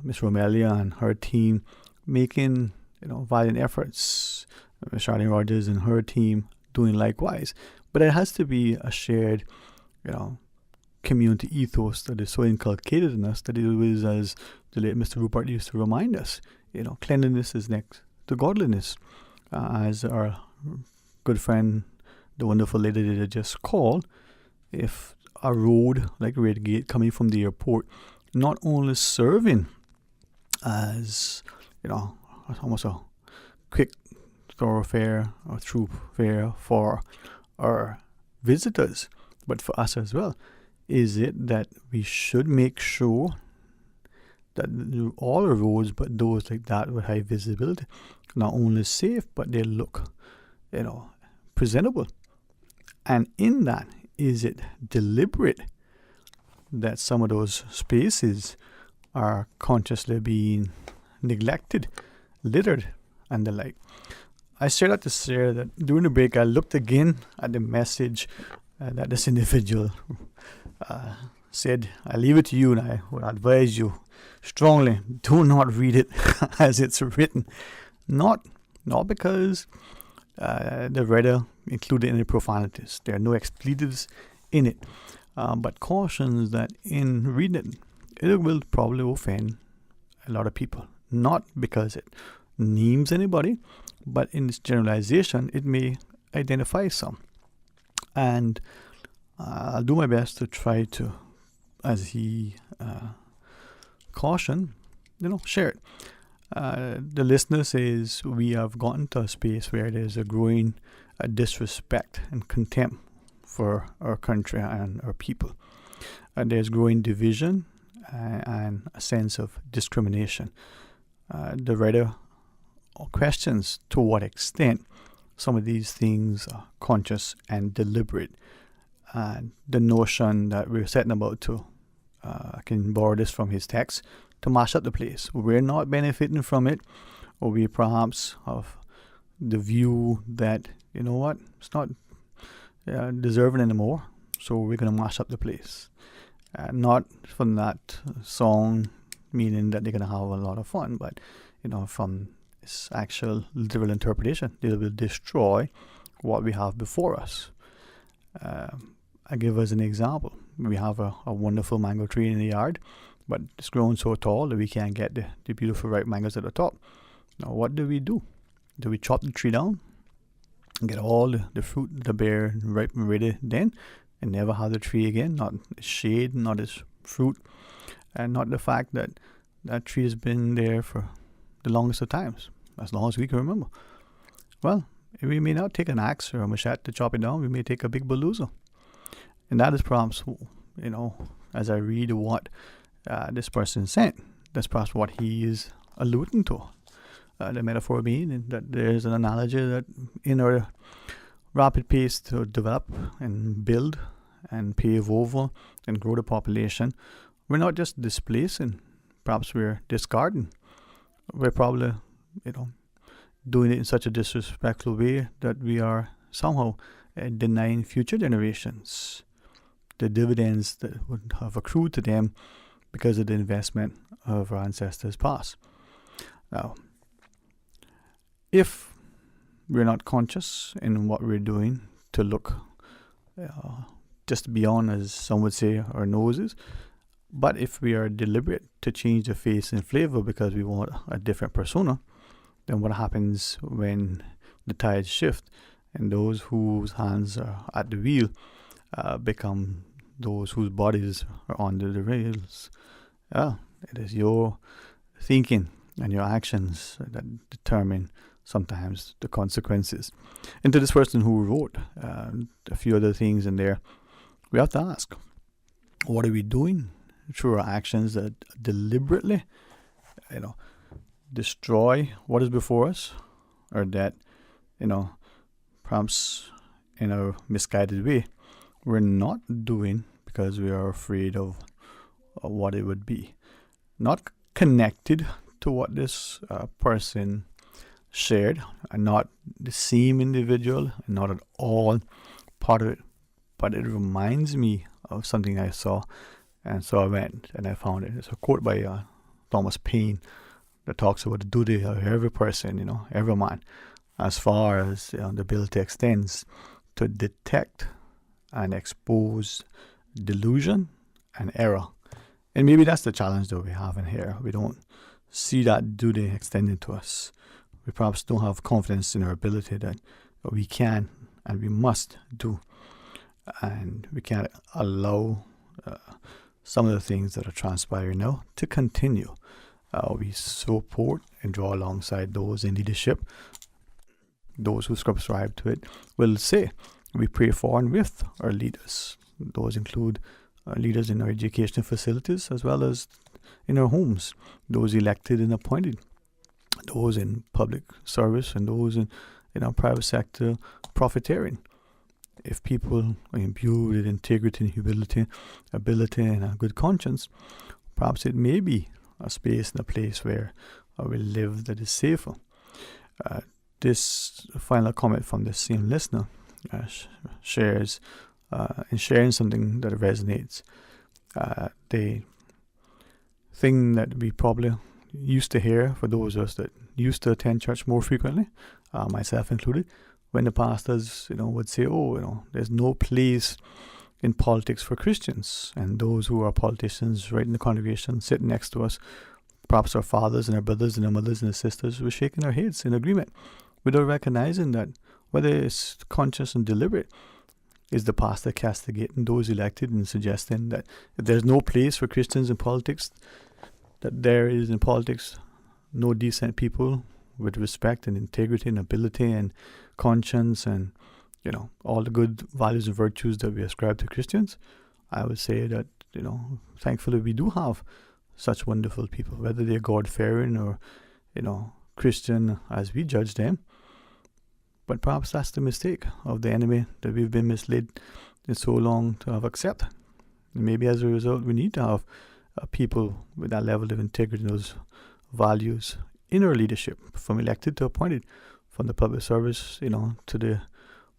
Ms. Romelia and her team making, valiant efforts. Charlene Rogers and her team doing likewise. But it has to be a shared, community ethos that is so inculcated in us that it was, as the late Mr. Rupert used to remind us, cleanliness is next to godliness. As our good friend, the wonderful lady that I just called, if a road like Red Gate coming from the airport, not only serving as, almost a quick thoroughfare or thoroughfare for our visitors, but for us as well, is it that we should make sure that all the roads, but those like that with high visibility, not only safe, but they look, presentable. And in that, is it deliberate that some of those spaces are consciously being neglected, littered, and the like? I share that to say that during the break, I looked again at the message that this individual said. I leave it to you, and I would advise you strongly, do not read it as it's written. Not because the reader included any profanities. There are no expletives in it. But cautions that in reading it will probably offend a lot of people. Not because it names anybody, but in its generalization, it may identify some. And I'll do my best to try to, as he cautioned, share it. The listener says we have gotten to a space where there's a growing disrespect and contempt for our country and our people. There's growing division and a sense of discrimination. The writer questions to what extent some of these things are conscious and deliberate. And the notion that we're setting about to, I can borrow this from his text, to mash up the place. We're not benefiting from it, or we perhaps have the view that, it's not deserving anymore, so we're going to mash up the place. Not from that song, meaning that they're going to have a lot of fun, but, from its actual literal interpretation, they will destroy what we have before us. I give us an example. We have a wonderful mango tree in the yard, but it's grown so tall that we can't get the beautiful ripe mangoes at the top. Now, what do? Do we chop the tree down and get all the fruit, the bear, ripe and ready then, and never have the tree again? Not its shade, not its fruit, and not the fact that that tree has been there for the longest of times, as long as we can remember. Well, we may not take an axe or a machete to chop it down. We may take a big bulldozer. And that is perhaps, as I read what this person sent, that's perhaps what he is alluding to. The metaphor being that there's an analogy that in our rapid pace to develop and build and pave over and grow the population, we're not just displacing, perhaps we're discarding. We're probably, doing it in such a disrespectful way that we are somehow denying future generations the dividends that would have accrued to them because of the investment of our ancestors past. Now, if we're not conscious in what we're doing to look just beyond, as some would say, our noses. But if we are deliberate to change the face and flavor because we want a different persona, then what happens when the tides shift and those whose hands are at the wheel become those whose bodies are under the rails? It is your thinking and your actions that determine sometimes the consequences. And to this person who wrote a few other things in there, we have to ask, what are we doing through our actions that deliberately, destroy what is before us, or that, perhaps in a misguided way, we're not doing because we are afraid of what it would be, not connected to what this person shared, and not the same individual, and not at all part of it, but it reminds me of something I saw, and so I went and I found it. It's a quote by Thomas Paine that talks about the duty of every person, every man, as far as the ability extends, to detect and expose delusion and error. And maybe that's the challenge that we have in here. We don't see that duty extended to us. We perhaps don't have confidence in our ability that we can and we must do. And we can't allow some of the things that are transpiring now to continue. We support and draw alongside those in leadership. Those who subscribe to it will say, we pray for and with our leaders. Those include leaders in our educational facilities as well as in our homes, those elected and appointed, those in public service, and those in our private sector profiteering. If people are imbued with integrity and humility, ability, and a good conscience, perhaps it may be a space and a place where we live that is safer. This final comment from the same listener shares in sharing something that resonates. The thing that we probably used to hear, for those of us that used to attend church more frequently, myself included, when the pastors, would say, there's no place in politics for Christians. And those who are politicians right in the congregation sitting next to us, perhaps our fathers and our brothers and our mothers and our sisters, were shaking our heads in agreement, without recognizing that whether it's conscious and deliberate, is the pastor castigating those elected and suggesting that if there's no place for Christians in politics, that there is in politics no decent people with respect and integrity and ability and conscience and all the good values and virtues that we ascribe to Christians? I would say that thankfully we do have such wonderful people, whether they're God-fearing or Christian as we judge them. But perhaps that's the mistake of the enemy that we've been misled in so long to have accepted. And maybe as a result, we need to have people with that level of integrity and those values in our leadership, from elected to appointed, from the public service, to the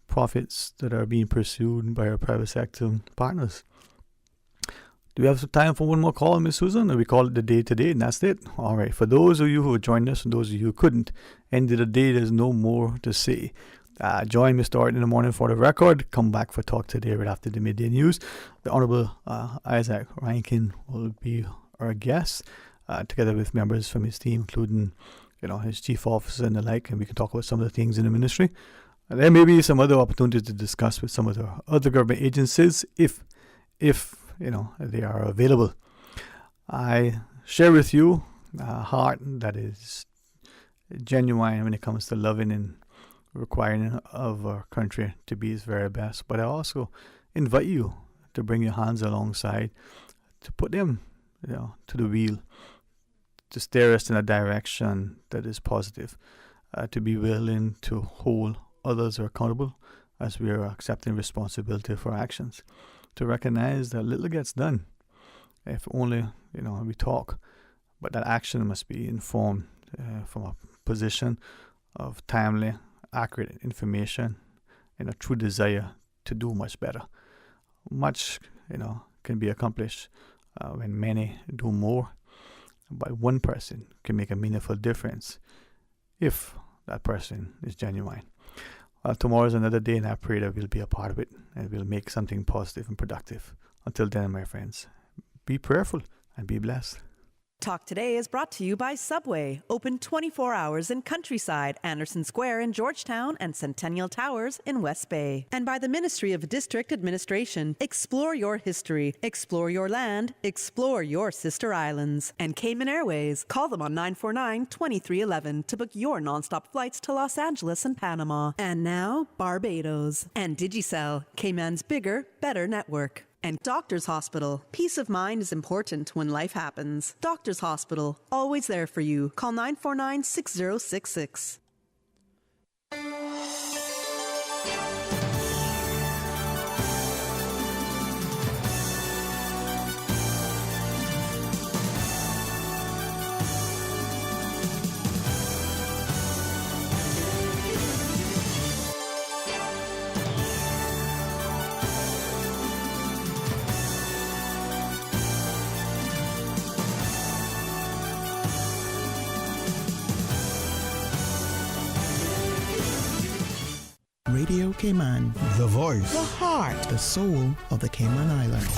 profits that are being pursued by our private sector partners. Do we have some time for one more call, Miss Susan? Or we call it the day today, and that's it? All right. For those of you who joined us and those of you who couldn't, end of the day, there's no more to say. Join me starting in the morning for the record. Come back for Talk Today right after the midday news. The Honourable Isaac Rankin will be our guest, together with members from his team, including his chief officer and the like, and we can talk about some of the things in the ministry. And there may be some other opportunities to discuss with some of the other government agencies if they are available. I share with you a heart that is genuine when it comes to loving and requiring of our country to be its very best. But I also invite you to bring your hands alongside, to put them to the wheel, to steer us in a direction that is positive, to be willing to hold others accountable as we are accepting responsibility for actions, to recognize that little gets done if only we talk, but that action must be informed from a position of timely, accurate information and a true desire to do much better. Much can be accomplished when many do more, but one person can make a meaningful difference if that person is genuine. Tomorrow's another day, and I pray that we'll be a part of it and we'll make something positive and productive. Until then, my friends, be prayerful and be blessed. Talk Today is brought to you by Subway, open 24 hours in Countryside, Anderson Square in Georgetown, and Centennial Towers in West Bay. And by the Ministry of District Administration. Explore your history, explore your land, explore your sister islands. And Cayman Airways. Call them on 949-2311 to book your nonstop flights to Los Angeles and Panama. And now, Barbados. And Digicel, Cayman's bigger, better network. And Doctors Hospital. Peace of mind is important when life happens. Doctors Hospital, always there for you. Call 949-6066. Radio Cayman. The voice, the heart, the soul of the Cayman Islands.